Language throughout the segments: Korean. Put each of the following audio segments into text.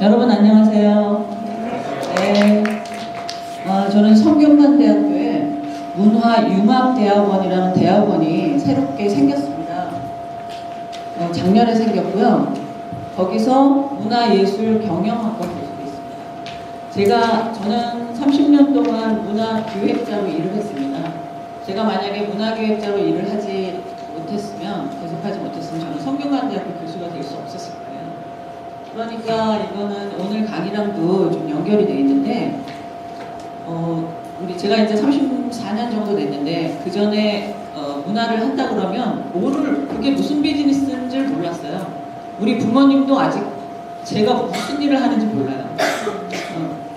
여러분 안녕하세요. 네, 저는 성균관대학교에 문화융합대학원이라는 대학원이 새롭게 생겼습니다. 작년에 생겼고요. 거기서 문화예술경영학과 교수가 있습니다. 저는 30년 동안 문화기획자로 일을 했습니다. 제가 만약에 문화기획자로 일을 하지 못했으면, 계속하지 못했으면 저는 성균관대학교 교수가 될 수 없었을 거예요. 그러니까 이거는 오늘 강의랑도 좀 연결이 돼 있는데, 제가 이제 34년 정도 됐는데, 그 전에 문화를 한다 그러면 오늘 그게 무슨 비즈니스인지를 몰랐어요. 우리 부모님도 아직 제가 무슨 일을 하는지 몰라요.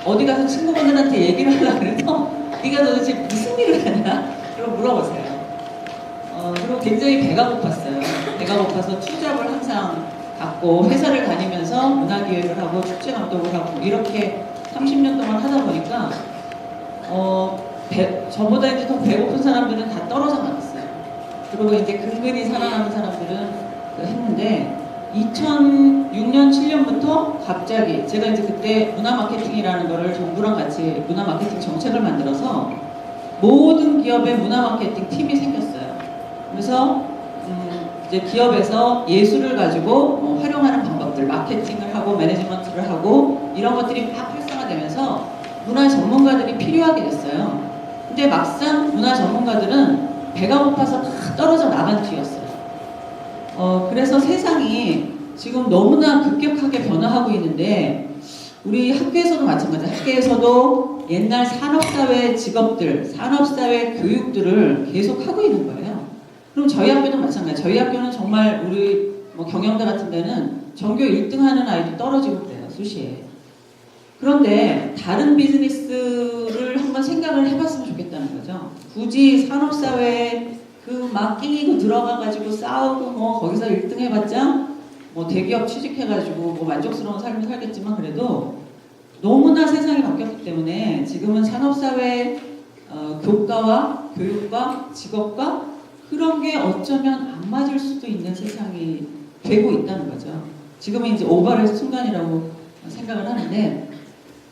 어디 가서 친구분들한테 얘기를 하려고 해서 네가 도대체 무슨 일을 하냐? 그럼 물어보세요. 그리고 굉장히 배가 고팠어요. 배가 고파서 투잡을 항상 갖고 회사를 다니면서 문화기획을 하고 축제 감독을 하고 이렇게 30년 동안 하다 보니까 저보다 이제 더 배고픈 사람들은 다 떨어져 나갔어요. 그리고 이제 근근히 살아남은 사람들은 했는데 2006년, 7년부터 갑자기 제가 이제 그때 문화마케팅이라는 거를 정부랑 같이 문화마케팅 정책을 만들어서 모든 기업의 문화마케팅 팀이 생겼어요. 그래서 이제 기업에서 예술을 가지고 활용하는 방법들, 마케팅을 하고 매니지먼트를 하고 이런 것들이 막 활성화되면서 문화 전문가들이 필요하게 됐어요. 근데 막상 문화 전문가들은 배가 고파서 다 떨어져 나간 뒤였어요. 그래서 세상이 지금 너무나 급격하게 변화하고 있는데 우리 학교에서도 마찬가지예요. 학교에서도 옛날 산업사회 직업들, 산업사회 교육들을 계속 하고 있는 거예요. 그럼 저희 학교도 마찬가지예요. 저희 학교는 정말 우리 경영대 같은 데는 전교 1등 하는 아이도 떨어지고 그래요. 수시에. 그런데 다른 비즈니스를 한번 생각을 해봤으면 좋겠다는 거죠. 굳이 산업사회에 막 끼고 들어가가지고 싸우고 거기서 1등 해봤자 대기업 취직해가지고 만족스러운 삶을 살겠지만 그래도 너무나 세상이 바뀌었기 때문에 지금은 산업사회 교과와 교육과 직업과 그런 게 어쩌면 안 맞을 수도 있는 세상이 되고 있다는 거죠. 지금은 이제 오버랩 순간이라고 생각을 하는데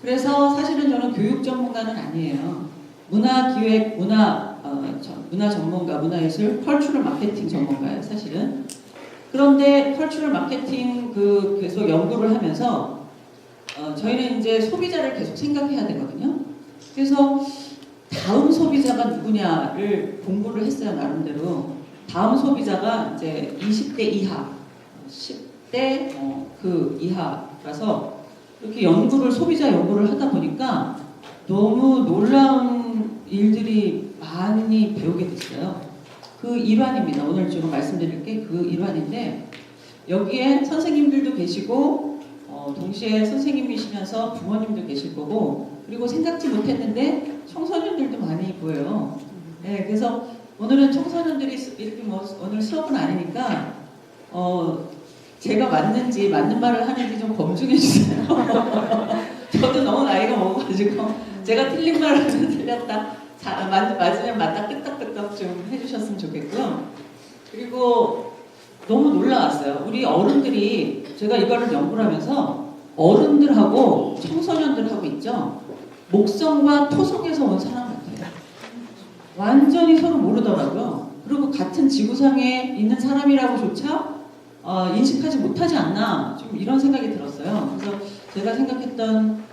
그래서 사실은 저는 교육 전문가는 아니에요. 문화기획, 문화 전문가, 문화예술, 컬처럴 마케팅 전문가예요, 사실은. 그런데 컬처럴 마케팅 계속 연구를 하면서 저희는 이제 소비자를 계속 생각해야 되거든요. 그래서 다음 소비자가 누구냐를 공부를 했어요, 나름대로. 다음 소비자가 이제 20대 이하, 10대 그 이하라서 이렇게 소비자 연구를 하다 보니까 너무 놀라운 일들이 많이 배우게 됐어요. 그 일환입니다. 오늘 지금 말씀드릴 게 그 일환인데 여기에 선생님들도 계시고 동시에 선생님이시면서 부모님도 계실 거고 그리고 생각지 못했는데 청소년들도 많이 보여요. 네, 그래서 오늘은 청소년들이 이렇게 오늘 수업은 아니니까 제가 맞는 말을 하는지 좀 검증해 주세요. 저도 너무 나이가 먹어가지고 제가 틀린 말을 하면 틀렸다, 맞으면 맞다, 끄떡끄떡 좀 해주셨으면 좋겠고요. 그리고 너무 놀라웠어요. 우리 어른들이 제가 이거를 연구를 하면서 어른들하고 청소년들하고 있죠. 목성과 토성에서 온 사람 같아요. 완전히 서로 모르더라고요. 그리고 같은 지구상에 있는 사람이라고조차 인식하지 못하지 않나 좀 이런 생각이 들었어요. 그래서 제가 생각했던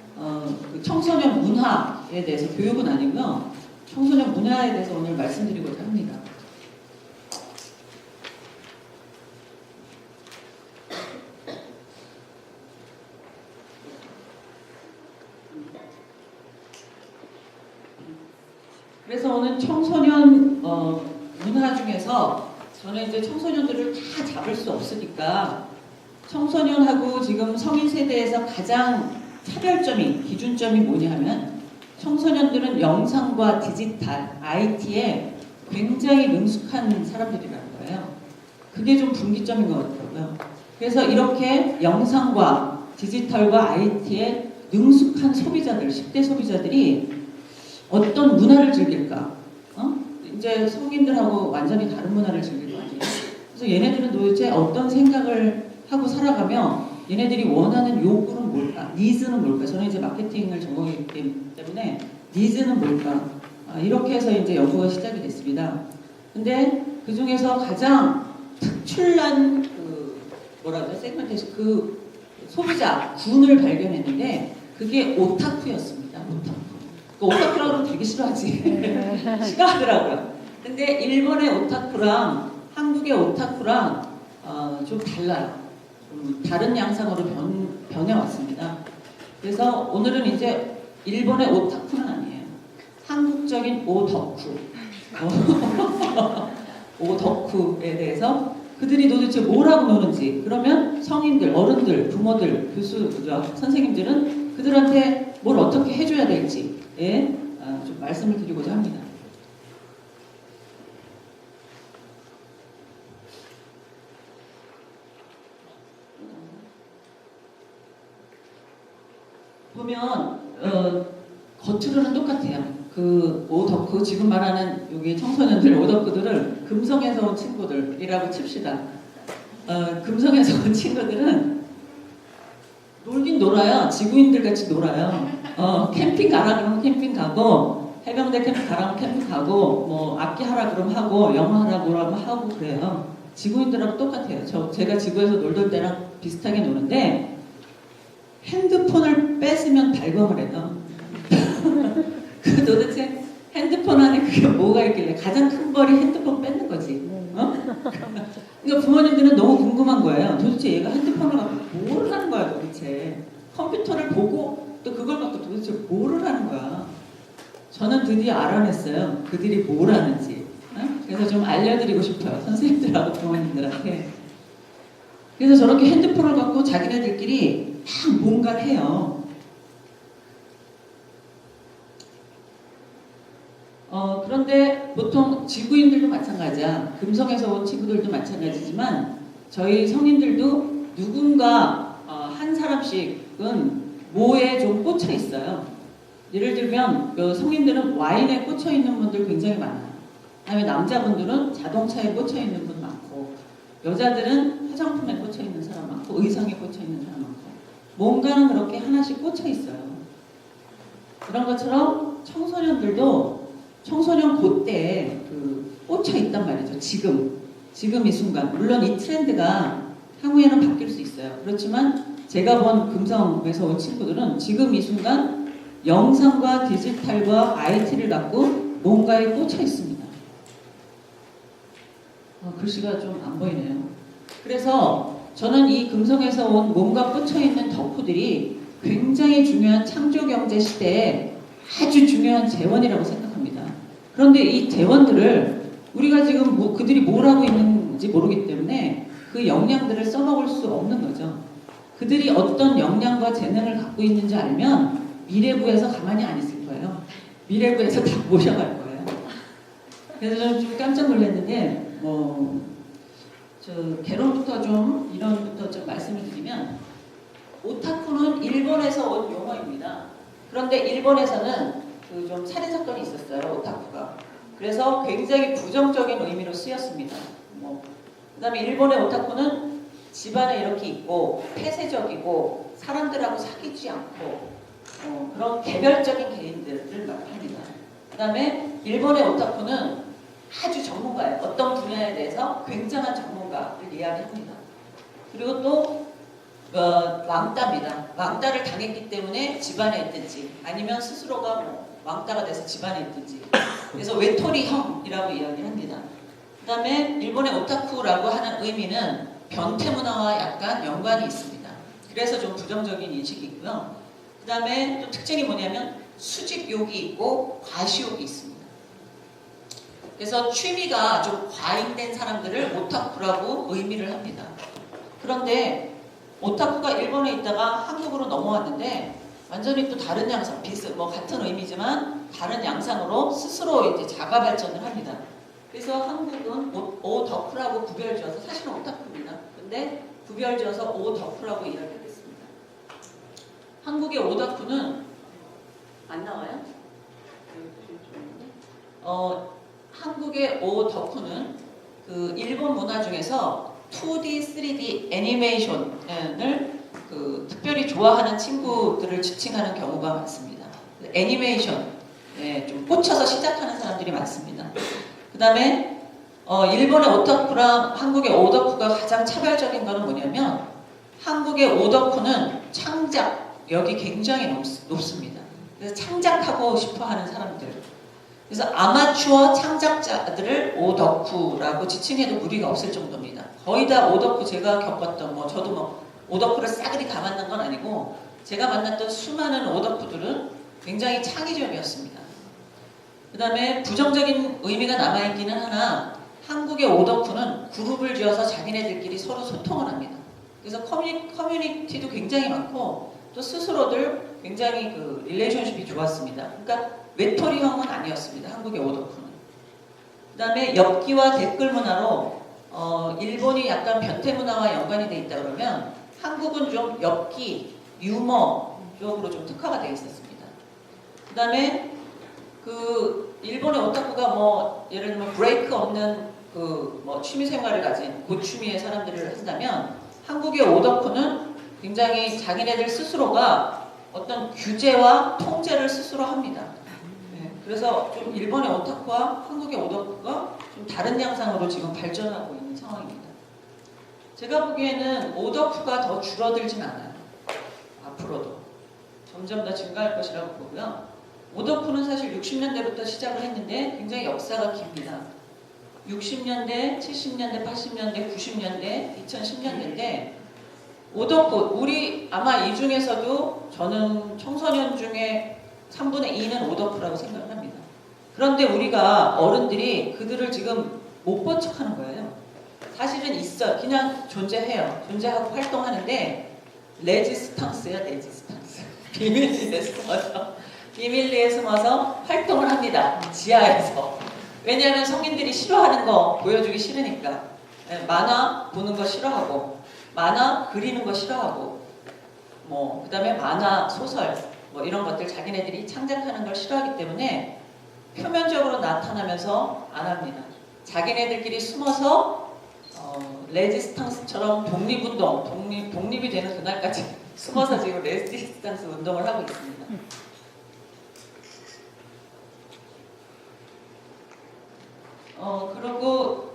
그 청소년 문화에 대해서 교육은 아니고요. 청소년 문화에 대해서 오늘 말씀드리고자 합니다. 그래서 오늘 청소년 문화 중에서 저는 이제 청소년들을 다 잡을 수 없으니까 청소년하고 지금 성인 세대에서 가장 차별점이, 기준점이 뭐냐 하면 청소년들은 영상과 디지털, IT에 굉장히 능숙한 사람들이라는 거예요. 그게 좀 분기점인 것 같더라고요. 그래서 이렇게 영상과 디지털과 IT에 능숙한 소비자들, 10대 소비자들이 어떤 문화를 즐길까? 이제 성인들하고 완전히 다른 문화를 즐길 거 아니에요? 그래서 얘네들은 도대체 어떤 생각을 하고 살아가며 얘네들이 원하는 욕구는 뭘까? 니즈는 뭘까? 저는 이제 마케팅을 전공했기 때문에 니즈는 뭘까? 이렇게 해서 이제 연구가 시작이 됐습니다. 근데 그 중에서 가장 특출난 뭐라 그래? 세그멘테이션 소비자 군을 발견했는데 그게 오타쿠였습니다. 오타쿠. 오타쿠라고 하면 되게 싫어하지. 싫어하더라고요. 근데 일본의 오타쿠랑 한국의 오타쿠랑 좀 달라요. 좀 다른 양상으로 변해왔습니다. 그래서 오늘은 이제 일본의 오타쿠는 아니에요. 한국적인 오덕후. 오덕후에 대해서 그들이 도대체 뭘 하고 노는지, 그러면 성인들, 어른들, 부모들, 교수, 선생님들은 그들한테 뭘 어떻게 해줘야 될지에 좀 말씀을 드리고자 합니다. 보면 겉으로는 똑같아요. 그 오덕후, 지금 말하는 여기 청소년들 오덕후들을 금성에서 온 친구들이라고 칩시다. 금성에서 온 친구들은 놀긴 놀아요. 지구인들 같이 놀아요. 캠핑 가라 그러면 캠핑 가고, 해병대 캠핑 가라면 캠핑 가고, 뭐 악기 하라 그러면 하고, 영어 하라 그러면 하고 그래요. 지구인들하고 똑같아요. 제가 지구에서 놀던 때랑 비슷하게 노는데 핸드폰을 뺏으면 발광을 해요. 그 도대체 핸드폰 안에 그게 뭐가 있길래 가장 큰 벌이 핸드폰 뺏는 거지. 그러니까 부모님들은 너무 궁금한 거예요. 도대체 얘가 핸드폰을 갖고 뭘 하는 거야 도대체. 컴퓨터를 보고 또 그걸 갖고 도대체 뭐를 하는 거야. 저는 드디어 알아냈어요. 그들이 뭘 하는지. 그래서 좀 알려드리고 싶어요. 선생님들하고 부모님들한테. 그래서 저렇게 핸드폰을 갖고 자기네들끼리 막 뭔가를 해요. 그런데 보통 지구인들도 마찬가지야. 금성에서 온 친구들도 마찬가지지만 저희 성인들도 누군가 한 사람씩은 뭐에 좀 꽂혀 있어요. 예를 들면 성인들은 와인에 꽂혀 있는 분들 굉장히 많아요. 그다음에 남자분들은 자동차에 꽂혀 있는 분 많고, 여자들은 화장품에 꽂혀 있는 사람 많고, 의상에 꽂혀 있는 사람 많고, 뭔가는 그렇게 하나씩 꽂혀 있어요. 그런 것처럼 청소년들도 청소년 그때에 꽂혀 있단 말이죠. 지금 이 순간. 물론 이 트렌드가 향후에는 바뀔 수 있어요. 그렇지만 제가 본 금성에서 온 친구들은 지금 이 순간 영상과 디지털과 IT를 갖고 뭔가에 꽂혀 있습니다. 글씨가 좀 안 보이네요. 그래서 저는 이 금성에서 온 뭔가 꽂혀 있는 덕후들이 굉장히 중요한 창조경제 시대에 아주 중요한 재원이라고 생각합니다. 그런데 이 재원들을 우리가 지금 그들이 뭘 하고 있는지 모르기 때문에 그 역량들을 써먹을 수 없는 거죠. 그들이 어떤 역량과 재능을 갖고 있는지 알면 미래부에서 가만히 안 있을 거예요. 미래부에서 다 모셔갈 거예요. 그래서 저는 좀 깜짝 놀랐는데 개론부터 좀 이론부터 좀 말씀을 드리면, 오타쿠는 일본에서 온 용어입니다. 그런데 일본에서는 좀 살인 사건이 있었어요. 오타쿠가. 그래서 굉장히 부정적인 의미로 쓰였습니다. 그다음에 일본의 오타쿠는 집안에 이렇게 있고 폐쇄적이고 사람들하고 사귀지 않고 그런 개별적인 개인들을 말합니다. 그다음에 일본의 오타쿠는 아주 전문가예요. 어떤 분야에 대해서 굉장한 전문가를 이야기합니다. 그리고 또 왕따입니다. 왕따를 당했기 때문에 집안에 있든지 아니면 스스로가 왕따가 돼서 집안에 있든지, 그래서 외톨이형이라고 이야기합니다. 그 다음에 일본의 오타쿠라고 하는 의미는 변태 문화와 약간 연관이 있습니다. 그래서 좀 부정적인 인식이 있고요. 그 다음에 또 특징이 뭐냐면 수집욕이 있고 과시욕이 있습니다. 그래서 취미가 좀 과잉된 사람들을 오타쿠라고 의미를 합니다. 그런데 오타쿠가 일본에 있다가 한국으로 넘어왔는데 완전히 또 다른 양상, 같은 의미지만 다른 양상으로 스스로 이제 자가 발전을 합니다. 그래서 한국은 오덕후라고 구별 지어서, 사실은 오타쿠입니다. 근데 구별 지어서 오덕후라고 이야기를 했습니다. 한국의 오덕후는 안 나와요? 한국의 오덕후는 일본 문화 중에서 2D, 3D 애니메이션을 특별히 좋아하는 친구들을 지칭하는 경우가 많습니다. 애니메이션, 좀 꽂혀서 시작하는 사람들이 많습니다. 그 다음에 일본의 오타쿠랑 한국의 오덕후가 가장 차별적인 것은 뭐냐면 한국의 오덕후는 창작력이 굉장히 높습니다. 그래서 창작하고 싶어 하는 사람들. 그래서 아마추어 창작자들을 오덕후라고 지칭해도 무리가 없을 정도입니다. 거의 다 오덕후 제가 겪었던 저도 오덕후를 싸그리 다 만난 건 아니고 제가 만났던 수많은 오덕후들은 굉장히 창의적이었습니다. 그 다음에 부정적인 의미가 남아있기는 하나 한국의 오덕후는 그룹을 지어서 자기네들끼리 서로 소통을 합니다. 그래서 커뮤니티도 굉장히 많고 또 스스로들 굉장히 릴레이션십이 좋았습니다. 그러니까 외톨이형은 아니었습니다. 한국의 오덕후는. 그 다음에 엽기와 댓글 문화로 일본이 약간 변태 문화와 연관이 돼 있다 그러면 한국은 좀 엽기, 유머 쪽으로 좀 특화가 되어 있었습니다. 그 다음에 일본의 오타쿠가 예를 들면 브레이크 없는 취미 생활을 가진 고취미의 사람들을 한다면 한국의 오덕후는 굉장히 자기네들 스스로가 어떤 규제와 통제를 스스로 합니다. 그래서 좀 일본의 오타쿠와 한국의 오덕후가 좀 다른 양상으로 지금 발전하고 있는 상황입니다. 제가 보기에는 오덕후가 더 줄어들진 않아요. 앞으로도 점점 더 증가할 것이라고 보고요. 오덕후는 사실 60년대부터 시작을 했는데 굉장히 역사가 깁니다. 60년대, 70년대, 80년대, 90년대, 2010년대인데 오덕후, 우리 아마 이 중에서도 저는 청소년 중에 3분의 2는 오덕후라고 생각을 합니다. 그런데 우리가 어른들이 그들을 지금 못 본 척하는 거예요. 사실은 있어, 그냥 존재해요. 존재하고 활동하는데 레지스탕스야, 레지스탕스. 비밀리에 숨어서 활동을 합니다. 지하에서. 왜냐하면 성인들이 싫어하는 거 보여주기 싫으니까. 만화 보는 거 싫어하고, 만화 그리는 거 싫어하고, 그 다음에 만화, 소설, 이런 것들 자기네들이 창작하는 걸 싫어하기 때문에 표면적으로 나타나면서 안 합니다. 자기네들끼리 숨어서 레지스탕스처럼 독립운동, 독립이 되는 그날까지 숨어서 지금 레지스탕스 운동을 하고 있습니다. 그리고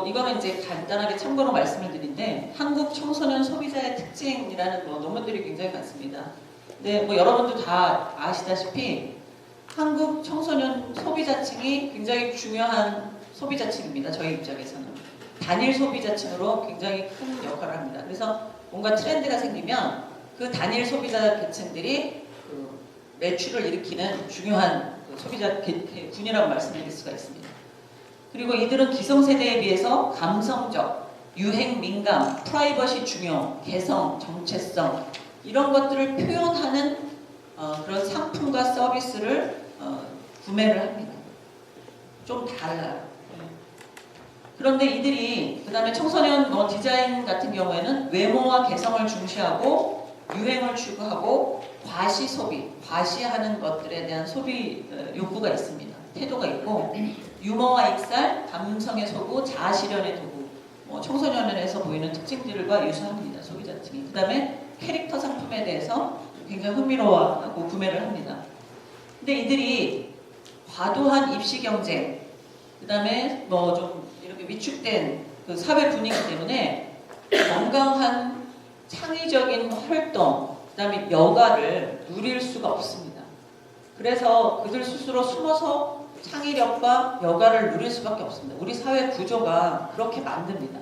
이거는 이제 간단하게 참고로 말씀을 드린데 한국 청소년 소비자의 특징이라는 논문들이 굉장히 많습니다. 네, 여러분도 다 아시다시피 한국 청소년 소비자층이 굉장히 중요한 소비자층입니다. 저희 입장에서는. 단일 소비자층으로 굉장히 큰 역할을 합니다. 그래서 뭔가 트렌드가 생기면 그 단일 소비자 계층들이 매출을 일으키는 중요한 소비자 군이라고 말씀드릴 수가 있습니다. 그리고 이들은 기성세대에 비해서 감성적, 유행 민감, 프라이버시 중요, 개성, 정체성 이런 것들을 표현하는 그런 상품과 서비스를 구매를 합니다. 좀 달라요. 그런데 이들이 그 다음에 청소년 디자인 같은 경우에는 외모와 개성을 중시하고 유행을 추구하고 과시 소비, 과시하는 것들에 대한 소비 욕구가 있습니다. 태도가 있고 유머와 익살, 감성의 소구, 자아실현의 도구 청소년에서 보이는 특징들과 유사합니다. 소비자층이. 그 다음에 캐릭터 상품에 대해서 굉장히 흥미로워하고 구매를 합니다. 근데 이들이 과도한 입시 경쟁, 그 다음에 좀 이렇게 위축된 그 사회 분위기 때문에 건강한 창의적인 활동, 그 다음에 여가를 누릴 수가 없습니다. 그래서 그들 스스로 숨어서 창의력과 여가를 누릴 수밖에 없습니다. 우리 사회 구조가 그렇게 만듭니다.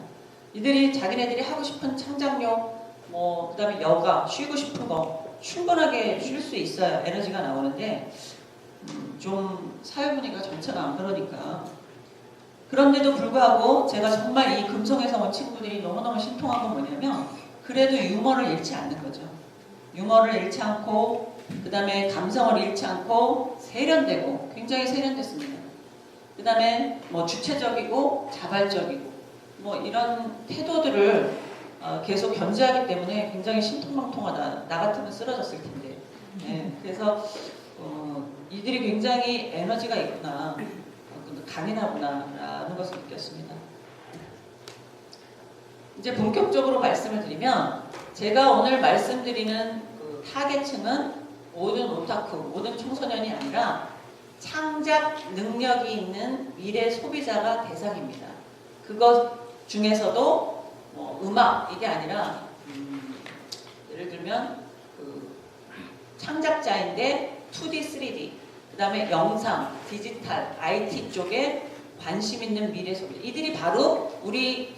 이들이 자기네들이 하고 싶은 창작력, 그 다음에 여가, 쉬고 싶은 거 충분하게 쉴 수 있어야 에너지가 나오는데 좀 사회 분위기가 전체가 안 그러니까. 그런데도 불구하고 제가 정말 이 금성에서 온 친구들이 너무너무 신통한 건 뭐냐면 그래도 유머를 잃지 않는 거죠. 유머를 잃지 않고 그 다음에 감성을 잃지 않고 세련되고 굉장히 세련됐습니다. 그 다음에 주체적이고 자발적이고 이런 태도들을 계속 견지하기 때문에 굉장히 신통방통하다. 나 같으면 쓰러졌을 텐데. 네, 그래서 이들이 굉장히 에너지가 있구나, 강인하구나 라는 것을 느꼈습니다. 이제 본격적으로 말씀을 드리면 제가 오늘 말씀드리는 그 타겟층은 모든 오타쿠, 모든 청소년이 아니라 창작 능력이 있는 미래 소비자가 대상입니다. 그것 중에서도 뭐 음악 이게 아니라 예를 들면 그 창작자인데 2D, 3D, 그 다음에 영상, 디지털, IT 쪽에 관심 있는 미래 소비자. 이들이 바로 우리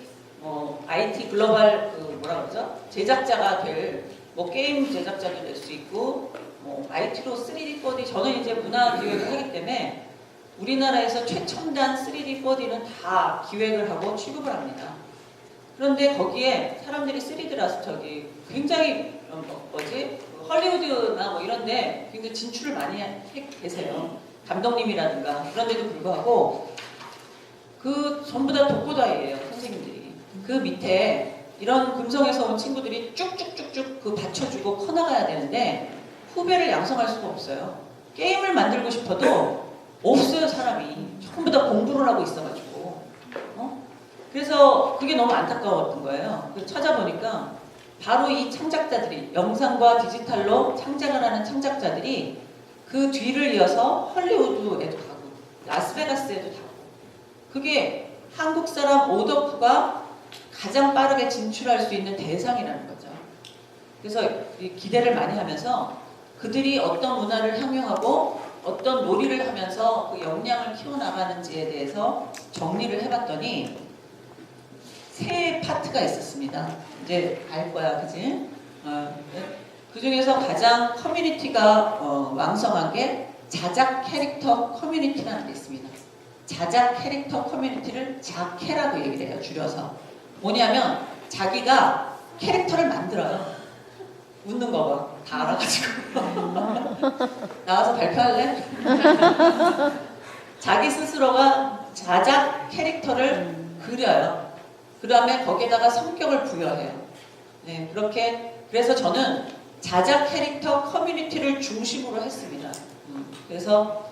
IT 글로벌 그 뭐라 그러죠? 제작자가 될 뭐 게임 제작자도 될 수 있고 뭐 IT로 3D, 4D 저는 이제 문화 기획을 하기 때문에 우리나라에서 최첨단 3D, 4D는 다 기획을 하고 취급을 합니다. 그런데 거기에 사람들이 3D라서 저기 굉장히 헐리우드나 뭐 이런데 굉장히 진출을 많이 계세요. 감독님이라든가 그런데도 불구하고 그 전부 다 독고다이예요, 선생님들이. 그 밑에 이런 금성에서 온 친구들이 쭉쭉쭉쭉 그 받쳐주고 커나가야 되는데 후배를 양성할 수가 없어요. 게임을 만들고 싶어도 없어요, 사람이. 전부 다 공부를 하고 있어가지고. 그래서 그게 너무 안타까웠던 거예요. 그래서 찾아보니까 바로 이 창작자들이, 영상과 디지털로 창작을 하는 창작자들이 그 뒤를 이어서 헐리우드에도 가고 라스베가스에도 가고, 그게 한국 사람 오덕후가 가장 빠르게 진출할 수 있는 대상이라는 거죠. 그래서 기대를 많이 하면서 그들이 어떤 문화를 향유하고 어떤 놀이를 하면서 그 역량을 키워나가는지에 대해서 정리를 해봤더니 세 파트가 있었습니다. 이제 알 거야, 그지? 그 중에서 가장 커뮤니티가 왕성한 게 자작 캐릭터 커뮤니티라는 게 있습니다. 자작 캐릭터 커뮤니티를 자캐라고 얘기를 해요, 줄여서. 뭐냐면 자기가 캐릭터를 만들어요. 웃는 거 봐. 다 알아가지고. 나와서 발표할래? 자기 스스로가 자작 캐릭터를 그려요. 그 다음에 거기에다가 성격을 부여해요. 네, 그렇게. 그래서 저는 자작 캐릭터 커뮤니티를 중심으로 했습니다. 그래서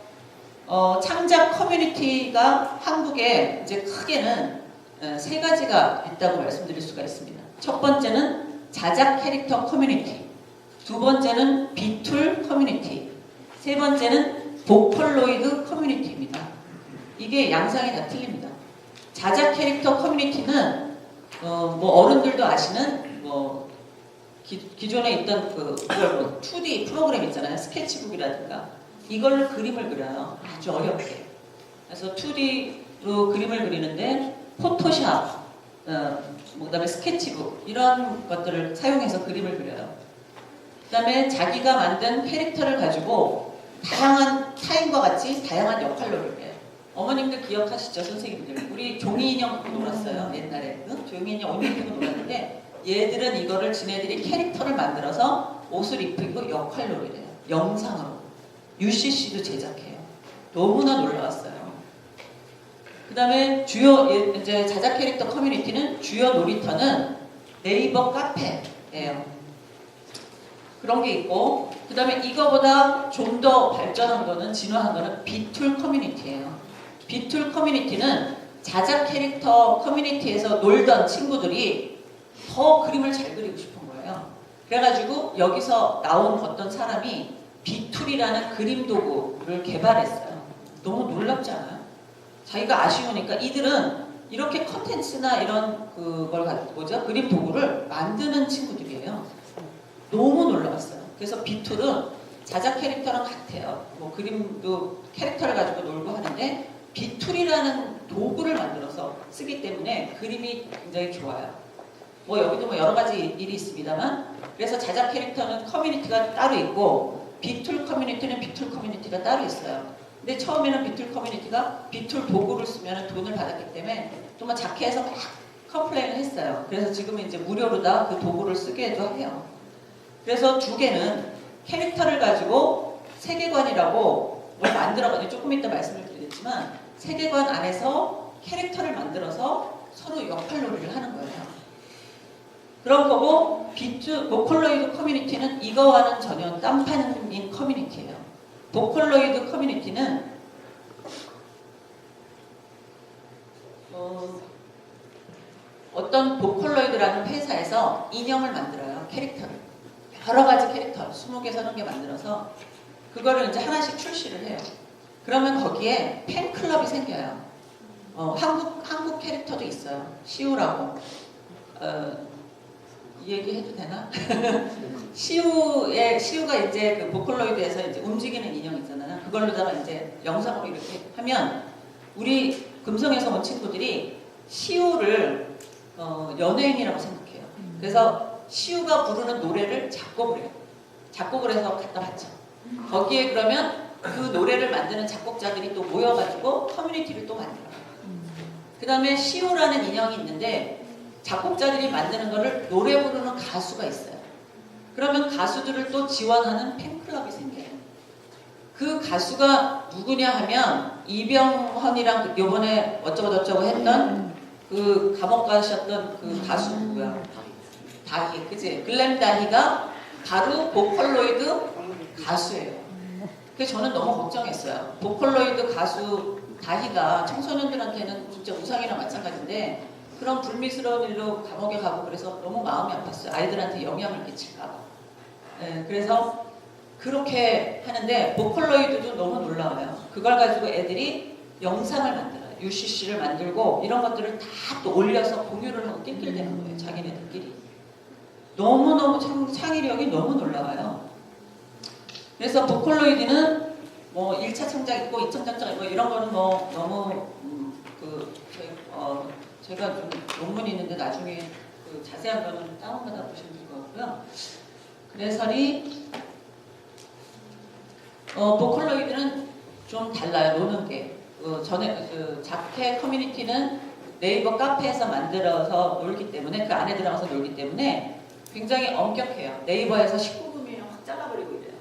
창작 커뮤니티가 한국에 이제 크게는 세 가지가 있다고 말씀드릴 수가 있습니다. 첫 번째는 자작 캐릭터 커뮤니티, 두 번째는 비툴 커뮤니티, 세 번째는 보컬로이드 커뮤니티입니다. 이게 양상이 다 틀립니다. 자작 캐릭터 커뮤니티는 뭐 어른들도 아시는 뭐 기존에 있던 그걸 뭐 2D 프로그램 있잖아요. 스케치북이라든가 이걸로 그림을 그려요. 아주 어렵게. 그래서 2D로 그림을 그리는데 포토샵, 뭐 그다음에 스케치북 이런 것들을 사용해서 그림을 그려요. 그다음에 자기가 만든 캐릭터를 가지고 다양한 타인과 같이 다양한 역할로를 해요. 어머님들 기억하시죠, 선생님들? 우리 종이 인형 갖고 놀았어요, 옛날에. 종이 인형 옷 입히고 놀았는데 얘들은 이거를 지네들이 캐릭터를 만들어서 옷을 입히고 역할로를 해요. 영상으로. UCC도 제작해요. 너무나 놀라웠어요. 그 다음에 주요 이제 자작 캐릭터 커뮤니티는 주요 놀이터는 네이버 카페예요. 그런 게 있고, 그 다음에 이거보다 좀 더 발전한 거는, 진화한 거는 비툴 커뮤니티예요. 비툴 커뮤니티는 자작 캐릭터 커뮤니티에서 놀던 친구들이 더 그림을 잘 그리고 싶은 거예요. 그래가지고 여기서 나온 어떤 사람이 비툴이라는 그림 도구를 개발했어요. 너무 놀랍지 않아요? 자기가 아쉬우니까 이들은 이렇게 컨텐츠나 이런 그걸 가지고 그림 도구를 만드는 친구들이에요. 너무 놀라웠어요. 그래서 비툴은 자작 캐릭터랑 같아요. 뭐 그림도 캐릭터를 가지고 놀고 하는데 비툴이라는 도구를 만들어서 쓰기 때문에 그림이 굉장히 좋아요. 뭐 여기도 뭐 여러 가지 일이 있습니다만, 그래서 자작 캐릭터는 커뮤니티가 따로 있고 비툴 커뮤니티는 비툴 커뮤니티가 따로 있어요. 근데 처음에는 비툴 커뮤니티가 비툴 도구를 쓰면 돈을 받았기 때문에 정말 자캐해서 막 컴플레인을 했어요. 그래서 지금은 이제 무료로 다 그 도구를 쓰게도 해요. 그래서 두 개는 캐릭터를 가지고 세계관이라고 뭘 만들어가지고 조금 이따 말씀을 드리겠지만 세계관 안에서 캐릭터를 만들어서 서로 역할놀이를 하는 거예요. 그런 거고 보컬로이드 커뮤니티는 이거와는 전혀 딴판인 커뮤니티예요. 보컬로이드 커뮤니티는 어떤 보컬로이드 보컬로이드라는 회사에서 인형을 만들어요. 캐릭터를. 여러 가지 캐릭터, 20개, 30개 만들어서 그거를 이제 하나씩 출시를 해요. 그러면 거기에 팬클럽이 생겨요. 한국 캐릭터도 있어요. 시우라고. 이 얘기 해도 되나? 시우가 이제 그 보컬로이드에서 이제 움직이는 인형 있잖아요. 그걸로다가 이제 영상으로 이렇게 하면 우리 금성에서 온 친구들이 시우를 연예인이라고 생각해요. 그래서 시우가 부르는 노래를 작곡을 해요. 작곡을 해서 갖다 바쳐. 거기에 그러면 그 노래를 만드는 작곡자들이 또 모여가지고 커뮤니티를 또 만들어요. 그 다음에 시우라는 인형이 있는데 작곡자들이 만드는 거를 노래 부르는 가수가 있어요. 그러면 가수들을 또 지원하는 팬클럽이 생겨요. 그 가수가 누구냐 하면 이병헌이랑 요번에 어쩌고저쩌고 했던 그 감옥 가셨던 그 가수 누구야? 다희, 그치? 글램 다희가 바로 보컬로이드 가수예요. 그래서 저는 너무 걱정했어요. 보컬로이드 가수 다희가 청소년들한테는 진짜 우상이랑 마찬가지인데 그런 불미스러운 일로 감옥에 가고 그래서 너무 마음이 아팠어요. 아이들한테 영향을 끼칠까봐. 네, 그래서 그렇게 하는데 보컬로이드도 너무 놀라워요. 그걸 가지고 애들이 영상을 만들어요. UCC를 만들고 이런 것들을 다 또 올려서 공유를 하고 낄낄대는 거예요. 자기네들끼리. 너무너무 창의력이 너무 놀라워요. 그래서 보컬로이드는 뭐 1차 창작 있고 2차 창작 있고 이런 거는 뭐 너무 제가 좀 논문이 있는데 나중에 그 자세한 거는 다운받아 보시면 될 것 같고요. 그래서리 보컬로이드는 좀 달라요. 노는 게. 전에 자켓 커뮤니티는 네이버 카페에서 만들어서 놀기 때문에 그 안에 들어가서 놀기 때문에 굉장히 엄격해요. 네이버에서 19금이면 확 잘라버리고 이래요.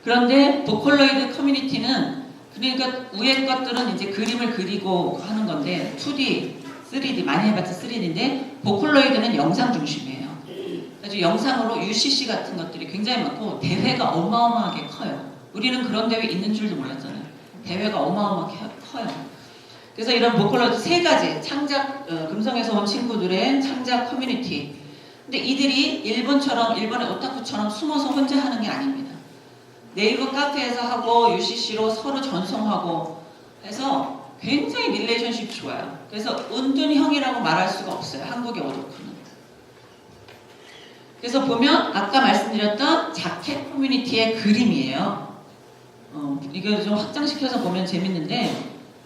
그런데 보컬로이드 커뮤니티는 그러니까 위에 것들은 이제 그림을 그리고 하는 건데 2D, 3D 많이 해봤자 3D인데 보컬로이드는 영상 중심이에요. 그래서 영상으로 UCC 같은 것들이 굉장히 많고 대회가 어마어마하게 커요. 우리는 그런 대회 있는 줄도 몰랐잖아요. 대회가 어마어마하게 커요. 그래서 이런 보컬로이드 3가지 창작 금성에서 온 친구들의 창작 커뮤니티. 근데 이들이 일본의 오타쿠처럼 숨어서 혼자 하는 게 아닙니다. 네이버 카페에서 하고 UCC로 서로 전송하고 해서 굉장히 릴레이션십이 좋아요. 그래서 은둔형이라고 말할 수가 없어요. 한국의 오덕후는. 그래서 보면 아까 말씀드렸던 자켓 커뮤니티의 그림이에요. 이거 좀 확장시켜서 보면 재밌는데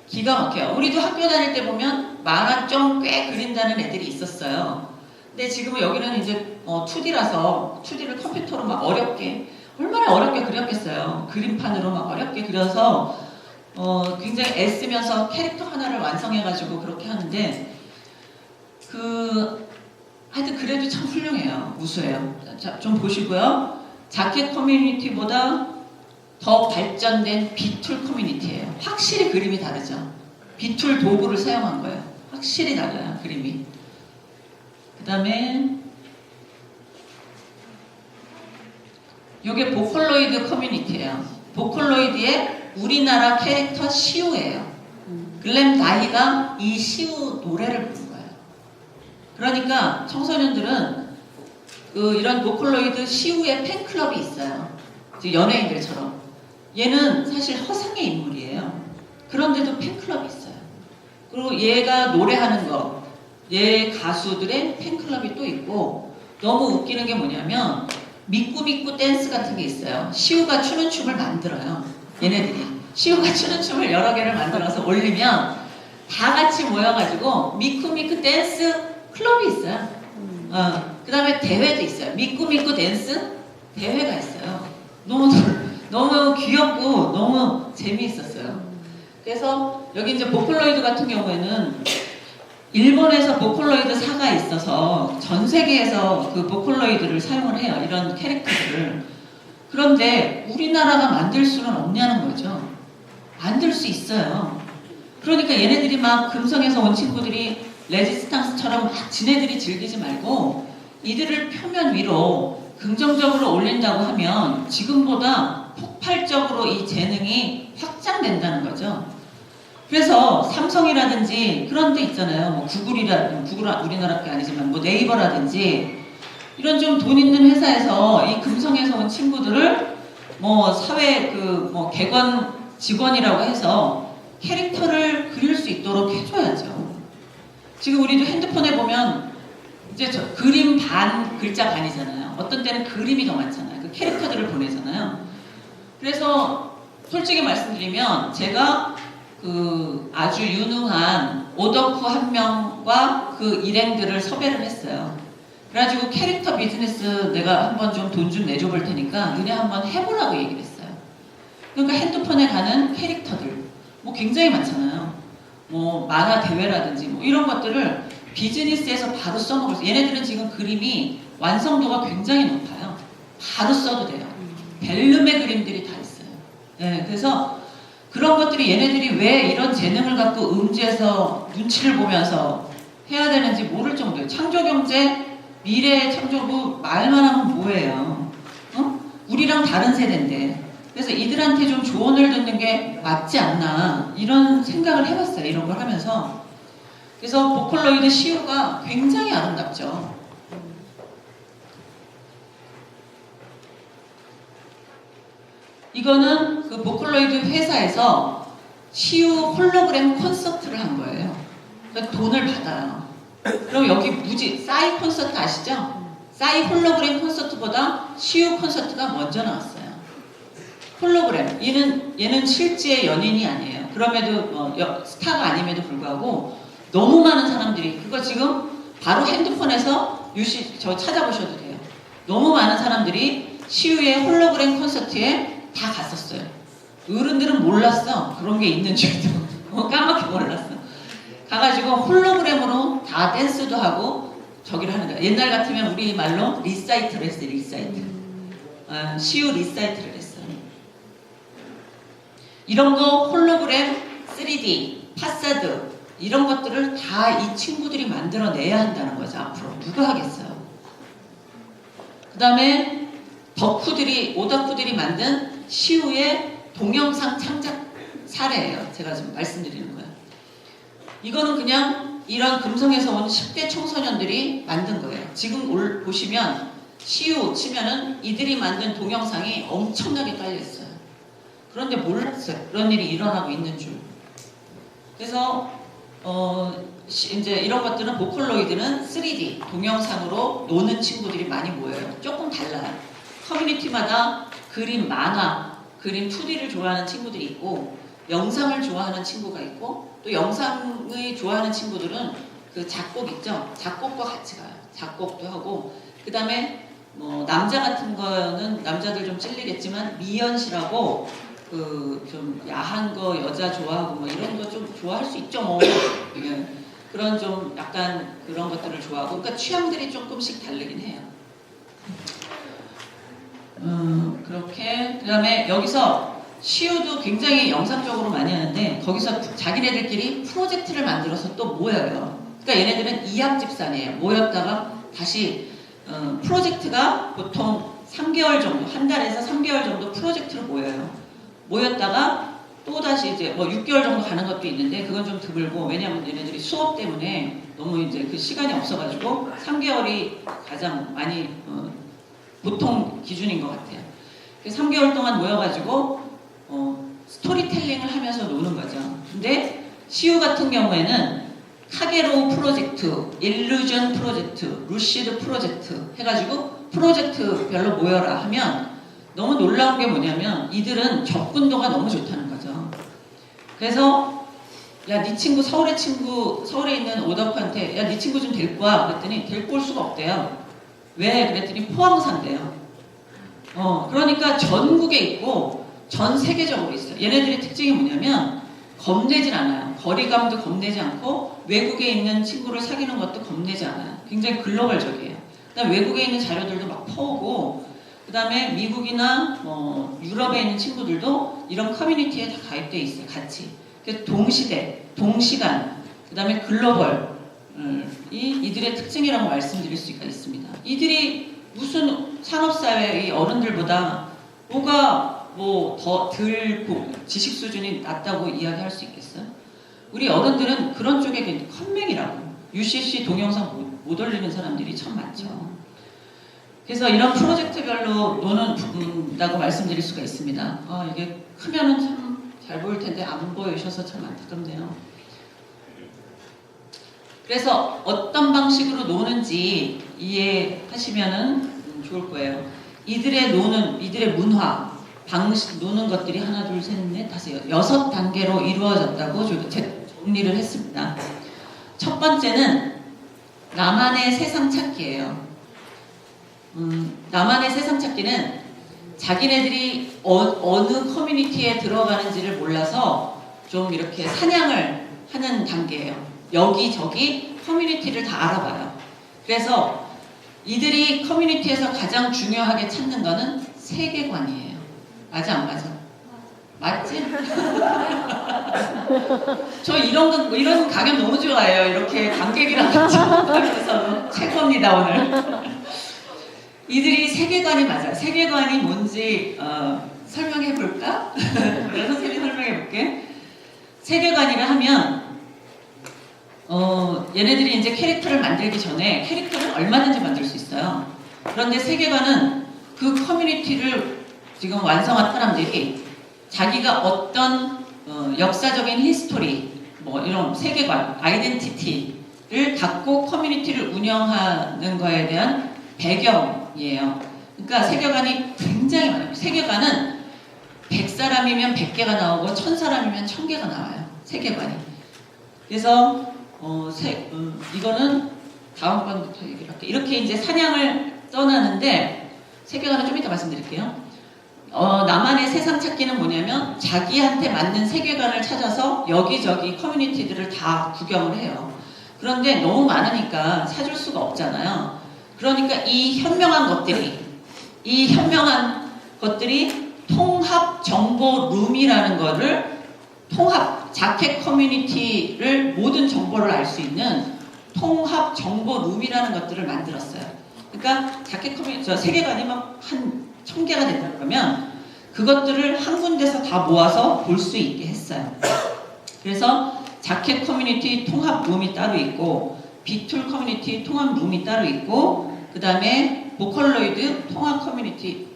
기가 막혀요. 우리도 학교 다닐 때 보면 만화 좀 꽤 그린다는 애들이 있었어요. 근데 지금은 여기는 이제 2D라서 2D를 컴퓨터로 막 얼마나 어렵게 그렸겠어요. 그림판으로 막 어렵게 그려서 굉장히 애쓰면서 캐릭터 하나를 완성해가지고 그렇게 하는데 하여튼 그래도 참 훌륭해요. 우수해요. 자, 좀 보시고요. 자켓 커뮤니티보다 더 발전된 비툴 커뮤니티예요. 확실히 그림이 다르죠. 비툴 도구를 사용한 거예요. 확실히 달라요. 그림이. 그 다음에 이게 보컬로이드 커뮤니티예요. 보컬로이드의 우리나라 캐릭터 시우예요. 글램 다희가 이 시우 노래를 부른 거예요. 그러니까 청소년들은 이런 보컬로이드 시우의 팬클럽이 있어요. 연예인들처럼. 얘는 사실 허상의 인물이에요. 그런데도 팬클럽이 있어요. 그리고 얘가 노래하는 거, 얘 가수들의 팬클럽이 또 있고 너무 웃기는 게 뭐냐면 믿고 댄스 같은 게 있어요. 시우가 추는 춤을 만들어요. 얘네들이. 시우가 추는 춤을 여러 개를 만들어서 올리면 다 같이 모여가지고 믿고 댄스 클럽이 있어요. 그 다음에 대회도 있어요. 믿고 댄스 대회가 있어요. 너무 귀엽고 너무 재미있었어요. 그래서 여기 이제 보컬로이드 같은 경우에는 일본에서 보컬로이드 사가 있어서 전 세계에서 그 보컬로이드를 사용을 해요. 이런 캐릭터들을. 그런데 우리나라가 만들 수는 없냐는 거죠. 만들 수 있어요. 그러니까 얘네들이 막 금성에서 온 친구들이 레지스탕스처럼 막 지네들이 즐기지 말고 이들을 표면 위로 긍정적으로 올린다고 하면 지금보다 폭발적으로 이 재능이 확장된다는 거죠. 그래서 삼성이라든지 그런 데 있잖아요. 뭐 구글 우리나라 게 아니지만 뭐 네이버라든지 이런 좀 돈 있는 회사에서 이 금성에서 온 친구들을 뭐 사회 뭐 객원 직원이라고 해서 캐릭터를 그릴 수 있도록 해줘야죠. 지금 우리도 핸드폰에 보면 이제 그림 반 글자 반이잖아요. 어떤 때는 그림이 더 많잖아요. 그 캐릭터들을 보내잖아요. 그래서 솔직히 말씀드리면 제가 그 아주 유능한 오덕후 한 명과 그 일행들을 섭외를 했어요. 그래가지고 캐릭터 비즈니스 내가 한번 좀 돈 좀 내줘 볼 테니까 너네 한번 해보라고 얘기를 했어요. 그러니까 핸드폰에 가는 캐릭터들 뭐 굉장히 많잖아요. 뭐 만화 대회라든지 뭐 이런 것들을 비즈니스에서 바로 써먹을 수. 얘네들은 지금 그림이 완성도가 굉장히 높아요. 바로 써도 돼요. 벨름의 그림들이 다 있어요. 네, 그래서 그런 것들이 얘네들이 왜 이런 재능을 갖고 음지에서 눈치를 보면서 해야 되는지 모를 정도예요. 창조경제 미래의 창조부 말만 하면 뭐예요? 우리랑 다른 세대인데. 그래서 이들한테 좀 조언을 듣는 게 맞지 않나 이런 생각을 해봤어요. 이런 걸 하면서. 그래서 보컬로이드 시우가 굉장히 아름답죠. 이거는 그 보컬로이드 회사에서 시우 홀로그램 콘서트를 한 거예요. 그러니까 돈을 받아요. 그럼 여기 싸이 콘서트 아시죠? 싸이 홀로그램 콘서트보다 시우 콘서트가 먼저 나왔어요. 홀로그램. 얘는 실제 연인이 아니에요. 그럼에도 스타가 아님에도 불구하고 너무 많은 사람들이 그거 지금 바로 핸드폰에서 저 찾아보셔도 돼요. 너무 많은 사람들이 시우의 홀로그램 콘서트에 다 갔었어요. 어른들은 몰랐어. 그런 게 있는 줄도. 까맣게 몰랐어. 가가지고 홀로그램으로 다 댄스도 하고 저기를 하는 거야. 옛날 같으면 우리 말로 리사이트를 했어요. 리사이트. 시우 리사이트를 했어요. 이런 거 홀로그램, 3D, 파사드 이런 것들을 다 이 친구들이 만들어내야 한다는 거죠. 앞으로 누가 하겠어요. 그 다음에 오덕후들이 만든 시우의 동영상 창작 사례예요. 제가 지금 말씀드리는 거예요. 이거는 그냥 이런 금성에서 온 10대 청소년들이 만든 거예요. 지금 보시면 시우 치면은 이들이 만든 동영상이 엄청나게 깔려있어요. 그런데 몰랐어요. 그런 일이 일어나고 있는 줄. 그래서 이제 이런 것들은 보컬로이드는 3D 동영상으로 노는 친구들이 많이 모여요. 조금 달라요. 커뮤니티마다 그림, 만화, 그림 2D를 좋아하는 친구들이 있고 영상을 좋아하는 친구가 있고 또 영상을 좋아하는 친구들은 그 작곡 있죠? 작곡과 같이 가요. 작곡도 하고 그 다음에 뭐 남자 같은 거는 남자들 좀 찔리겠지만 미연시라고 그 좀 야한 거 여자 좋아하고 뭐 이런 거 좀 좋아할 수 있죠 뭐. 그런 좀 약간 그런 것들을 좋아하고 그러니까 취향들이 조금씩 다르긴 해요. 그렇게 그 다음에 여기서 시우도 굉장히 영상적으로 많이 하는데 거기서 자기네들끼리 프로젝트를 만들어서 또 모여요. 그러니까 얘네들은 이합집산이에요. 모였다가 다시 프로젝트가 보통 3개월 정도, 한 달에서 3개월 정도 프로젝트로 모여요. 모였다가 또 다시 이제 뭐 6개월 정도 가는 것도 있는데 그건 좀 드물고 왜냐하면 얘네들이 수업 때문에 너무 이제 그 시간이 없어가지고 3개월이 가장 많이 보통 기준인 것 같아요. 3개월 동안 모여가지고 스토리텔링을 하면서 노는 거죠. 근데 시우 같은 경우에는 카게로우 프로젝트, 일루전 프로젝트, 루시드 프로젝트 해가지고 프로젝트별로 모여라 하면 너무 놀라운 게 뭐냐면 이들은 접근도가 너무 좋다는 거죠. 그래서 야, 네 친구 서울에 있는 오덕후한테 야, 네 친구 좀 데리고 와 그랬더니 데리고 올 수가 없대요. 왜? 그랬더니 포항 산대요. 그러니까 전국에 있고 전 세계적으로 있어요. 얘네들의 특징이 뭐냐면 겁내진 않아요. 거리감도 겁내지 않고 외국에 있는 친구를 사귀는 것도 겁내지 않아요. 굉장히 글로벌적이에요. 그다음에 외국에 있는 자료들도 막 퍼오고 그 다음에 미국이나 뭐 유럽에 있는 친구들도 이런 커뮤니티에 다 가입되어 있어요. 같이. 그래서 동시대, 동시간, 그 다음에 글로벌 이들의 특징이라고 말씀드릴 수가 있습니다. 이들이 무슨 산업사회의 어른들보다 뭐가 뭐 더 덜 지식 수준이 낮다고 이야기할 수 있겠어요? 우리 어른들은 그런 쪽에 컴맹이라고 UCC 동영상 못 올리는 사람들이 참 많죠. 그래서 이런 프로젝트별로 노는다고 말씀드릴 수가 있습니다. 이게 크면은 참 잘 보일 텐데 안 보이셔서 참 안타깝네요. 그래서 어떤 방식으로 노는지 이해하시면은 좋을 거예요. 이들의 문화, 방식, 노는 것들이 하나, 둘, 셋, 넷, 다섯, 6단계로 이루어졌다고 정리를 했습니다. 첫 번째는 나만의 세상 찾기예요. 나만의 세상 찾기는 자기네들이 어느 커뮤니티에 들어가는지를 몰라서 좀 이렇게 사냥을 하는 단계예요. 여기저기 커뮤니티를 다 알아봐요. 그래서 이들이 커뮤니티에서 가장 중요하게 찾는 거는 세계관이에요. 맞아 안 맞아? 맞지? 저 이런 강연 너무 좋아해요. 이렇게 관객이랑 같이 하면서 최고입니다 오늘. 이들이 세계관이 맞아요. 세계관이 뭔지 설명해 볼까? 내가 선생님이 설명해 볼게. 세계관이라 하면 얘네들이 이제 캐릭터를 만들기 전에 캐릭터를 얼마든지 만들 수 있어요. 그런데 세계관은 그 커뮤니티를 지금 완성한 사람들이 자기가 어떤 역사적인 히스토리, 뭐 이런 세계관, 아이덴티티를 갖고 커뮤니티를 운영하는 거에 대한 배경이에요. 그러니까 세계관이 굉장히 많아요. 세계관은 100사람이면 100개가 나오고 1000사람이면 1000개가 나와요. 세계관이. 그래서 이거는 다음번부터 얘기를 할게요. 이렇게 이제 사냥을 떠나는데 세계관은 좀 이따 말씀드릴게요. 나만의 세상 찾기는 뭐냐면 자기한테 맞는 세계관을 찾아서 여기저기 커뮤니티들을 다 구경을 해요. 그런데 너무 많으니까 찾을 수가 없잖아요. 그러니까 이 현명한 것들이 통합 정보 룸이라는 거를 자켓 커뮤니티를 모든 정보를 알 수 있는 통합 정보 룸이라는 것들을 만들었어요. 그러니까 자켓 커뮤니티 세계관이 막 한 1000개가 된다 그러면 그것들을 한 군데서 다 모아서 볼 수 있게 했어요. 그래서 자켓 커뮤니티 통합 룸이 따로 있고 비툴 커뮤니티 통합 룸이 따로 있고 그 다음에 보컬로이드 통합 커뮤니티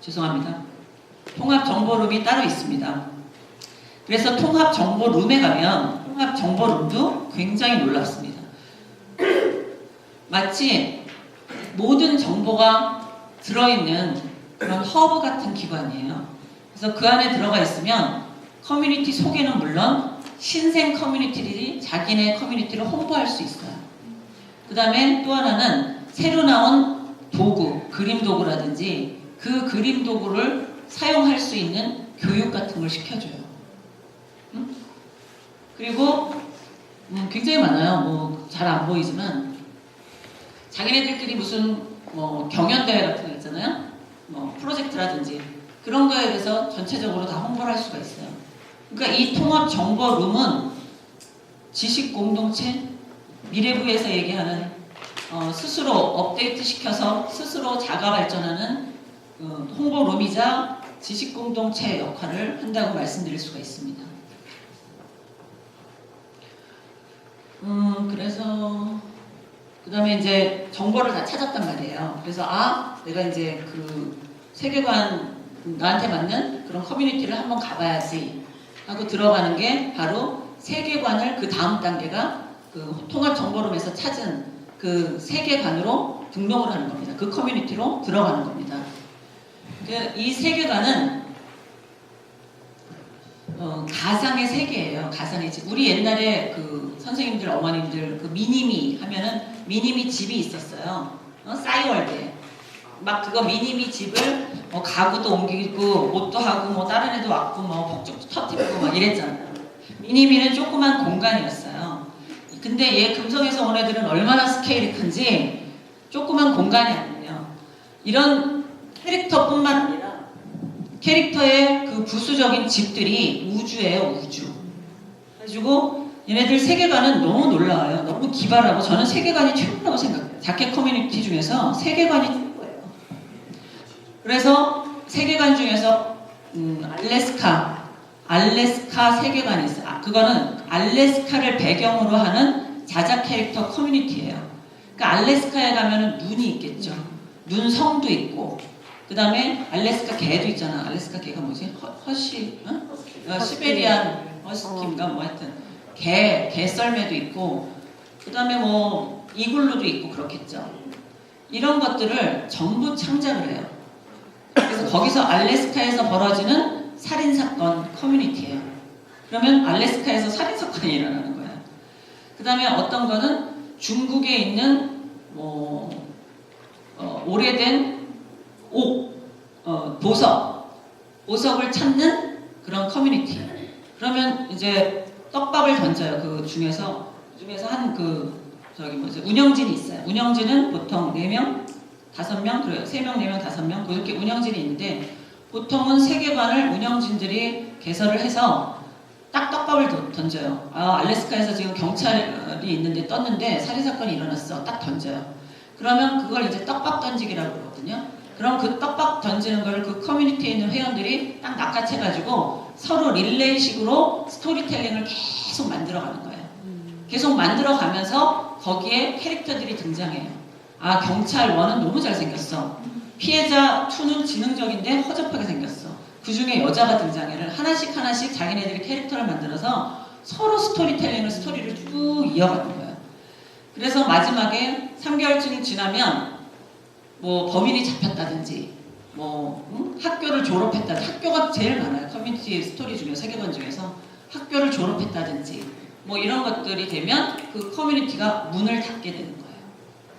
죄송합니다. 통합 정보룸이 따로 있습니다. 그래서 통합 정보룸에 가면 통합 정보룸도 굉장히 놀랍습니다. 마치 모든 정보가 들어있는 그런 허브 같은 기관이에요. 그래서 그 안에 들어가 있으면 커뮤니티 속에는 물론 신생 커뮤니티들이 자기네 커뮤니티를 홍보할 수 있어요. 그 다음에 또 하나는 새로 나온 도구, 그림 도구라든지 그 그림 도구를 사용할 수 있는 교육 같은 걸 시켜줘요. 그리고 굉장히 많아요. 뭐 잘 안 보이지만 자기네들끼리 무슨 뭐 경연대회 같은 거 있잖아요. 뭐 프로젝트라든지 그런 거에 대해서 전체적으로 다 홍보를 할 수가 있어요. 그러니까 이 통합 정보룸은 지식 공동체, 미래부에서 얘기하는 스스로 업데이트 시켜서 스스로 자가 발전하는 홍보룸이자 지식 공동체 역할을 한다고 말씀드릴 수가 있습니다. 그래서 그 다음에 이제 정보를 다 찾았단 말이에요. 그래서 내가 이제 그 세계관 나한테 맞는 그런 커뮤니티를 한번 가봐야지 하고 들어가는 게 바로 세계관을 그 다음 단계가 그 통합 정보룸에서 찾은 그 세계관으로 등록을 하는 겁니다. 그 커뮤니티로 들어가는 겁니다. 이 세계관은 가상의 세계예요. 가상의 집. 우리 옛날에 그 선생님들, 어머님들 그 미니미 하면은 미니미 집이 있었어요. 싸이월드에. 막 그거 미니미 집을 가구도 옮기고 옷도 하고 뭐 다른 애도 왔고 뭐 폭죽도 터뜨리고 막 이랬잖아요. 미니미는 조그만 공간이었어요. 근데 얘 금성에서 온 애들은 얼마나 스케일이 큰지 조그만 공간이 아니에요. 이런 캐릭터뿐만 아니라 캐릭터의 그 그 부수적인 집들이 우주예요, 우주. 그래가지고 얘네들 세계관은 너무 놀라워요. 너무 기발하고 저는 세계관이 최고라고 생각해요. 자켓 커뮤니티 중에서 세계관이 최고예요. 그래서 세계관 중에서 알래스카 세계관이 있어요. 그거는 알래스카를 배경으로 하는 자작 캐릭터 커뮤니티예요. 그러니까 알래스카에 가면은 눈이 있겠죠. 눈 성도 있고, 그 다음에 알래스카 개도 있잖아. 알래스카 개가 뭐지? 허시, 어? 시베리안 허스키인가 뭐 하여튼 개 썰매도 있고, 그 다음에 뭐 이글루도 있고 그렇겠죠. 이런 것들을 전부 창작을 해요. 그래서 거기서 알래스카에서 벌어지는 살인사건 커뮤니티예요. 그러면 알래스카에서 살인사건이 일어나는 거예요. 그 다음에 어떤 거는 중국에 있는 오래된 보석을 찾는 그런 커뮤니티. 그러면 이제 떡밥을 던져요. 그 중에서 한 운영진이 있어요. 운영진은 보통 4명, 5명, 그래요. 3명, 4명, 5명 그렇게 운영진이 있는데 보통은 세계관을 운영진들이 개설을 해서 딱 떡밥을 던져요. 알래스카에서 지금 경찰이 있는데 떴는데 살인사건이 일어났어. 딱 던져요. 그러면 그걸 이제 떡밥 던지기라고 그러거든요. 그럼 그 떡밥 던지는 걸 그 커뮤니티에 있는 회원들이 딱 낚아채가지고 서로 릴레이식으로 스토리텔링을 계속 만들어가는 거예요. 계속 만들어가면서 거기에 캐릭터들이 등장해요. 경찰 1은 너무 잘생겼어. 피해자 2는 지능적인데 허접하게 생겼어. 그 중에 여자가 등장해를 하나씩 자기네들이 캐릭터를 만들어서 서로 스토리를 쭉 이어가는 거예요. 그래서 마지막에 3개월쯤 지나면 뭐 범인이 잡혔다든지 학교를 졸업했다든지, 학교가 제일 많아요. 커뮤니티 스토리 중에 세계관 중에서 학교를 졸업했다든지 뭐 이런 것들이 되면 그 커뮤니티가 문을 닫게 되는 거예요.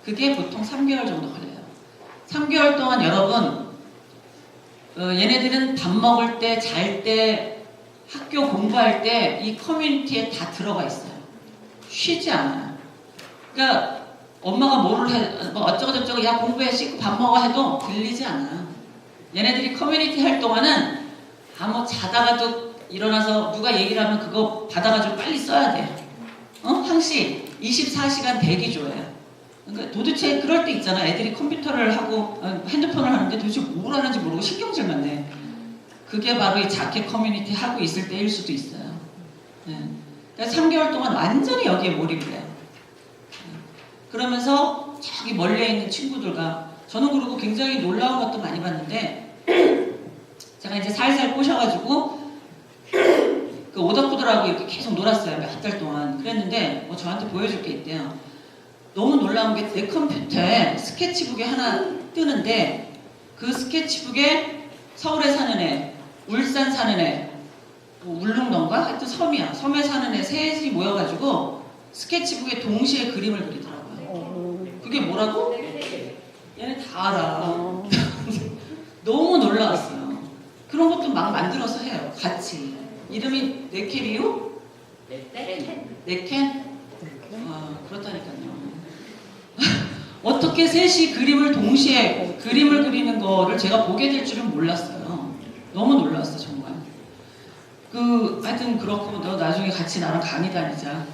그게 보통 3개월 정도 걸려요. 3개월 동안 여러분 얘네들은 밥 먹을 때, 잘 때, 학교 공부할 때 이 커뮤니티에 다 들어가 있어요. 쉬지 않아요. 그러니까 엄마가 어쩌고저쩌고 야 공부해 씻고 밥 먹어 해도 들리지 않아요. 얘네들이 커뮤니티 할 동안은 자다가도 일어나서 누가 얘기를 하면 그거 받아가지고 빨리 써야 돼요. 항시 24시간 대기조예요. 그러니까 도대체 그럴 때 있잖아. 애들이 컴퓨터를 하고 핸드폰을 하는데 도대체 뭘 하는지 모르고 신경질만 내. 그게 바로 이 자켓 커뮤니티 하고 있을 때일 수도 있어요. 네. 그러니까 3개월 동안 완전히 여기에 몰입을 해요. 그러면서 저기 멀리에 있는 친구들과 저는 그리고 굉장히 놀라운 것도 많이 봤는데 제가 이제 살살 꼬셔가지고 그 오덕후들하고 이렇게 계속 놀았어요. 몇 달 동안. 그랬는데 저한테 보여줄 게 있대요. 너무 놀라운 게 내 컴퓨터에 스케치북이 하나 뜨는데 그 스케치북에 서울에 사는 애, 울산 사는 애, 울릉도인가? 하여튼 섬이야. 섬에 사는 애 셋이 모여가지고 스케치북에 동시에 그림을 그리더라고요. 그게 뭐라고? 얘네 다 알아. 너무 놀라웠어요. 그런 것도 막 만들어서 해요. 같이. 이름이 네케리오? 네켄? 그렇다니까요. 어떻게 셋이 그림을 동시에 그림을 그리는 거를 제가 보게 될 줄은 몰랐어요. 너무 놀랐어 정말. 하여튼 그렇고 너 나중에 같이 나랑 강의 다니자.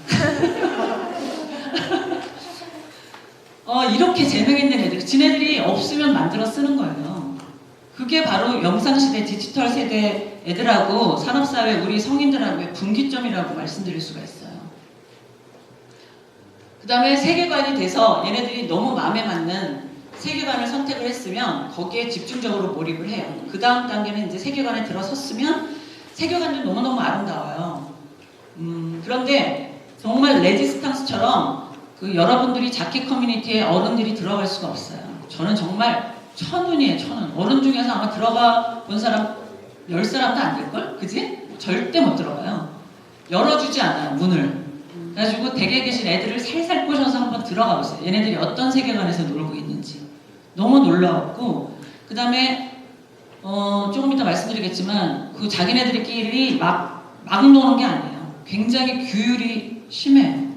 이렇게 재능 있는 애들, 지네들이 없으면 만들어 쓰는 거예요. 그게 바로 영상시대, 디지털 세대 애들하고 산업사회 우리 성인들하고의 분기점이라고 말씀드릴 수가 있어요. 그 다음에 세계관이 돼서 얘네들이 너무 마음에 맞는 세계관을 선택을 했으면 거기에 집중적으로 몰입을 해요. 그 다음 단계는 이제 세계관에 들어섰으면 세계관도 너무너무 아름다워요. 그런데 정말 레지스탕스처럼 여러분들이 자켓 커뮤니티에 어른들이 들어갈 수가 없어요. 저는 정말 천운이에요, 천운. 어른 중에서 아마 들어가 본 사람 10사람도 안 될걸? 그지? 절대 못 들어가요. 열어주지 않아요, 문을. 그래가지고 댁에 계신 애들을 살살 꼬셔서 한번 들어가 보세요. 얘네들이 어떤 세계관에서 놀고 있는지. 너무 놀라웠고, 그 다음에 조금 이따 말씀드리겠지만 자기네들끼리 막 노는 게 아니에요. 굉장히 규율이 심해요.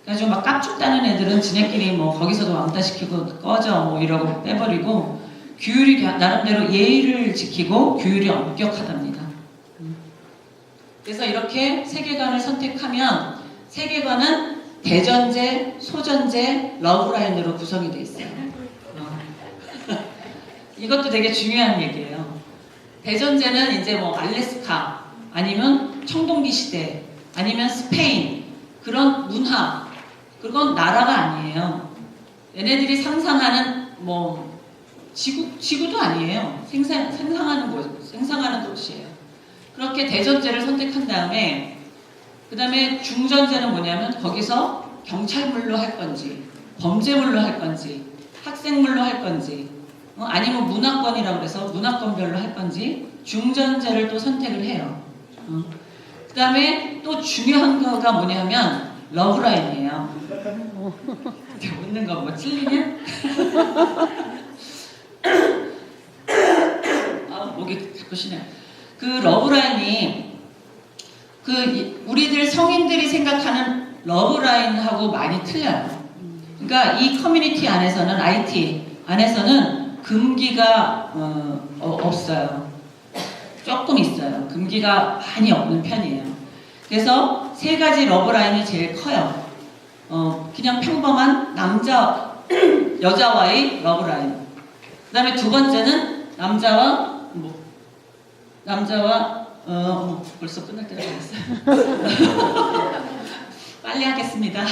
그래가지고 막 깝죽 따는 애들은 지네끼리 거기서도 왕따 시키고 꺼져 이러고 빼버리고, 규율이 나름대로 예의를 지키고 규율이 엄격하답니다. 그래서 이렇게 세계관을 선택하면 세계관은 대전제, 소전제, 러브라인으로 구성이 되어 있어요. 이것도 되게 중요한 얘기예요. 대전제는 이제 뭐 알래스카, 아니면 청동기 시대, 아니면 스페인, 그런 문화, 그건 나라가 아니에요. 얘네들이 상상하는 뭐 지구도 아니에요. 생성하는 도시예요. 그렇게 대전제를 선택한 다음에 그 다음에 중전제는 뭐냐면 거기서 경찰물로 할 건지 범죄물로 할 건지 학생물로 할 건지 아니면 문화권이라고 해서 문화권별로 할 건지 중전제를 또 선택을 해요. 그 다음에 또 중요한 거가 뭐냐면 러브라인이에요. 웃는 거 뭐 찔리냐? 아, 목이 바쁘시네요. 그 러브라인이 우리들 성인들이 생각하는 러브라인하고 많이 틀려요. 그러니까 이 커뮤니티 안에서는 IT 안에서는 금기가 없어요. 조금 있어요. 금기가 많이 없는 편이에요. 그래서 세 가지 러브라인이 제일 커요. 그냥 평범한 여자와의 러브라인. 그 다음에 두 번째는 남자와 벌써 끝날 때가 됐어요. 빨리 하겠습니다.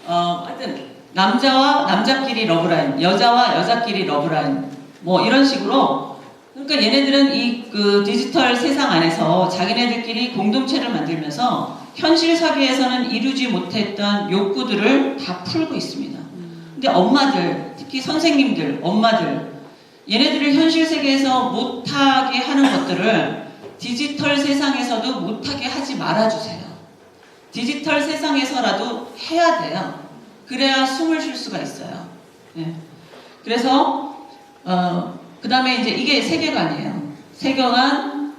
하여튼 남자와 남자끼리 러브라인, 여자와 여자끼리 러브라인, 뭐 이런 식으로. 그러니까 얘네들은 이 디지털 세상 안에서 자기네들끼리 공동체를 만들면서 현실 사회에서는 이루지 못했던 욕구들을 다 풀고 있습니다. 근데 엄마들, 특히 선생님들, 엄마들, 얘네들을 현실 세계에서 못하게 하는 것들을 디지털 세상에서도 못하게 하지 말아주세요. 디지털 세상에서라도 해야 돼요. 그래야 숨을 쉴 수가 있어요. 네. 그래서 그 다음에 이제 이게 세계관이에요. 세계관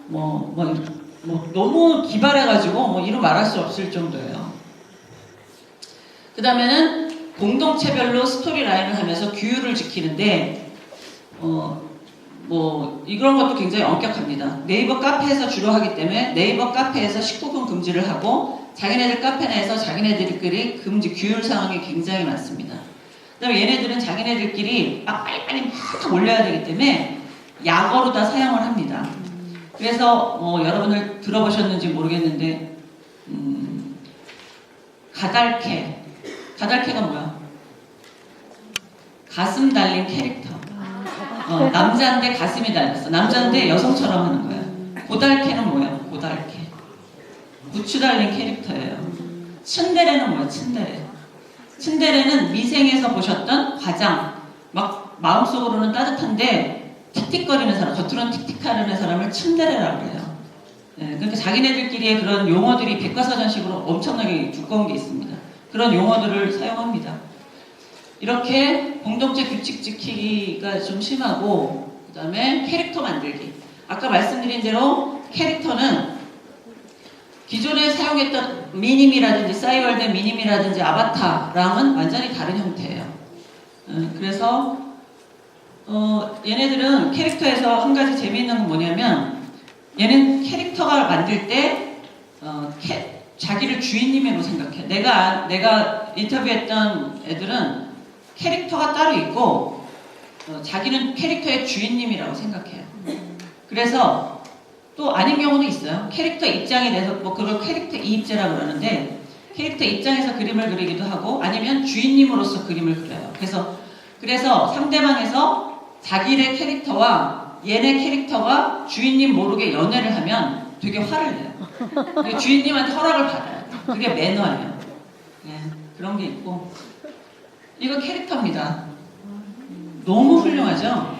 너무 기발해가지고 이루 말할 수 없을 정도예요. 그 다음에는 공동체별로 스토리라인을 하면서 규율을 지키는데 이런 것도 굉장히 엄격합니다. 네이버 카페에서 주로 하기 때문에 네이버 카페에서 19금 금지를 하고 자기네들 카페 내에서 자기네들끼리 금지 규율 사항이 굉장히 많습니다. 그 다음에 얘네들은 자기네들끼리 빨리빨리 막 올려야 되기 때문에 약어로 다 사용을 합니다. 그래서 여러분들 들어보셨는지 모르겠는데 가달캐가 뭐야? 가슴 달린 캐릭터. 남자인데 가슴이 달렸어. 남자인데 여성처럼 하는 거예요. 고달캐는 뭐야? 고달캐. 부추 달린 캐릭터예요. 츤데레는 뭐야? 츤데레는 미생에서 보셨던 과장, 막 마음속으로는 따뜻한데 틱틱거리는 사람, 겉으로는 틱틱거리는 사람을 츤데레라고 해요. 네, 그러니까 자기네들끼리의 그런 용어들이 백과사전식으로 엄청나게 두꺼운 게 있습니다. 그런 용어들을 사용합니다. 이렇게 공동체 규칙 지키기가 좀 심하고, 그 다음에 캐릭터 만들기. 아까 말씀드린 대로 캐릭터는 기존에 사용했던 미님이라든지 싸이월드 미님이라든지 아바타랑은 완전히 다른 형태예요. 그래서 얘네들은 캐릭터에서 한 가지 재미있는 건 뭐냐면 얘는 캐릭터가 만들 때 자기를 주인님으로 생각해. 내가 인터뷰했던 애들은 캐릭터가 따로 있고 자기는 캐릭터의 주인님이라고 생각해요. 그래서 또 아닌 경우도 있어요. 캐릭터 입장이 돼서 그걸 캐릭터 이입제라고 그러는데 캐릭터 입장에서 그림을 그리기도 하고 아니면 주인님으로서 그림을 그려요. 그래서 상대방에서 자기의 캐릭터와 얘네 캐릭터가 주인님 모르게 연애를 하면 되게 화를 내요. 주인님한테 허락을 받아요. 그게 매너예요. 네, 그런 게 있고 이거 캐릭터입니다. 너무 훌륭하죠?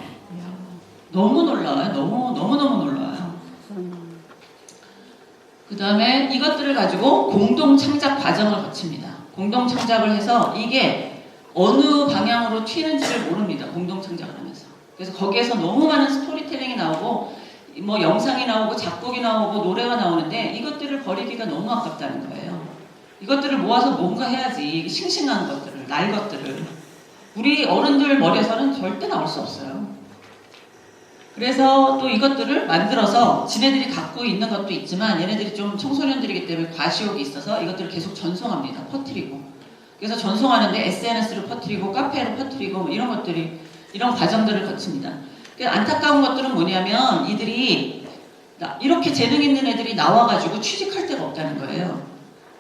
너무 놀라워요. 너무너무 놀라워요. 그 다음에 이것들을 가지고 공동 창작 과정을 거칩니다. 공동 창작을 해서 이게 어느 방향으로 튀는지를 모릅니다. 공동 창작을 하면서. 그래서 거기에서 너무 많은 스토리텔링이 나오고 영상이 나오고 작곡이 나오고 노래가 나오는데 이것들을 버리기가 너무 아깝다는 거예요. 이것들을 모아서 뭔가 해야지. 싱싱한 것들을, 날 것들을. 우리 어른들 머리에서는 절대 나올 수 없어요. 그래서 또 이것들을 만들어서 지네들이 갖고 있는 것도 있지만 얘네들이 좀 청소년들이기 때문에 과시욕이 있어서 이것들을 계속 전송합니다. 퍼뜨리고. 그래서 전송하는데 SNS로 퍼뜨리고 카페로 퍼뜨리고 뭐 이런 것들이 이런 과정들을 거칩니다. 안타까운 것들은 뭐냐면 이들이 이렇게 재능 있는 애들이 나와가지고 취직할 데가 없다는 거예요.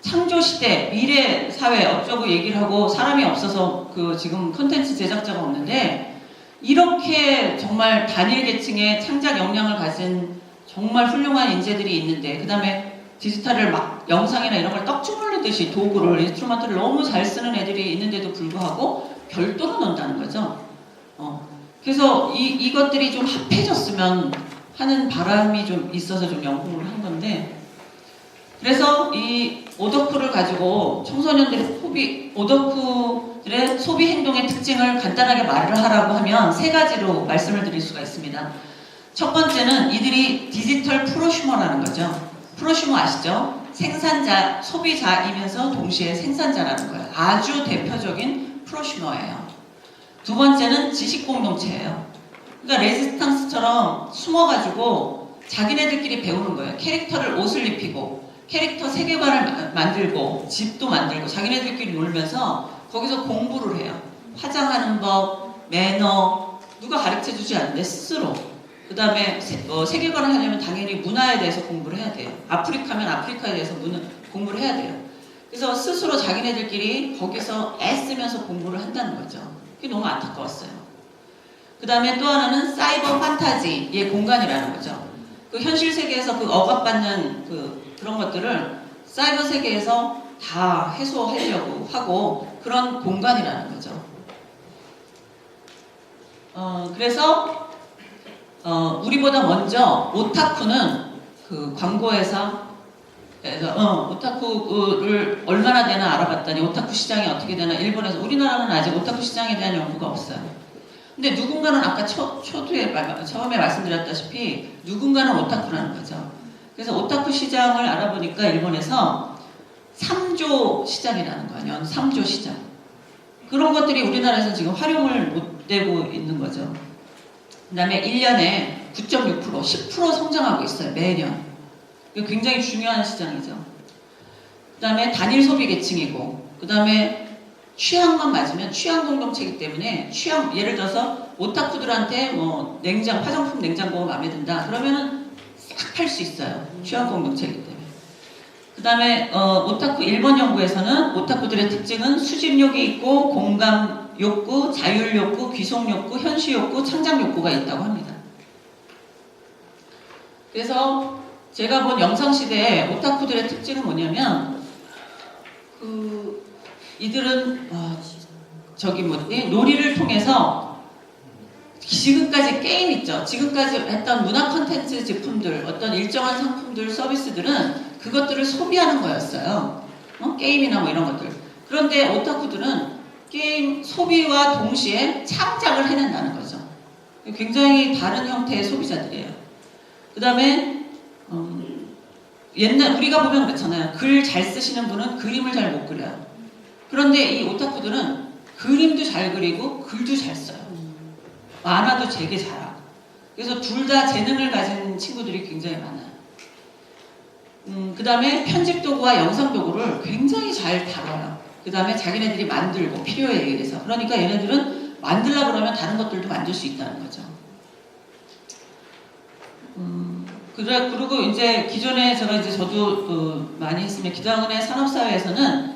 창조시대, 미래 사회 어쩌고 얘기를 하고 사람이 없어서 그 지금 콘텐츠 제작자가 없는데 이렇게 정말 단일 계층의 창작 역량을 가진 정말 훌륭한 인재들이 있는데 그 다음에 디지털을 막 영상이나 이런 걸 떡주물르듯이 도구를 인스트루먼트를 너무 잘 쓰는 애들이 있는데도 불구하고 별도로 논다는 거죠. 그래서 이것들이 좀 합해졌으면 하는 바람이 좀 있어서 좀 연구를 한 건데 그래서 이 오덕후를 가지고 청소년들의 오덕후들의 소비 행동의 특징을 간단하게 말을 하라고 하면 세 가지로 말씀을 드릴 수가 있습니다. 첫 번째는 이들이 디지털 프로슈머라는 거죠. 프로슈머 아시죠? 생산자, 소비자이면서 동시에 생산자라는 거예요. 아주 대표적인 프로슈머예요. 두 번째는 지식 공동체예요. 그러니까 레지스탕스처럼 숨어가지고 자기네들끼리 배우는 거예요. 캐릭터를 옷을 입히고 캐릭터 세계관을 만들고 집도 만들고 자기네들끼리 놀면서 거기서 공부를 해요. 화장하는 법, 매너 누가 가르쳐주지 않는데 스스로. 그 다음에 세계관을 하려면 당연히 문화에 대해서 공부를 해야 돼요. 아프리카면 아프리카에 대해서 공부를 해야 돼요. 그래서 스스로 자기네들끼리 거기서 애쓰면서 공부를 한다는 거죠. 그게 너무 안타까웠어요. 그 다음에 또 하나는 사이버 판타지의 공간이라는 거죠. 그 현실 세계에서 그 억압받는 그런 것들을 사이버 세계에서 다 해소하려고 하고 그런 공간이라는 거죠. 그래서 우리보다 먼저 오타쿠는 그 광고회사 오타쿠를 얼마나 되나 알아봤더니 오타쿠 시장이 어떻게 되나 일본에서 우리나라는 아직 오타쿠 시장에 대한 연구가 없어요. 근데 누군가는 아까 처음에 말씀드렸다시피 누군가는 오타쿠라는 거죠. 그래서 오타쿠 시장을 알아보니까 일본에서 3조 시장이라는 거 아니에요. 3조 시장. 그런 것들이 우리나라에서 지금 활용을 못 되고 있는 거죠. 그 다음에 1년에 9.6%, 10% 성장하고 있어요. 매년. 굉장히 중요한 시장이죠. 그 다음에 단일 소비 계층이고 그 다음에 취향만 맞으면 취향 공동체이기 때문에 예를 들어서 오타쿠들한테 뭐 화장품 냉장고가 마음에 든다 그러면은 싹 팔 수 있어요. 취향 공동체이기 때문에. 그 다음에 오타쿠 일본 연구에서는 오타쿠들의 특징은 수집욕이 있고 공감 욕구, 자율 욕구, 귀속 욕구, 현시 욕구, 창작 욕구가 있다고 합니다. 그래서 제가 본 영상시대의 오타쿠들의 특징은 뭐냐면 이들은 놀이를 통해서 지금까지 게임 있죠. 지금까지 했던 문화 콘텐츠 제품들, 어떤 일정한 상품들, 서비스들은 그것들을 소비하는 거였어요. 게임이나 뭐 이런 것들. 그런데 오타쿠들은 게임 소비와 동시에 창작을 해낸다는 거죠. 굉장히 다른 형태의 소비자들이에요. 그 다음에 옛날 우리가 보면 그렇잖아요. 글 잘 쓰시는 분은 그림을 잘 못 그려요. 그런데 이 오타쿠들은 그림도 잘 그리고 글도 잘 써요. 만화도 되게 잘하고. 그래서 둘 다 재능을 가진 친구들이 굉장히 많아요. 그 다음에 편집 도구와 영상 도구를 굉장히 잘 다뤄요. 그 다음에 자기네들이 만들고 필요에 의해서. 그러니까 얘네들은 만들려고 그러면 다른 것들도 만들 수 있다는 거죠. 그리고 이제 기존에 저도 많이 했으면 기장은의 산업사회에서는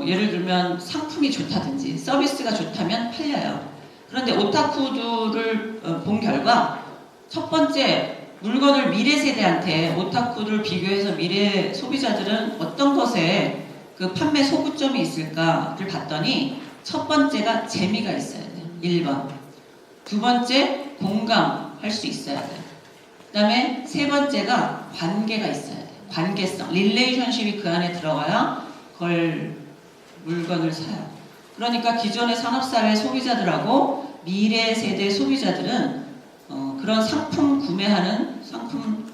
예를 들면 상품이 좋다든지 서비스가 좋다면 팔려요. 그런데 오타쿠들을 본 결과 첫 번째 물건을 미래 세대한테 오타쿠를 비교해서 미래 소비자들은 어떤 것에 그 판매 소구점이 있을까를 봤더니 첫 번째가 재미가 있어야 돼요. 1번. 두 번째 공감할 수 있어야 돼요. 그 다음에 세 번째가 관계가 있어야 돼요. 관계성, 릴레이션십이 그 안에 들어가야 그걸 물건을 사요. 그러니까 기존의 산업사회 소비자들하고 미래 세대 소비자들은 그런 상품 구매하는 상품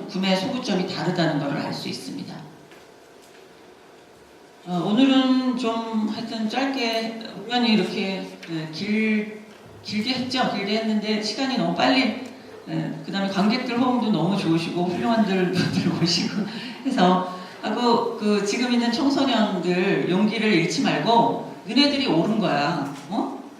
구매 소구점이 다르다는 것을 알 수 있습니다. 오늘은 좀 하여튼 짧게 우연히 이렇게 길게 했죠. 길게 했는데 시간이 너무 빨리. 그 다음에 관객들 호응도 너무 좋으시고 훌륭한들 분들 오시고 해서 하고 그 지금 있는 청소년들 용기를 잃지 말고 너네들이 옳은 거야.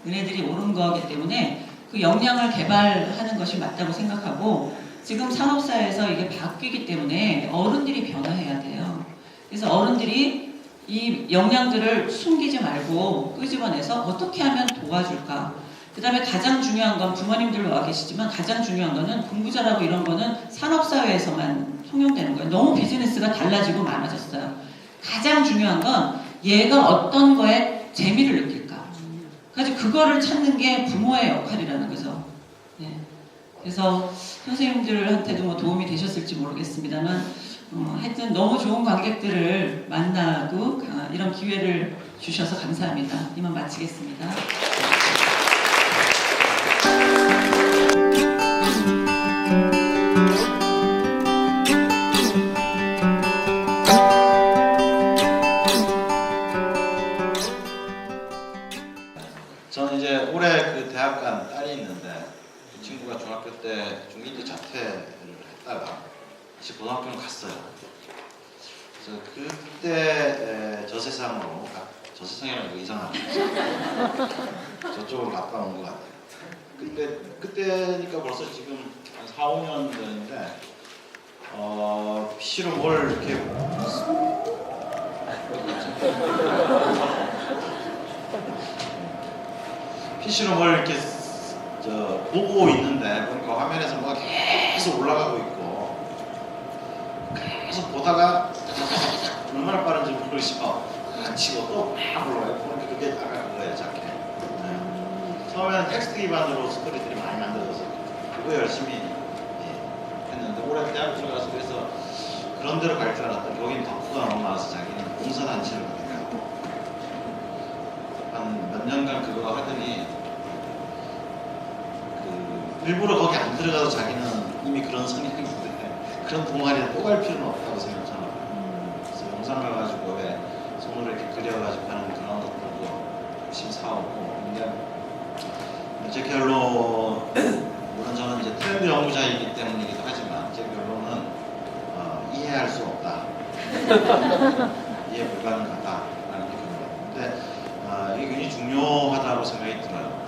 너네들이 옳은 거기 때문에 그 역량을 개발하는 것이 맞다고 생각하고 지금 산업사회에서 이게 바뀌기 때문에 어른들이 변화해야 돼요. 그래서 어른들이 이 역량들을 숨기지 말고 끄집어내서 어떻게 하면 도와줄까. 그 다음에 가장 중요한 건 부모님들 와 계시지만 가장 중요한 거는 공부 잘하고 이런 거는 산업사회에서만 통용되는 거예요. 너무 비즈니스가 달라지고 많아졌어요. 가장 중요한 건 얘가 어떤 거에 재미를 느낄까. 그래서 그거를 찾는 게 부모의 역할이라는 거죠. 네. 그래서 선생님들한테도 뭐 도움이 되셨을지 모르겠습니다만 하여튼 너무 좋은 관객들을 만나고 이런 기회를 주셔서 감사합니다. 이만 마치겠습니다. 저는 이제 올해 그 대학 간 딸이 있는데 그 친구가 중학교 때 중1 때 자퇴를 했다가 다시 고등학교는 갔어요. 그래서 그때 저 세상으로 저 세상이라는 거 이상하죠. 저쪽으로 갔다 온 것 같아요. 그때니까 벌써 지금 한 4, 5년 전인데 PC로 뭘 이렇게 PC로 뭘 이렇게 보고 있는데 보니까 화면에서 뭐가 계속 올라가고 있고 계속 보다가 얼마나 빠른지 모르겠어. 치고 또 막 올라가요. 보니까 그게 아까 그거예요, 자켓. 처음에는 텍스트 기반으로 스토리들이 많이 만들어져서 그거 열심히 했는데 올해 대학 들어가서 그래서 그런 데로 갈 줄 알았더니 거긴 덕후가 너무 많아서 자기는 봉사단체를 가니까 한 몇 년간 그거 하더니 일부러 거기 안 들어가서 자기는 이미 그런 성향인데 그런 동아리에 또 갈 필요는 없다고 생각하잖아요. 그래서 영상 가가지고 왜 손으로 이렇게 그려가지고 하는 그런 것들도 열심히 사오고 근데 제 결론 물론 저는 이제 트렌드 연구자이기 때문이기도 하지만 제 결론은 이해할 수 없다. 이해 불가능하다라는 게 결론인데 이게 굉장히 중요하다고 생각이 들어요.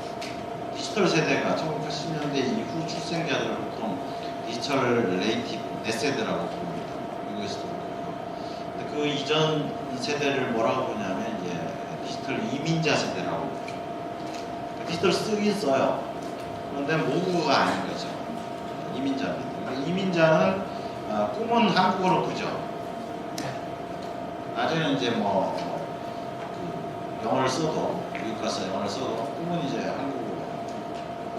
디지털 세대가 1980년대 이후 출생자들을 보통 디지털 네이티브, 넷세대라고 부릅니다. 미국에서도 그렇고요. 근데 그 이전 세대를 뭐라고 부르냐면 이제 디지털 이민자 세대라고 부르죠. 디지털 쓰긴 써요. 그런데 모국어가 아닌 거죠. 이민자입니다. 이민자는 꿈은 한국어로 꾸죠. 나중에는 이제 영어를 써도 미국 가서 영어를 써도 꿈은 이제 한국어.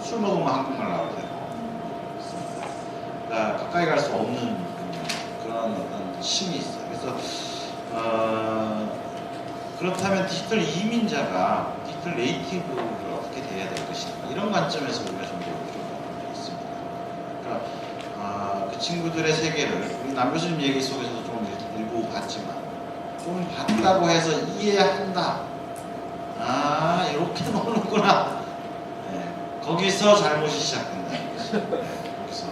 술 먹으면 한국말 나올 테고 그러니까 가까이 갈 수 없는 그런 어떤 힘이 있어요. 그래서 그렇다면 디지털 이민자가 디지털 네이티브를 어떻게 돼야 될 것인가 이런 관점에서 우리가 좀 배워보려고 있습니다. 그러니까 그 친구들의 세계를 우리 남 교수님 얘기 속에서도 좀 일부 봤지만 좀 봤다고 해서 이해한다. 이렇게 노는구나. 거기서 잘못이 시작된다. 거기서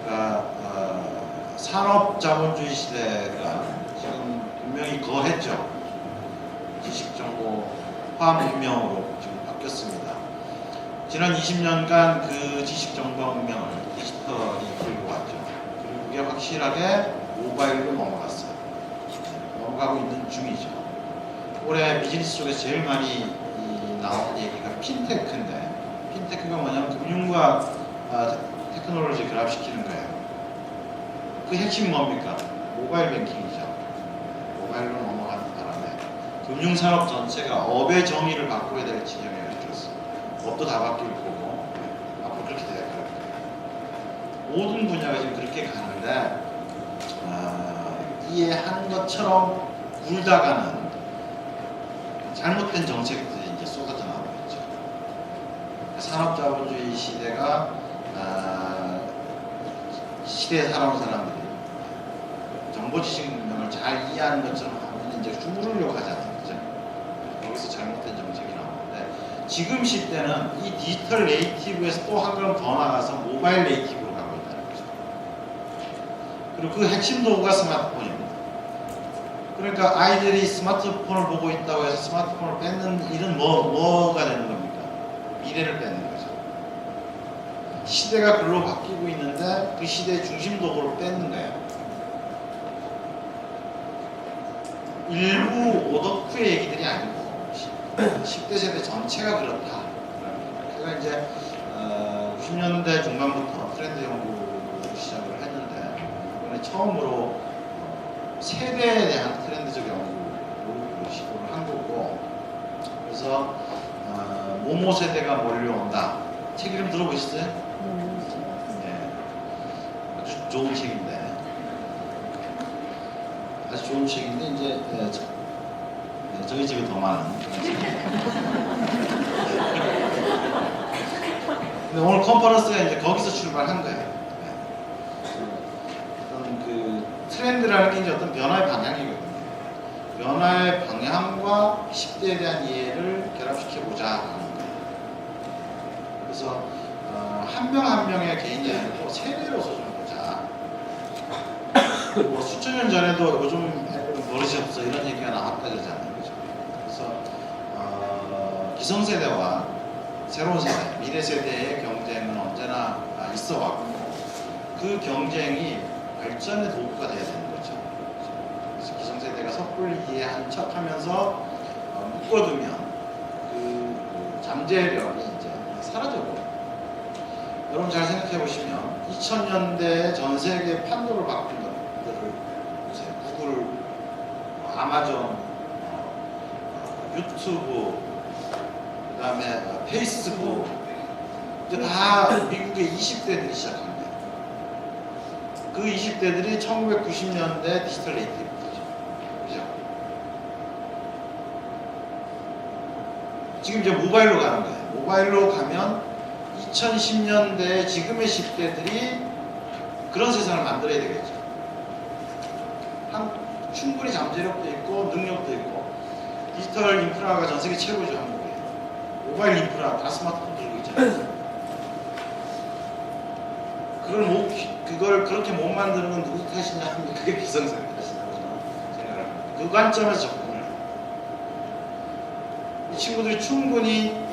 그러니까 산업자본주의 시대가 지금 분명히 거했죠. 지식정보 화학혁명으로 지금 바뀌었습니다. 지난 20년간 그 지식정보혁명을 디지털이 끌고 왔죠. 그리고 그게 확실하게 모바일로 넘어갔어요. 넘어가고 있는 중이죠. 올해 비즈니스 쪽에서 제일 많이 나온 얘기가 핀테크인데 핀테크가 뭐냐면 금융과 테크놀로지 결합시키는 거예요. 그 핵심이 뭡니까? 모바일 뱅킹이죠. 모바일로 넘어가는 바람에 금융산업 전체가 업의 정의를 바꿔야 될 지경에 이르렀어요. 업도 다 바뀔 거고 앞으로 그렇게 될 거예요. 모든 분야가 지금 그렇게 가는데 이해한 것처럼 굴다가는 잘못된 정책들이 이제 쏟아져 나오고 있죠. 산업자본주의 시대가 시대에 살아온 사람들이 정보지식능력을 잘 이해하는 것처럼 하면 이제 주무르려고 하잖아요. 그죠? 거기서 잘못된 정책이 나오는데 지금 시대는 이 디지털 네이티브에서 또 한 걸음 더 나가서 모바일 네이티브로 가고 있다는 거죠. 그리고 그 핵심 도구가 스마트폰입니다. 그러니까 아이들이 스마트폰을 보고 있다고 해서 스마트폰을 뺏는 일은 뭐가 되는 겁니까? 미래를 뺏는 거죠. 시대가 글로 바뀌고 있는데 그 시대의 중심 도구를 뺏는 거예요. 일부 오덕후의 얘기들이 아니고 10대 세대 전체가 그렇다. 제가 이제 90년대 중반부터 트렌드 연구를 시작을 했는데 이번에 처음으로 세대에 대한 트렌드적 연구를 시도를 한 거고, 그래서 모모 세대가 몰려온다. 책 이름 들어보셨어요? 네. 아주 좋은 책인데 이제 저희 집에 더 많은 그런 책. 근데 오늘 컨퍼런스가 이제 거기서 출발한 거예요. 네. 어떤 그 트렌드라는 게 이제 어떤 변화의 방향이거든요. 변화의 방향과 10대에 대한 이해를 결합시켜 보자 하는 거예요. 그래서 한 명 한 명의 개인이 아니고 세대로서 좀 보자. 뭐 수천 년 전에도 요즘 애들은 버릇이 없어 이런 얘기가 나왔다 그러잖아요. 그죠? 그래서 기성세대와 새로운 세대, 미래 세대의 경쟁은 언제나 있어 왔고, 그 경쟁이 발전의 도구가 돼야 되는 거죠. 그래서 기성세대가 섣불리 이해한 척 하면서 묶어두면 그 잠재력이 이제 사라져버려요. 여러분 잘 생각해 보시면 2000년대에 전 세계 판도를 바꾼 것들을 보세요. 구글, 아마존, 유튜브, 그 다음에 페이스북, 이제 다 미국의 20대들이 시작한 거예요. 그 20대들이 1990년대 디지털 네이티브죠. 그죠? 지금 이제 모바일로 가는 거예요. 모바일로 가면 2010년대 지금의 10대들이 그런 세상을 만들어야 되겠죠. 충분히 잠재력도 있고 능력도 있고, 디지털 인프라가 전 세계 최고죠. 한국에 모바일 인프라 다 스마트폰 들고 있잖아요. 그걸 그렇게 못 만드는 건 누구 탓이냐 하면 그게 기성세대 탓이라고 저는 생각을 합니다. 그 관점에서 접근을 해요. 이 친구들이 충분히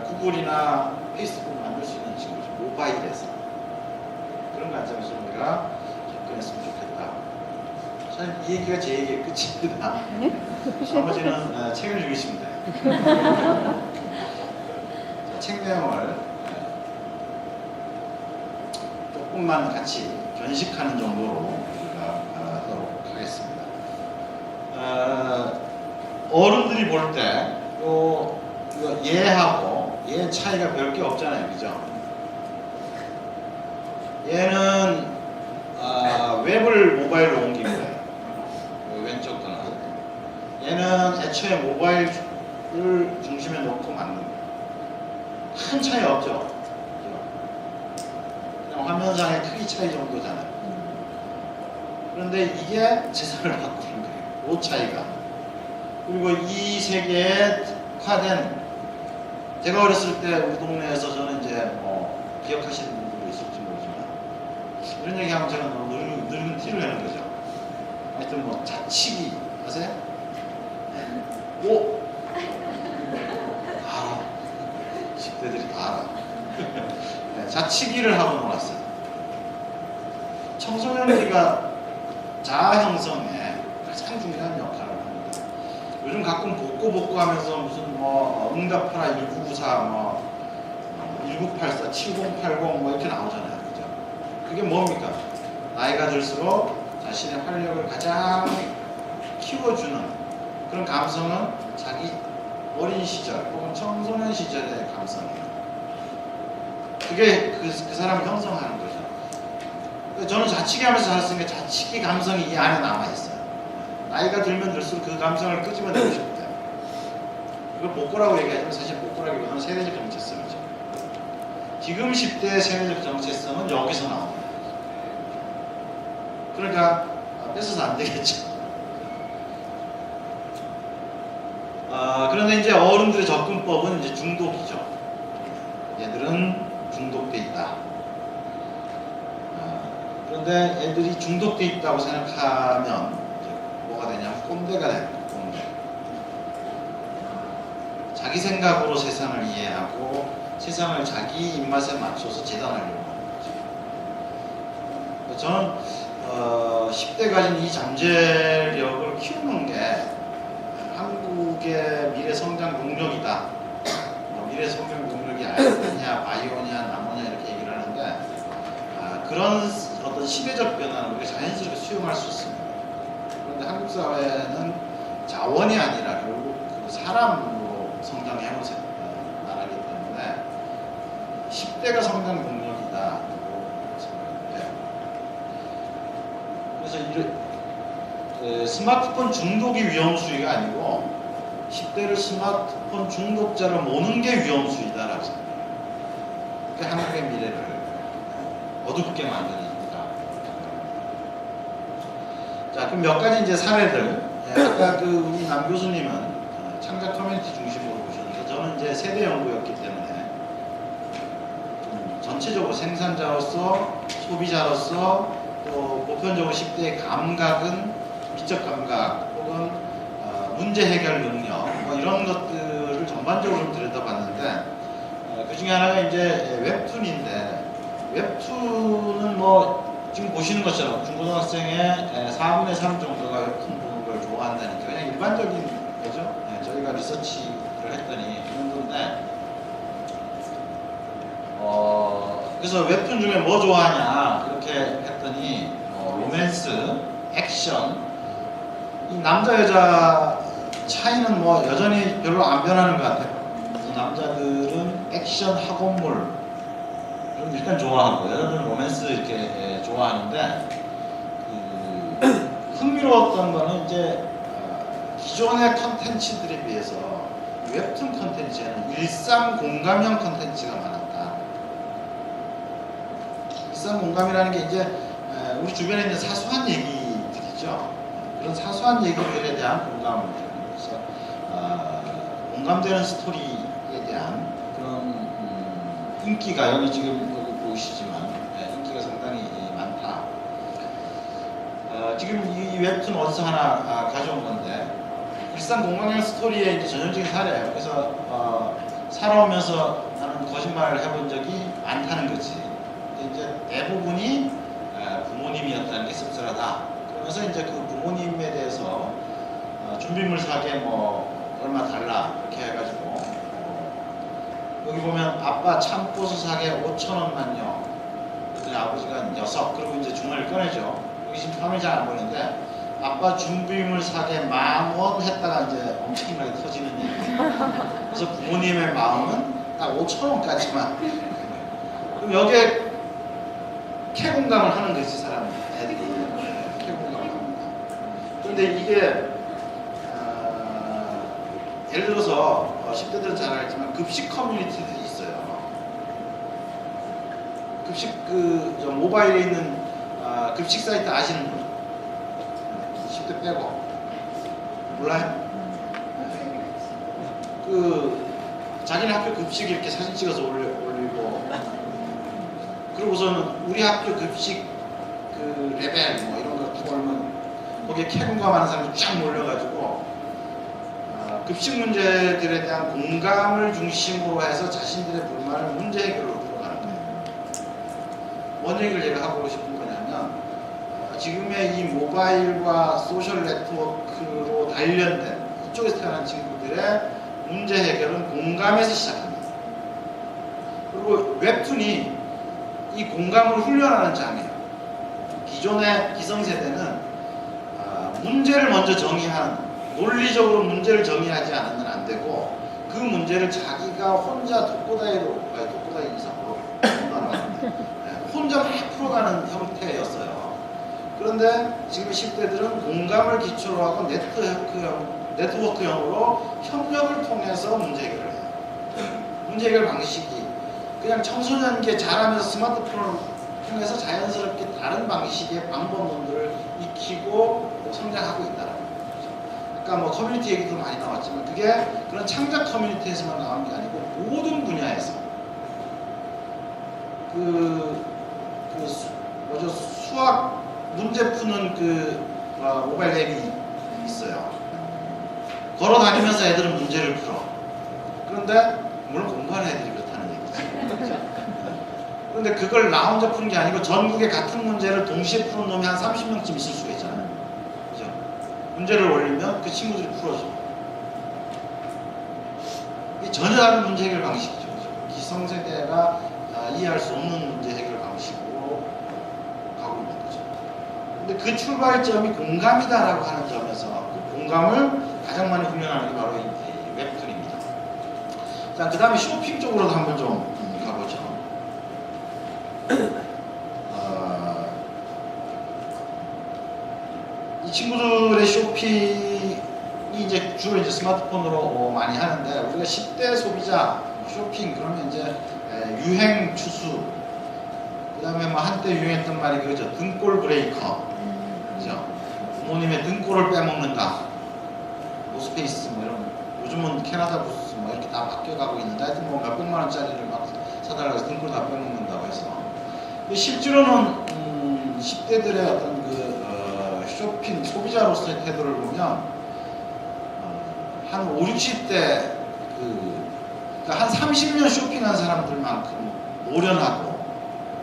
구글이나 페이스북을 만들 수 있는 친구죠. 모바일에서. 그런 관점에서 우리가 접근했으면 좋겠다. 사실 이 얘기가 제 얘기의 끝입니다. 나머지는 책을 읽으시면 돼요. 책 내용을 조금만 같이 견식하는 정도로 우리가 하도록 하겠습니다. 어른들이 볼 때 얘하고 얘 차이가 별 게 없잖아요, 그죠? 얘는 웹을 모바일로 옮긴 거예요. 왼쪽 거는. 얘는 애초에 모바일을 중심에 놓고 만든 거예요. 큰 차이 없죠? 그냥 화면상의 크기 차이 정도잖아요. 그런데 이게 재산을 바꾸는 거예요. 그 차이가. 그리고 이 세계에 특화된, 제가 어렸을 때 우리 동네에서 저는 이제 기억하시는 분들도 있을지 모르지만 이런 얘기하면 제가 너무 늙은 티를 내는 거죠. 하여튼 자치기 아세요? 오! 알아. 10대들이 다 알아. 네, 자치기를 하고 놀았어요. 청소년기가 자아 형성에 가장 중요한 역할을 합니다. 요즘 가끔 복고 하면서 무슨 응답하라 1994, 1984, 7080 이렇게 나오잖아요. 그죠? 그게 뭡니까? 나이가 들수록 자신의 활력을 가장 키워주는 그런 감성은 자기 어린 시절 혹은 청소년 시절의 감성이에요. 그게 그 사람을 형성하는 거죠. 저는 자치기 하면서 살았으니까 자치기 감성이 이 안에 남아있어요. 나이가 들면 들수록 그 감성을 끄집어내고 싶대요. 이걸 복고라고 얘기하지만 사실 복고라기보다는 세대적 정체성이죠. 지금 10대의 세대적 정체성은 여기서 나옵니다. 그러니까 뺏어서 안 되겠죠. 그런데 이제 어른들의 접근법은 이제 중독이죠. 얘들은 중독돼 있다. 그런데 애들이 중독돼 있다고 생각하면 이제 뭐가 되냐면 꼰대가 됩니다. 꼰대. 자기 생각으로 세상을 이해하고 세상을 자기 입맛에 맞춰서 재단하려고 하는 거죠. 저는 10대 가진 이 잠재력을 키우는 게 한국의 미래 성장 동력이다. 미래 성장 동력이 아이언이냐, 바이오냐, 나노냐 이렇게 얘기를 하는데 그런 어떤 시대적 변화는 우리가 자연스럽게 수용할 수 있습니다. 그런데 한국 사회는 자원이 아니라 결국 그 사람으로 성장해온 나라이기 때문에 10대가 성장 동력이다. 그래서 스마트폰 중독이 위험 수위가 아니고 10대를 스마트폰 중독자로 모는 게 위험 수위다라고 생각해요. 그게 한국의 미래를 어둡게 만드니까. 자, 그럼 몇 가지 이제 사례들. 아까 우리 남 교수님은 창작 커뮤니티 중심으로 보셨는데 저는 이제 세대 연구였기 때문에 좀 전체적으로 생산자로서 소비자로서 또 보편적으로 10대의 감각은 미적 감각 혹은 문제 해결 능력 뭐 이런 것들을 전반적으로 들여다봤는데 그 중에 하나가 이제 웹툰인데 웹툰은 뭐 지금 보시는 것처럼 중고등학생의 4분의 3 정도가 웹툰 보는 걸 좋아한다니까 그냥 일반적인 거죠. 저희가 리서치를 했더니 그 정도인데 그래서 웹툰 중에 뭐 좋아하냐 이렇게 했더니 로맨스, 액션 이 남자 여자 차이는 뭐 여전히 별로 안 변하는 것 같아요. 그래서 남자들은 액션 학원물 이런 거 일단 좋아하고 여자들은 로맨스 이렇게 좋아하는데 흥미로웠던 거는 이제 기존의 컨텐츠들에 비해서 웹툰 컨텐츠에는 일상 공감형 컨텐츠가 많았다. 일상 공감이라는 게 이제 우리 주변에 있는 사소한 얘기들이죠. 그런 사소한 얘기들에 대한 공감을 그래서 공감되는 스토리에 대한 그런 인기가 여기 지금 여기 보시지만 인기가 상당히 많다. 지금 이 웹툰 어디서 하나 가져온 건데 일상 공감형 스토리의 이제 전형적인 사례예요. 그래서 살아오면서 나는 거짓말을 해본 적이 많다는 거지. 이제 대부분이 부모님이었다는 게 씁쓸하다. 그러면서 이제 그 부모님에 대해서 준비물 사게 뭐 얼마 달라 이렇게 해가지고 여기 보면 아빠 참고수 사게 5,000원만요. 그랬더니 아버지가 녀석 그리고 이제 중간을 꺼내죠. 여기 지금 화면이 잘 안 보이는데 아빠 준비물 사게 10,000원 했다가 이제 엄청나게 터지는 얘기. 그래서 부모님의 마음은 딱 5,000원까지만. 그럼 여기에 쾌공감을 하는 거지 사람이. 애들이 쾌공감을 합니다. 그런데 이게 예를 들어서 10대들은 잘 알지만 급식 커뮤니티들이 있어요. 급식 저 모바일에 있는 급식 사이트 아시는 분? 10대 빼고 몰라요? 자기네 학교 급식 이렇게 사진 찍어서 올리고 그리고서는 우리 학교 급식 레벨 뭐 이런 거 보면 거기에 쾌공감하는 사람이 쫙 몰려가지고 급식 문제들에 대한 공감을 중심으로 해서 자신들의 불만을 문제 해결로 풀어가는 거예요. 뭔 얘기를 제가 하고 싶은 거냐면 지금의 이 모바일과 소셜 네트워크로 단련된 이쪽에서 태어난 친구들의 문제 해결은 공감에서 시작합니다. 그리고 웹툰이 이 공감을 훈련하는 장이에요. 기존의 기성세대는 문제를 먼저 정의하는 논리적으로 문제를 정의하지 않으면 안 되고 그 문제를 자기가 혼자 독고다이로 혼자 막 풀어가는 형태였어요. 그런데 지금 10대들은 공감을 기초로 하고 네트워크형으로 협력을 통해서 문제 해결을 해요. 문제 해결 방식이 그냥 청소년기에 자라면서 스마트폰을 통해서 자연스럽게 다른 방식의 방법론들을 익히고 성장하고 있다는 거죠. 아까 뭐 커뮤니티 얘기도 많이 나왔지만 그게 그런 창작 커뮤니티에서만 나온 게 아니고 모든 분야에서 뭐죠, 수학 문제 푸는 모바일 앱이 있어요. 걸어 다니면서 애들은 문제를 풀어. 그런데 물론 공부하는 애들이 그렇다는 얘기죠. 그런데 그걸 나 혼자 푸는 게 아니고 전국에 같은 문제를 동시에 푸는 놈이 한 30명쯤 있을 수가 있잖아요. 그죠? 문제를 올리면 그 친구들이 풀어줘. 이게 전혀 다른 문제 해결 방식이죠. 그죠? 기성세대가 이해할 수 없는 문제 해결 방식으로 가고 있는 거죠. 근데 그 출발점이 공감이다라고 하는 점에서 그 공감을 가장 많이 훈련하는 게 바로 이 웹툰입니다. 자, 그 다음에 쇼핑 쪽으로도 한번 좀 가보죠. 이 친구들의 쇼핑이 이제 주로 이제 스마트폰으로 많이 하는데, 우리가 10대 소비자 쇼핑 그러면 이제 유행 추수, 그 다음에 뭐 한때 유행했던 말이 그죠, 등골 브레이커, 그죠? 부모님의 등골을 빼먹는다, 노스페이스 뭐 이런, 요즘은 캐나다 부스 뭐 이렇게 다 바뀌어가고 있는데, 하여튼 뭐 몇백만 원짜리를 막 사달라고 해서 등골 다 빼먹는다고 해서, 실제로는 10대들의 어떤 쇼핑 소비자로서의 태도를 보면 한 5, 60대 그러니까 한 30년 쇼핑한 사람들만큼 노련하고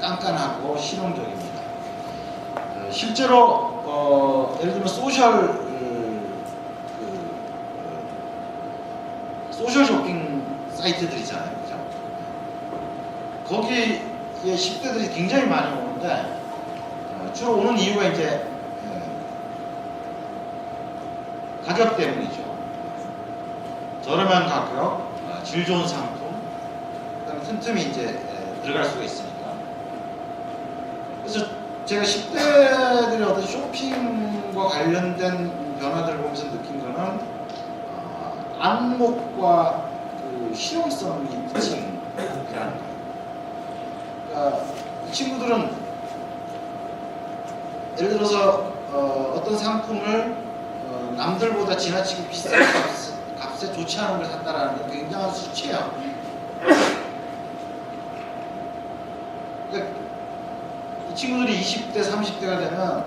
깐깐하고 실용적입니다. 실제로 예를 들면 소셜 쇼핑 사이트들이잖아요, 그죠? 거기에 10대들이 굉장히 많이 오는데, 주로 오는 이유가 이제 가격 때문이죠. 저렴한 가격, 질 좋은 상품, 그다음에 틈틈이 이제 들어갈 수가 있으니까. 그래서 제가 10대들의 어떤 쇼핑과 관련된 변화들을 보면서 느낀 거는 안목과 그 실용성이 특징이라는 거예요. 그러니까 이 친구들은 예를 들어서 어떤 상품을 남들보다 지나치게 비싼 값에 좋지 않은 걸 샀다라는 게 굉장한 수치예요. 그러니까 이 친구들이 20대, 30대가 되면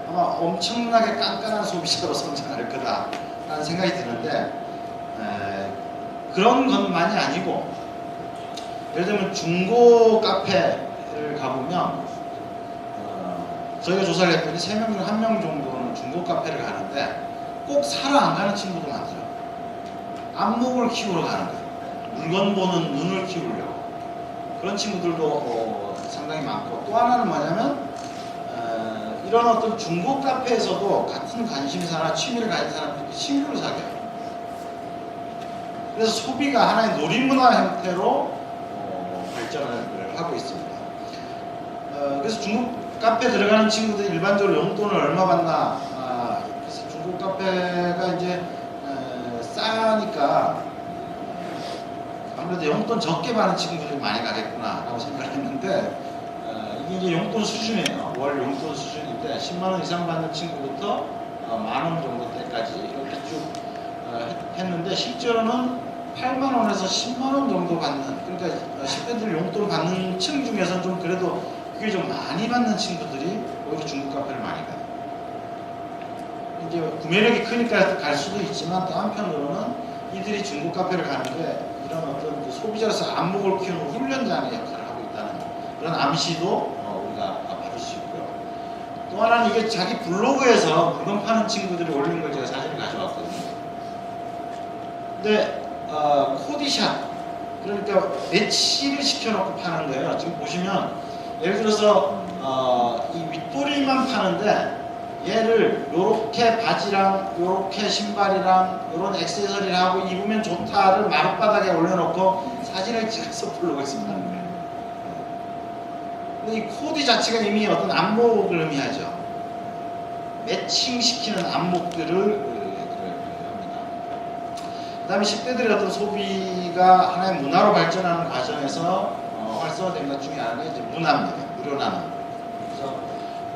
아마 엄청나게 깐깐한 소비자로 성장할 거다라는 생각이 드는데, 그런 것만이 아니고, 예를 들면 중고 카페를 가보면 저희가 조사를 했더니 3명 중 1명 정도는 중고 카페를 가는데 꼭 사러 안 가는 친구도 많더라고요. 안목을 키우러 가는 거예요. 물건 보는 눈을 키우려고. 그런 친구들도 상당히 많고, 또 하나는 뭐냐면 이런 어떤 중고 카페에서도 같은 관심사나 취미를 가진 사람들이 친구를 사귀어요. 그래서 소비가 하나의 놀이문화 형태로 발전을 하고 있습니다. 그래서 중고 카페 들어가는 친구들이 일반적으로 용돈을 얼마 받나, 그래서 중고 카페가 이제 싸니까 아무래도 용돈 적게 받는 친구들이 많이 가겠구나 라고 생각을 했는데, 이게 이제 용돈 수준이에요. 월 용돈 수준인데 10만원 이상 받는 친구부터 만원 정도 때까지 이렇게 쭉 했는데, 실제로는 8만원에서 10만원 정도 받는, 그러니까 10대들 용돈 받는 층 중에서는 좀 그래도 그게 좀 많이 받는 친구들이 오히려 중고 카페를 많이 가요. 이제 구매력이 크니까 갈 수도 있지만, 또 한편으로는 이들이 중고 카페를 가는 게 이런 어떤 그 소비자로서 안목을 키우는 훈련장의 역할을 하고 있다는 그런 암시도 우리가 받을 수 있고요. 또 하나는 이게 자기 블로그에서 물건 파는 친구들이 올린 걸 제가 사진을 가져왔거든요. 근데 코디샷, 그러니까 매치를 시켜놓고 파는 거예요. 지금 보시면 예를 들어서 이 윗도리만 파는데, 얘를 요렇게 바지랑 요렇게 신발이랑 요런 액세서리를 하고 입으면 좋다를 마룻바닥에 올려놓고 사진을 찍어서 블로그에서 파는 거예요. 근데 이 코디 자체가 이미 어떤 안목을 의미하죠. 매칭시키는 안목들을 합니다. 그 다음에 10대들의 어떤 소비가 하나의 문화로 발전하는 과정에서 활성화된 것 중에 하나가 이제 문화입니다. 무료 나눔. 그래서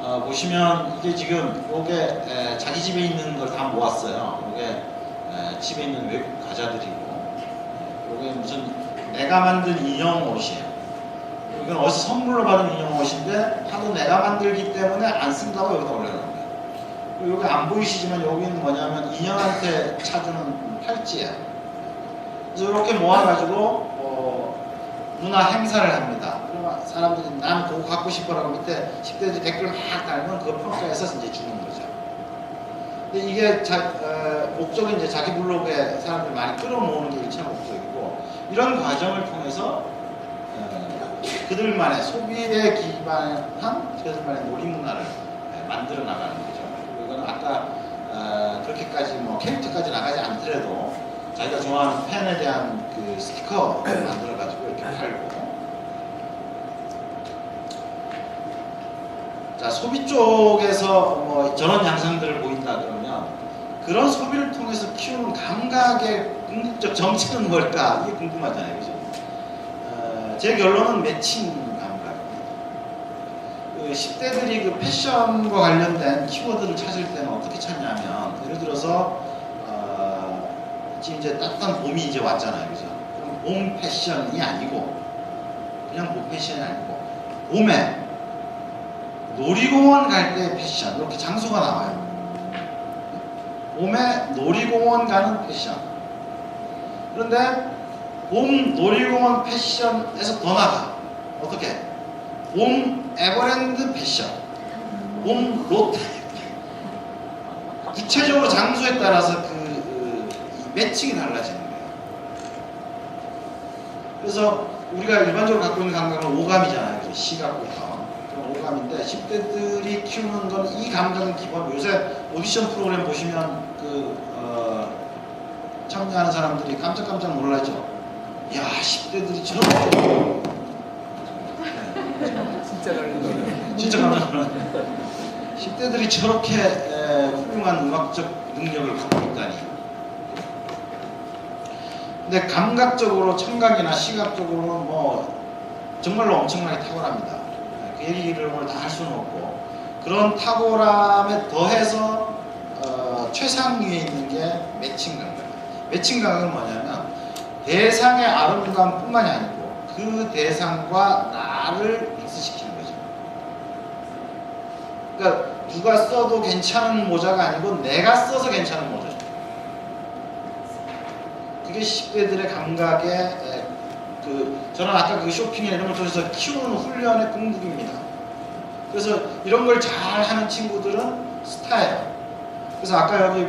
보시면 이게 지금 요게 자기 집에 있는 걸 다 모았어요. 요게 집에 있는 외국 과자들이고, 요게 무슨 내가 만든 인형 옷이에요. 이건 어디서 선물로 받은 인형 옷인데 하도 내가 만들기 때문에 안 쓴다고 여기다 올려놓은 거예요. 그리고 여기 안 보이시지만 여기는 뭐냐면 인형한테 차주는 팔찌예요. 그래서 이렇게 모아가지고 문화 행사를 합니다. 그러면 사람들이 난 그거 갖고 싶어라고 밑에 10대들이 댓글 막 달면 그거 평가해서 이제 주는 거죠. 근데 이게 목적은 이제 자기 블로그에 사람들 많이 끌어모으는 게 1차 목적이고, 이런 과정을 통해서 그들만의 소비에 기반한 그들만의 놀이 문화를 만들어 나가는 거죠. 그리고 이건 아까 그렇게까지 뭐 캐릭터까지 나가지 않더라도 자기가 좋아하는 팬에 대한 그 스티커를 만들어 가지고 이렇게 팔고. 자, 소비 쪽에서 뭐 저런 양상들을 보인다 그러면 그런 소비를 통해서 키우는 감각의 궁극적 정체는 뭘까? 이게 궁금하잖아요, 그죠? 제 결론은 매칭 감각입니다. 그 10대들이 그 패션과 관련된 키워드를 찾을 때는 어떻게 찾냐면, 예를 들어서 지금 이제 따뜻한 봄이 이제 왔잖아요, 그죠? 그럼 봄 패션이 아니고, 그냥 봄 패션이 아니고, 봄에 놀이공원 갈 때 패션, 이렇게 장소가 나와요. 봄에 놀이공원 가는 패션. 그런데 봄 놀이공원 패션에서 더 나가. 어떻게? 봄 에버랜드 패션, 봄 롯데. 구체적으로 장소에 따라서 매칭이 달라지는 거예요. 그래서 우리가 일반적으로 갖고 있는 감각은 오감이잖아요. 그래서 시각부터. 오감인데 10대들이 키우는 건 이 감각은 기본. 요새 오디션 프로그램 보시면 참여하는 사람들이 깜짝깜짝 놀라죠. 야, 10대들이 저렇게 진짜 다른 거예요. 진짜 깜짝 놀랐네. 10대들이 저렇게 훌륭한 음악적 능력을 갖고 있다니. 근데 감각적으로 청각이나 시각적으로 뭐 정말로 엄청나게 탁월합니다. 그 얘기를 오늘 다 할 수는 없고, 그런 탁월함에 더해서 최상위에 있는 게 매칭 감각이에요. 매칭 감각은 뭐냐면 대상의 아름다움뿐만이 아니고 그 대상과 나를 믹스시키는 거죠. 그러니까 누가 써도 괜찮은 모자가 아니고 내가 써서 괜찮은 모자죠. 그게 10대들의 감각의 저는 아까 그 쇼핑이나 이런 걸 통해서 키우는 훈련의 궁극입니다. 그래서 이런 걸 잘 하는 친구들은 스타예요. 그래서 아까 여기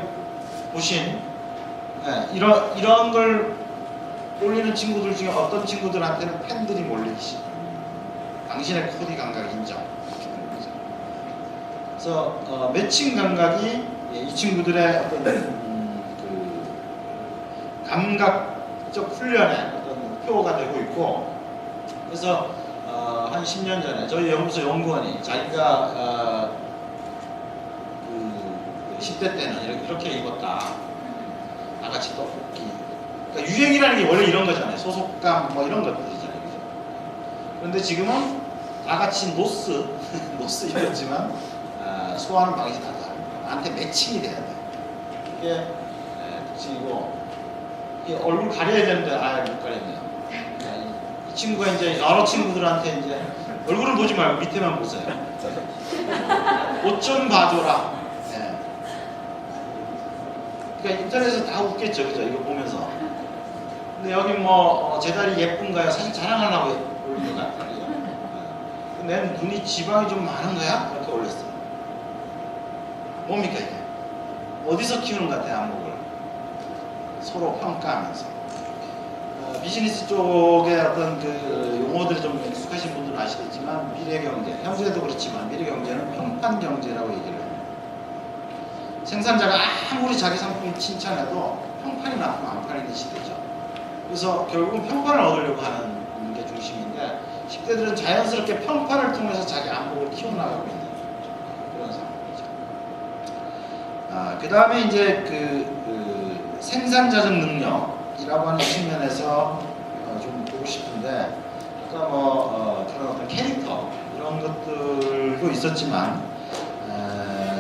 보신 이런 걸 올리는 친구들 중에 어떤 친구들한테는 팬들이 몰리기 시작. 당신의 코디 감각 인정. 그래서 매칭 감각이 이 친구들의 어떤 감각적 훈련의 어떤 목표가 되고 있고, 그래서 한 10년 전에 저희 연구소 연구원이 자기가 10대 때는 이렇게 입었다. 나같이 떡볶이. 그러니까 유행이라는 게 원래 이런 거잖아요. 소속감 뭐 이런 것들이잖아요. 그죠? 그런데 지금은 나같이 노스 입었지만 소화하는 방식이 다 다르고 나한테 매칭이 돼야 돼. 이게 특징이고, 얼굴 가려야 되는데 못 가렸네요. 이 친구가 이제 여러 친구들한테 이제 얼굴을 보지 말고 밑에만 보세요. 옷 좀 봐줘라. 네. 그러니까 인터넷에서 다 웃겠죠, 그죠? 이거 보면서. 근데 여기 뭐 제 다리 예쁜가요? 사실 자랑하려고 올린 것 같아요. 내 눈이 지방이 좀 많은 거야? 이렇게 올렸어요. 뭡니까 이게? 어디서 키우는 것 같아요, 안목을? 서로 평가하면서. 비즈니스 쪽에 어떤 그 용어들이 좀 익숙하신 분들은 아시겠지만, 미래경제, 현재도 그렇지만 미래경제는 평판경제라고 얘기를 해요. 생산자가 아무리 자기 상품이 칭찬해도 평판이 나쁘면 안 팔리는 시대죠. 그래서 결국은 평판을 얻으려고 하는 게 중심인데, 10대들은 자연스럽게 평판을 통해서 자기 안목을 키워나가고 있는 그런 상황이죠. 그 다음에 이제 생산자적 능력이라고 하는 측면에서 좀 보고 싶은데, 아까 그런 어떤 캐릭터 이런 것들도 있었지만,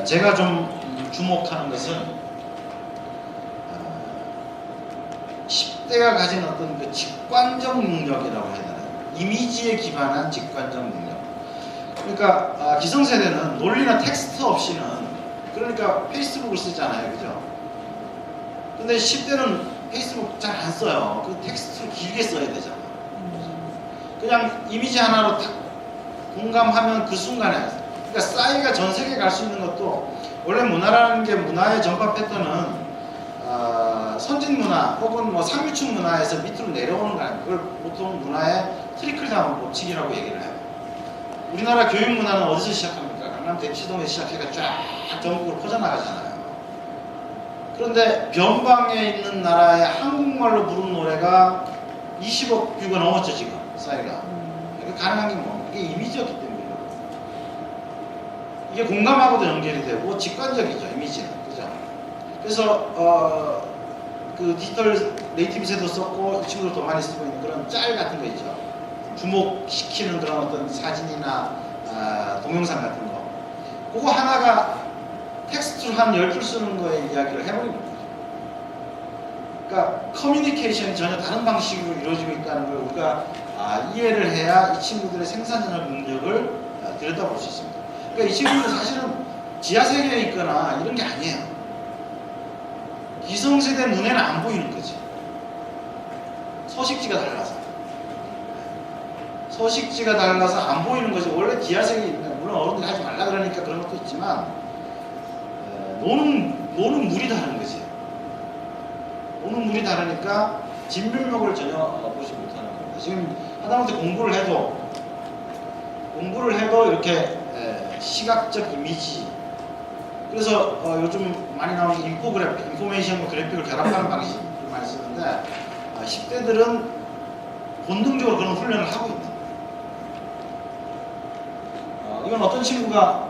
제가 좀 주목하는 것은 10대가 가진 어떤 그 직관적 능력이라고 해야 되나요? 이미지에 기반한 직관적 능력. 그러니까 기성세대는 논리나 텍스트 없이는, 그러니까 페이스북을 쓰잖아요, 그죠? 근데 10대는 페이스북 잘 안 써요. 그 텍스트를 길게 써야 되잖아. 그냥 이미지 하나로 딱 공감하면 그 순간에, 그러니까 싸이가 전 세계에 갈 수 있는 것도, 원래 문화라는 게, 문화의 전파 패턴은 선진 문화 혹은 뭐 상류층 문화에서 밑으로 내려오는 거 아니에요. 그걸 보통 문화의 트리클 다운 법칙이라고 얘기를 해요. 우리나라 교육 문화는 어디서 시작합니까? 강남 대치동에 시작해가 쫙 전국으로 퍼져나가잖아요. 그런데 변방에 있는 나라의 한국말로 부른 노래가 20억 뷰가 넘었죠, 지금 싸이가. 이게 가능한 게 뭡니까? 이게 이미지였기 때문이에요. 이게 공감하고도 연결이 되고 직관적이죠, 이미지는. 그죠? 그래서 그 디지털 네이티브에도 썼고, 이 친구들 더 많이 쓰고 있는 그런 짤 같은 거 있죠. 주목시키는 그런 어떤 사진이나 동영상 같은 거. 그거 하나가 텍스트로 한 10줄 쓰는 거에 이야기를 해버리는 거죠. 그러니까 커뮤니케이션이 전혀 다른 방식으로 이루어지고 있다는 걸 우리가 이해를 해야 이 친구들의 생산적 능력을 들여다볼 수 있습니다. 그러니까 이 친구들은 사실은 지하세계에 있거나 이런 게 아니에요. 기성세대 눈에는 안 보이는 거지. 서식지가 달라서. 서식지가 달라서 안 보이는 거지. 원래 지하세계에 있는, 물론 어른들이 하지 말라 그러니까 그런 것도 있지만, 노는 물이 다른 거지. 노는 물이 다르니까 진면목을 전혀 보지 못하는 겁니다. 지금 하다못해 공부를 해도 이렇게 시각적 이미지, 그래서 요즘 많이 나오는 인포그래픽, 인포메이션과 그래픽을 결합하는 방식을 많이 쓰는데, 10대들은 본능적으로 그런 훈련을 하고 있는 거예요. 이건 어떤 친구가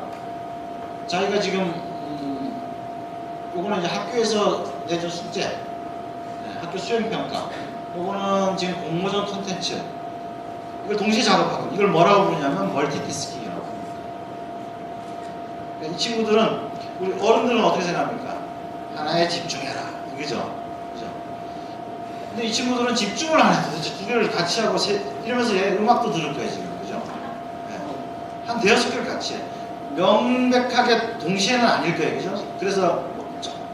자기가 지금 요거는 이제 학교에서 내준 숙제, 학교 수행평가, 요거는 지금 공모전 콘텐츠, 이걸 동시에 작업하고, 이걸 뭐라고 부르냐면 멀티태스킹이라고 합니다. 이 친구들은, 우리 어른들은 어떻게 생각합니까? 하나에 집중해라, 그죠? 근데 이 친구들은 집중을 안 해도 도대체 두 개를 같이 하고 이러면서 얘 음악도 들을 거예요, 지금, 그죠? 한 대여섯 개를 같이 해. 명백하게 동시에는 아닐 거예요, 그죠? 그래서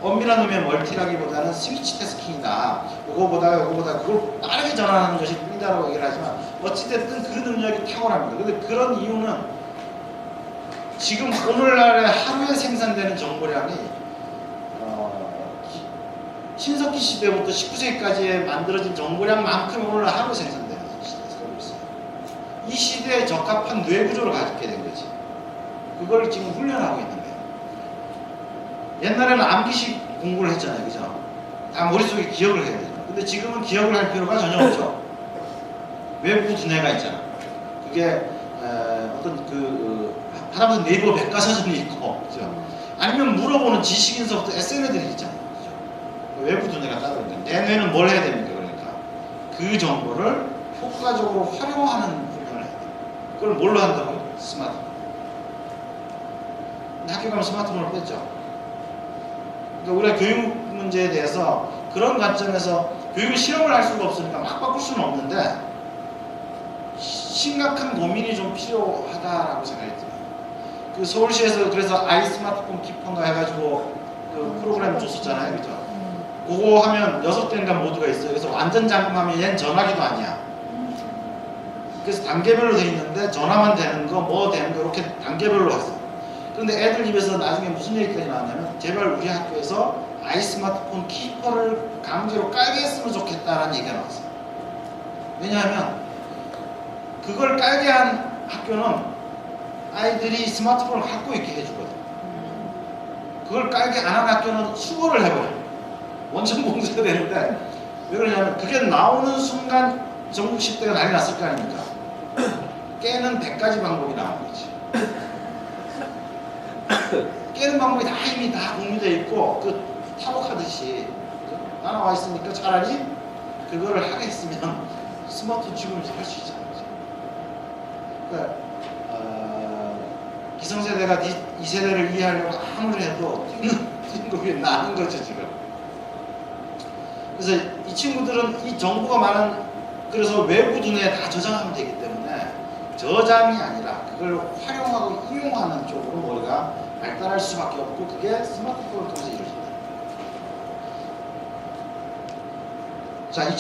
엄밀한 의미의 멀티라기보다는 스위치 태스킹이다. 요거보다 그걸 빠르게 전환하는 것이 뿐이다라고 얘기를 하지만, 어찌됐든 그 능력이 탁월합니다. 근데 그런 이유는 지금 오늘날에 하루에 생산되는 정보량이 신석기 시대부터 19세기까지에 만들어진 정보량만큼 오늘 하루 생산되는 시대에 살고 있어요. 이 시대에 적합한 뇌 구조를 갖게 된 거지. 그걸 지금 훈련하고 있는 거예요. 옛날에는 암기식 공부를 했잖아요, 그죠? 다 머릿속에 기억을 해야 되죠. 근데 지금은 기억을 할 필요가 전혀 없죠. 외부 두뇌가 있잖아. 그게 어떤 하다못해 네이버 백과사전이 있고, 그죠? 아니면 물어보는 지식인서부터 SNS들이 있잖아요, 그죠? 외부 두뇌가 따로 있는데, 내 뇌는 뭘 해야 됩니까? 그러니까 그 정보를 효과적으로 활용하는 훈련을 해야 돼요. 그걸 뭘로 한다고요? 스마트폰. 근데 학교 가면 스마트폰을 뺐죠. 그러니까 우리가 교육 문제에 대해서 그런 관점에서 교육을 실험을 할 수가 없으니까 막 바꿀 수는 없는데, 심각한 고민이 좀 필요하다라고 생각이 들어요. 그 서울시에서 그래서 아이 스마트폰 키퍼인가 해가지고 그 프로그램 줬었잖아요, 그죠? 그거 하면 6대인가 모두가 있어요. 그래서 완전 잠금하면 얘는 전화기도 아니야. 그래서 단계별로 돼 있는데 전화만 되는 거, 뭐 되는 거 이렇게 단계별로 했어. 그런데 애들 입에서 나중에 무슨 얘기까지 나왔냐면, 제발 우리 학교에서 아이 스마트폰 키퍼를 강제로 깔게 했으면 좋겠다라는 얘기가 나왔어요. 왜냐하면 그걸 깔게 한 학교는 아이들이 스마트폰을 갖고 있게 해주거든. 그걸 깔게 안 한 학교는 수거를 해버려요. 원천 봉쇄가 되는데, 왜 그러냐면 그게 나오는 순간 전국 10대가 난리 났을 거 아닙니까? 깨는 100가지 방법이 나온 거지. 깨는 방법이 다 이미 다 공유되어 있고, 그 타복하듯이 다 나와 있으니까 차라리 그거를 하겠으면 스마트 지금에서 할 수 있잖아요. 그러니까 기성세대가 이 세대를 이해하려고 아무리 해도 뛰는 거 위에 나는 거죠 지금. 그래서 이 친구들은 이 정보가 많은, 그래서 외부 두뇌에 다 저장하면 되기 때문에 저장이 아니라 그걸 활용하고 이용하는 쪽으로 머리가 발달할 수밖에 없고, 그게 스마트폰을 통해서 이루어진다. 자, 이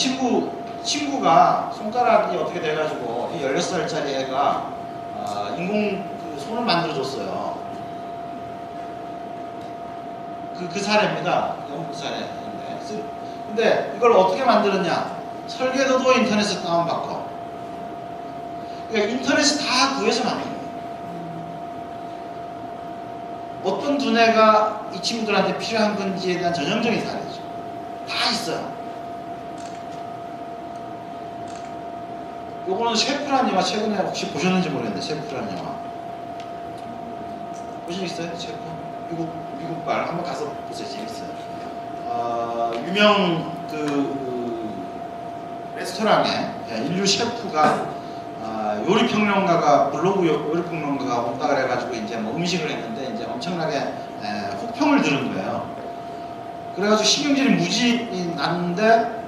친구가 손가락이 어떻게 돼가지고 이 16살짜리 애가 인공 그 손을 만들어줬어요. 그 사례입니다. 영국 사례인데. 근데 이걸 어떻게 만들었냐? 설계도도 인터넷에서 다운받고. 그러니까 인터넷에 다 구해서 만든 거예요. 어떤 두뇌가 이 친구들한테 필요한 건지에 대한 전형적인 사례죠. 다 있어요. 요거는 셰프라는 영화 최근에 혹시 보셨는지 모르겠는데, 셰프라는 영화 보신 적 있어요? 셰프? 미국발 한번 가서 보세요. 재밌어요. 유명 레스토랑에 인류 셰프가 요리평론가가 블로그 요리평론가가 온다 그래가지고 이제 뭐 음식을 했는데 이제 엄청나게 혹평을 들은 거예요. 그래가지고 신경질이 무지 났는데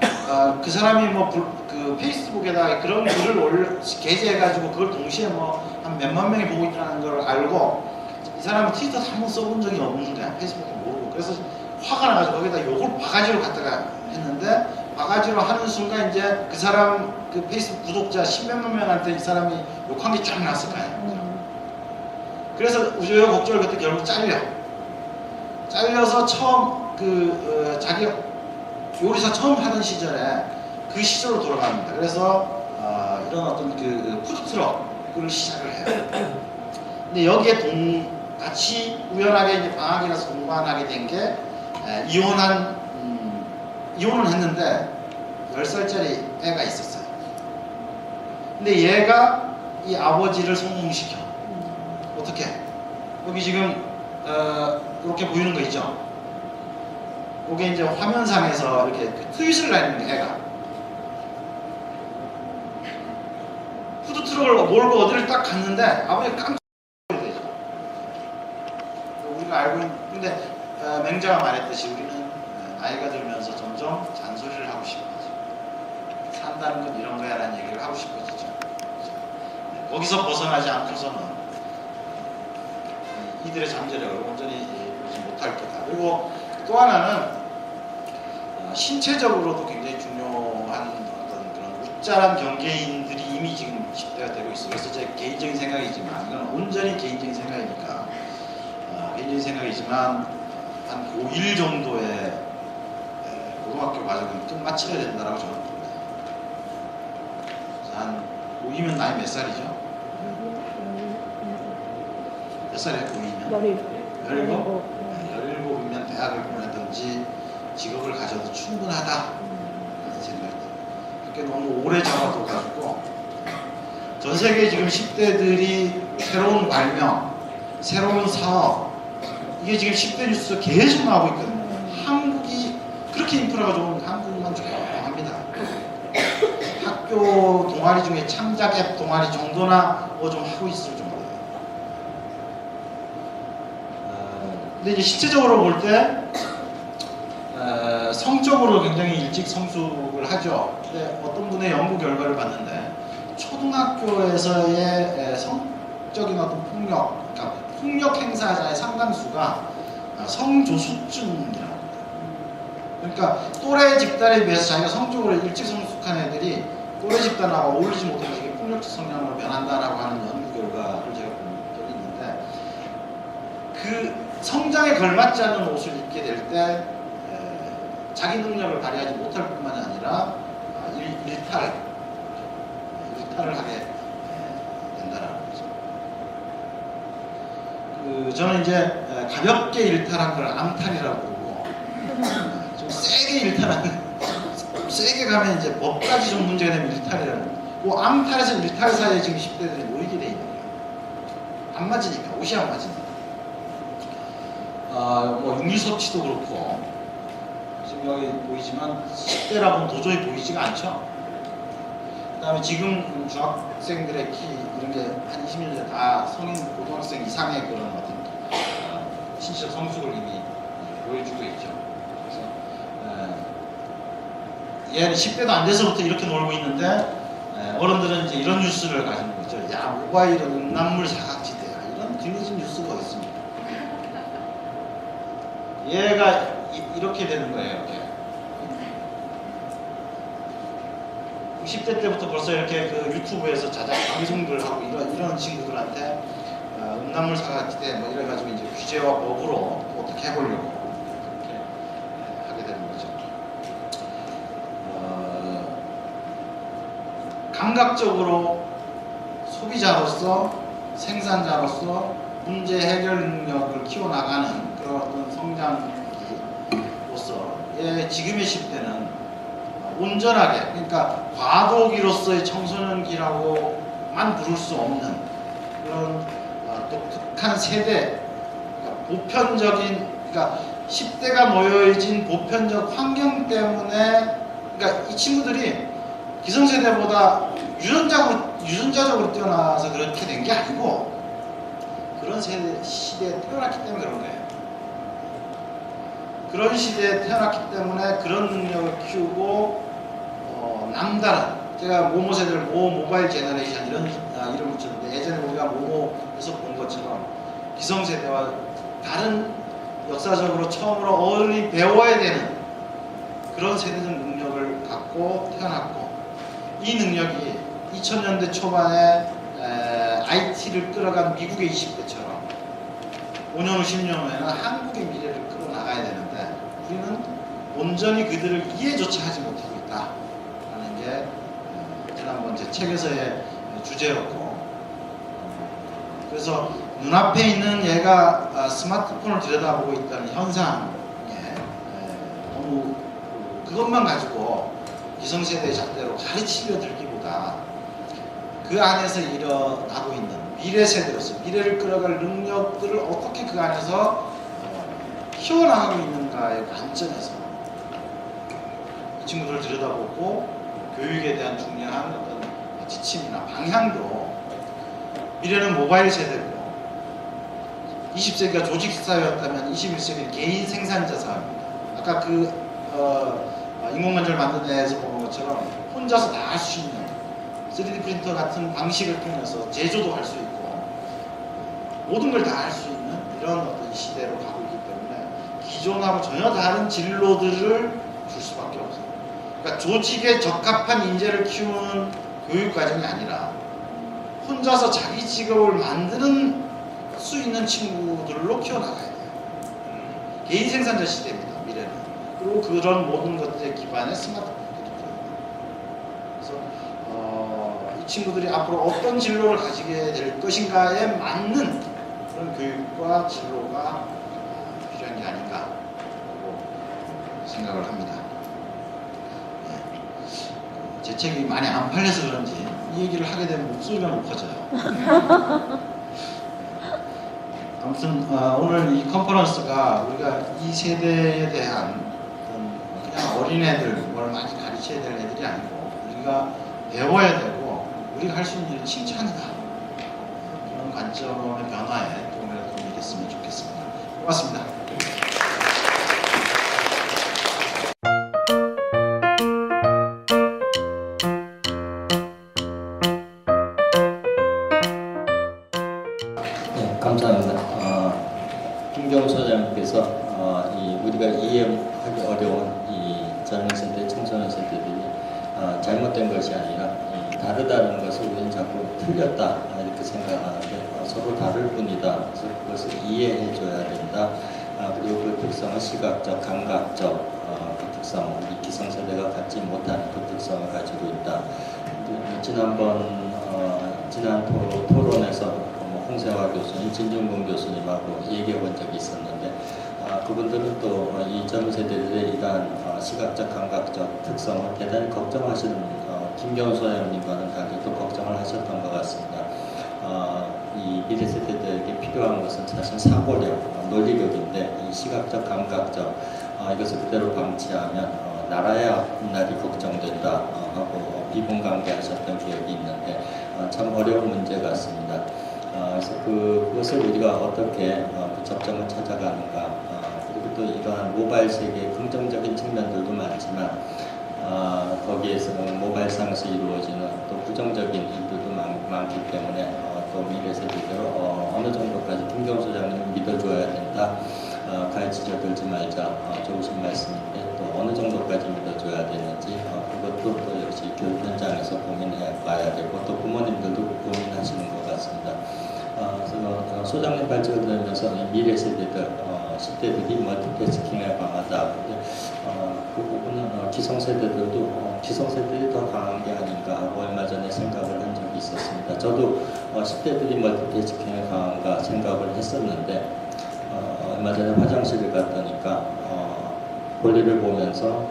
그 사람이 뭐 그 페이스북에다가 그런 글을 게재해가지고 그걸 동시에 뭐 한 몇만 명이 보고 있다는 걸 알고, 이 사람은 트위터 한번 써본 적이 없는 거야. 페이스북도 모르고. 그래서 화가 나가지고 거기다 욕을 바가지로 갖다가 했는데, 바가지로 하는 순간 이제 그 사람 그 페이스북 구독자 10몇만 명한테 이 사람이 욕한 게 쫙 났을 거야. 그래서 우여곡절 그때 결국 잘려서 처음 자기 요리사 처음 하던 시절에 그 시절로 돌아갑니다. 그래서 이런 어떤 푸드트럭을 시작을 해요. 근데 여기에 같이 우연하게 이제 방학이라서 동반하게 된 게 이혼을 했는데 10살짜리 애가 있었어요. 근데 얘가 이 아버지를 성공시켜. 어떻게? 여기 지금 이렇게 보이는 거 있죠? 이게 이제 화면상에서 이렇게 트윗을 날리는 거예요, 애가. 푸드트럭을 몰고 어디를 딱 갔는데 아버지가 깜짝 놀라죠. 우리가 알고 있는데 맹자가 말했듯이 우리는 나이가 들면서 점점 잔소리를 하고 싶어지죠. 산다는 건 이런 거야 라는 얘기를 하고 싶어지죠. 거기서 벗어나지 않고서는 이들의 잠재력을 온전히 보지 못할 거다. 그리고 또 하나는 신체적으로도 굉장히 중요한 어떤 그런 웃자란 경계인들이 이미 지금 10대가 되고 있어요. 그래서 제 개인적인 생각이지만, 이건 온전히 개인적인 생각이니까 개인적인 생각이지만 한 고1 정도의 고등학교 과정은 끝마쳐야 된다고 저는 봅니다. 한 고2면 나이 몇 살이죠? 몇 살이에요? 고2면? 17이면 대학을 보내든지 직업을 가져도 충분하다 라는 생각이 들어요. 그러니까 너무 오래 잡아둬가지고 전 세계 지금 10대들이 새로운 발명, 새로운 사업, 이게 지금 10대 뉴스 계속 나오고 있거든요. 한국이 그렇게 인프라가 좋은 한국만 조용합니다. 학교 동아리 중에 창작 앱 동아리 정도나 뭐 좀 하고 있을 정도예요. 근데 이제 실제적으로 볼 때 성적으로 굉장히 일찍 성숙을 하죠. 근데 어떤 분의 연구 결과를 봤는데 초등학교에서의 성적인 어떤 폭력, 그러니까 폭력 행사자의 상당수가 성조숙증이라고 합니다. 그러니까 또래 집단에 비해서 자기가 성적으로 일찍 성숙한 애들이 또래 집단하고 어울리지 못해서 이게 폭력적 성향으로 변한다라고 하는 연구 결과를 제가 본 적이 있는데, 그 성장에 걸맞지 않는 옷을 입게 될 때 자기 능력을 발휘하지 못할 뿐만 아니라 일탈을 하게 된다는 거죠. 저는 이제 가볍게 일탈한 걸 암탈이라고 부르고, 좀 세게 세게 가면 이제 법까지 좀 문제가 되면 일탈이라고. 그 암탈에서 일탈 사이에 지금 10대들이 모이게 돼 있는 거예요. 안 맞으니까, 옷이 안 맞으니까. 뭐 육류 섭취도 그렇고, 지금 여기 보이지만 10대라고는 도저히 보이지가 않죠. 그다음에 지금 중학생들의 키 이런 게 한 20년 전에 다 성인 고등학생 이상의 그런 어떤 신체적 성숙을 이미 보여주고 있죠. 그래서 얘는 10대도 안 돼서부터 이렇게 놀고 있는데 어른들은 이제 이런 뉴스를 가지고 있죠. 야, 모바일은 음란물 사각지대야. 이런 뒤늦은 뉴스가 어디 있습니까? 얘가 이렇게 되는 거예요. 이렇게. 10대 때부터 벌써 이렇게 그 유튜브에서 자작 방송들 하고 이런 친구들한테 음란물 사각지대 뭐 이래가지고 이제 규제와 법으로 어떻게 해보려고 그렇게 하게 되는 거죠. 감각적으로 소비자로서 생산자로서 문제 해결 능력을 키워나가는 그런 어떤 성장기로서 지금의 10대는 온전하게, 그러니까 과도기로서의 청소년기라고만 부를 수 없는 그런 독특한 세대, 그러니까 보편적인, 그러니까 10대가 모여진 보편적 환경 때문에, 그러니까 이 친구들이 기성세대보다 유전자적으로 뛰어나서 그렇게 된 게 아니고 그런 시대에 태어났기 때문에 그런 거예요. 그런 시대에 태어났기 때문에 그런 능력을 키우고 남다른, 제가 모모 세대를 모바일 제너레이션 이런 이름을 붙였는데 예전에 우리가 모모에서 본 것처럼 기성세대와 다른 역사적으로 처음으로 어른이 배워야 되는 그런 세대적 능력을 갖고 태어났고, 이 능력이 2000년대 초반에 IT를 끌어간 미국의 20대처럼 5년 후 10년 후에는 한국의 미래를 끌어나가야 되는데 우리는 온전히 그들을 이해조차 하지 못하고 있다라는 게 지난번 제 책에서의 주제였고, 그래서 눈앞에 있는 얘가 스마트폰을 들여다보고 있다는 현상에 너무 그것만 가지고 기성세대의 잣대로 가르치려 들기보다 그 안에서 일어나고 있는 미래 세대로서 미래를 끌어갈 능력들을 어떻게 그 안에서 키워나가고 있는가의 관점에서 이 친구들을 들여다보고 교육에 대한 중요한 어떤 지침이나 방향도, 미래는 모바일 세대고 20세기가 조직사회였다면 21세기는 개인 생산자 사회입니다. 아까 그 인공관절 만든 데에서 보는 것처럼 혼자서 다 할 수 있는 3D 프린터 같은 방식을 통해서 제조도 할 수 있고 모든 걸 다 할 수 있는 이런 어떤 시대로 가고 있기 때문에 기존하고 전혀 다른 진로들을 줄 수밖에 없어요. 그러니까 조직에 적합한 인재를 키우는 교육 과정이 아니라 혼자서 자기 직업을 만드는 수 있는 친구들로 키워나가야 돼요. 개인 생산자 시대입니다, 미래는. 그리고 그런 모든 것들의 기반에 스마트폰들이 들어요. 그래서 이 친구들이 앞으로 어떤 진로를 가지게 될 것인가에 맞는 그런 교육과 진로가 필요한 게 아닌가 생각을 합니다. 제 책이 많이 안 팔려서 그런지 이 얘기를 하게 되면 목소리가 높아져요. 아무튼 오늘 이 컨퍼런스가 우리가 이 세대에 대한 그냥 어린애들, 뭘 많이 가르쳐야 될 애들이 아니고 우리가 배워야 되고 우리가 할 수 있는 일을 칭찬이다, 그런 관점의 변화에 도움이라도 좀 됐으면 좋겠습니다. 고맙습니다. 네, 감사합니다. 김경호 소장님께서 우리가 이해하기 어려운 이 젊은 세대, 청소년 세대들이 잘못된 것이 아니라 다르다는 것을 우리는 자꾸 틀렸다 이렇게 생각하는데 서로 다를 뿐이다. 그래서 그것을 이해해줘야 된다. 그리고 그 특성은 시각적, 감각적 그 특성, 우리 기성세대가 갖지 못한 그 특성을 가지고 있다. 지난 토론에서 홍세화 교수님, 진중근 교수님하고 얘기해 본 적이 있었는데 그분들은 또 이 젊은 세대들의 이러한 시각적, 감각적 특성을 대단히 걱정하시는 김경호 소장님과는 달리 또 걱정을 하셨던 것 같습니다. 이 미래 세대들에게 필요한 것은 사실 사고력, 논리력인데 이 시각적, 감각적 이것을 그대로 방치하면 나라의 앞날이 걱정된다 하고 비공관계하셨던 기억이 있는데 참 어려운 문제 같습니다. 그래서 그것을 우리가 어떻게 그 접점을 찾아가는가, 그리고 또 이러한 모바일 세계의 긍정적인 측면들도 많지만 거기에서는 모바일상에서 이루어지는 또 부정적인 일들도 많기 때문에 또 미래 세대들 어느 정도까지 김경호 소장님 믿어줘야 된다, 가르치려 들지 말자, 좋으신 말씀인데 또 어느 정도까지 믿어줘야 되는지 그것도 또 역시 교육 현장에서 고민해 봐야 되고 또 부모님들도 고민하시는 것 같습니다. 그래서 소장님 발언을 들으면서 미래 세대들 10대들이 멀티태스킹에 강하다. 그 부분은 기성세대들도 기성세대들이 더 강한 게 아닌가 하고 얼마 전에 생각을 한 적이 있었습니다. 저도 10대들이 멀티태스킹에 강한가 생각을 했었는데 얼마 전에 화장실을 갔더니까 볼일을 보면서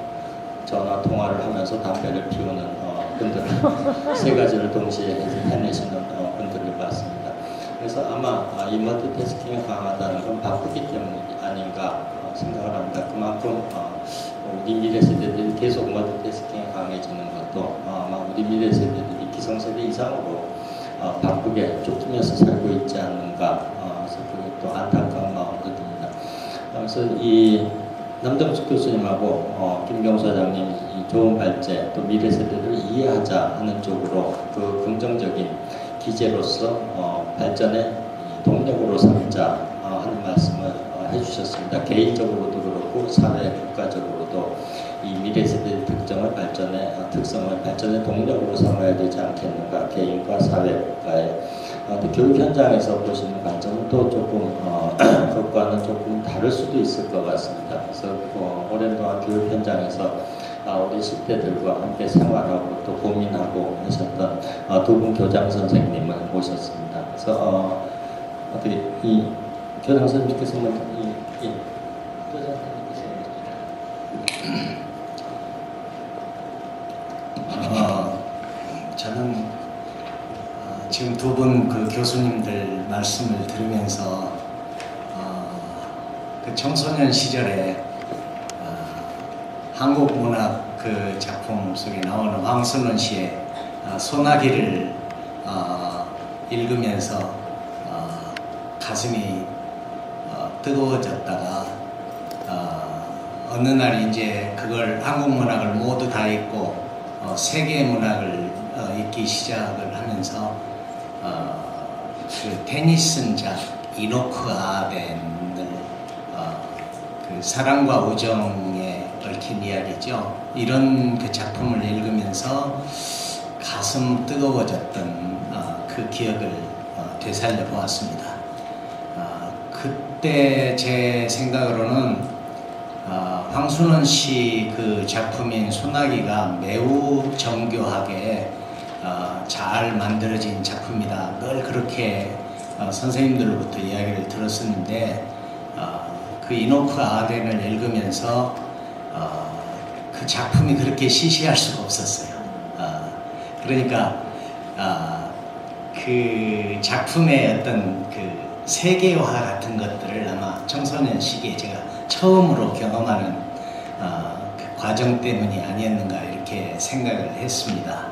전화 통화를 하면서 담배를 피우는 분들 세 가지를 동시에 해내시는 분들을 봤습니다. 그래서 아마 이 멀티태스킹이 강하다는 건 바쁘기 때문이 아닌가 생각을 합니다. 그만큼 우리 미래 세대들이 계속 멀티태스킹이 강해지는 것도 아마 우리 미래 세대들이 기성세대 이상으로 바쁘게 쫓기면서 살고 있지 않는가, 그래서 그게 또 안타까운 마음도 듭니다. 그래서 이 남정숙 교수님하고 김경호 사장님 이 좋은 발제 또 미래 세대를 이해하자 하는 쪽으로 그 긍정적인 기제로서 발전의 동력으로 삼자 하는 말씀을 해주셨습니다. 개인적으로도 그렇고 사회 국가적으로도 이 미래 세대의 특성을 발전의 동력으로 삼아야 되지 않겠는가, 개인과 사회 국가의 교육 현장에서 보시는 관점은 또 조금 그것과는 조금 다를 수도 있을 것 같습니다. 그래서 오랜 동안 교육 현장에서 우리 10대들과 함께 생활하고 또 고민하고 하셨던 두 분 교장 선생님을 모셨습니다. 그래서 어떻게 이 교장 선생님께서 먼저 교장 선생님께서 저는 지금 두 분 그 교수님들 말씀을 들으면서 그 청소년 시절에 한국 문학 그 작품 속에 나오는 황순원 씨의 소나기를 읽으면서 가슴이 뜨거워졌다가 어느 날 이제 그걸 한국 문학을 모두 다 읽고 세계 문학을 읽기 시작을 하면서 그 테니슨작 이노크 아덴을 그 사랑과 우정에 얽힌 이야기죠. 이런 그 작품을 읽으면서 가슴 뜨거워졌던 그 기억을 되살려 보았습니다. 그때 제 생각으로는 황순원 씨 그 작품인 소나기가 매우 정교하게 잘 만들어진 작품이다. 늘 그렇게 선생님들로부터 이야기를 들었었는데 그 이노크 아덴을 읽으면서 그 작품이 그렇게 시시할 수가 없었어요. 그러니까 그 작품의 어떤 그 세계화 같은 것들을 아마 청소년 시기에 제가 처음으로 경험하는 그 과정 때문이 아니었는가 이렇게 생각을 했습니다.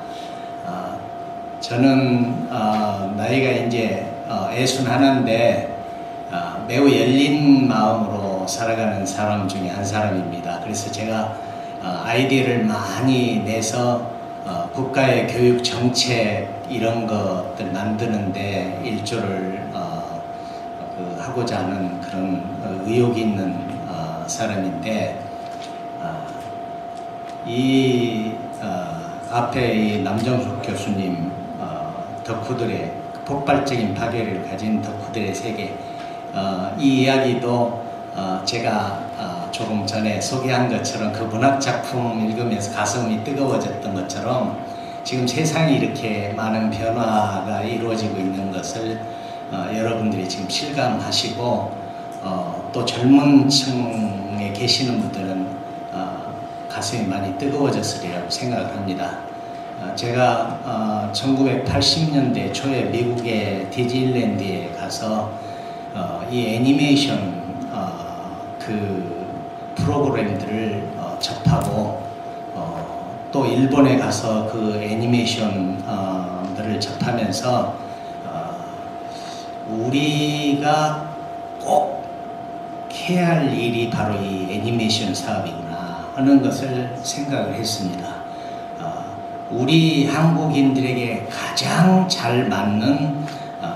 저는 나이가 이제 61인데 매우 열린 마음으로 살아가는 사람 중에 한 사람입니다. 그래서 제가 아이디어를 많이 내서 국가의 교육 정책 이런 것들 만드는데 일조를 하고자 하는 그런 의욕이 있는 사람인데 이 앞에 이 남정숙 교수님 덕후들의 폭발적인 파괴를 가진 덕후들의 세계 이 이야기도 제가 조금 전에 소개한 것처럼 그 문학 작품 읽으면서 가슴이 뜨거워졌던 것처럼 지금 세상이 이렇게 많은 변화가 이루어지고 있는 것을 여러분들이 지금 실감하시고 또 젊은 층에 계시는 분들은 가슴이 많이 뜨거워졌으리라고 생각을 합니다. 제가 1980년대 초에 미국의 디즈니랜드에 가서 이 애니메이션 그 프로그램들을 접하고 또 일본에 가서 그 애니메이션들을 접하면서 우리가 꼭 해야 할 일이 바로 이 애니메이션 사업이구나 하는 것을 생각을 했습니다. 우리 한국인들에게 가장 잘 맞는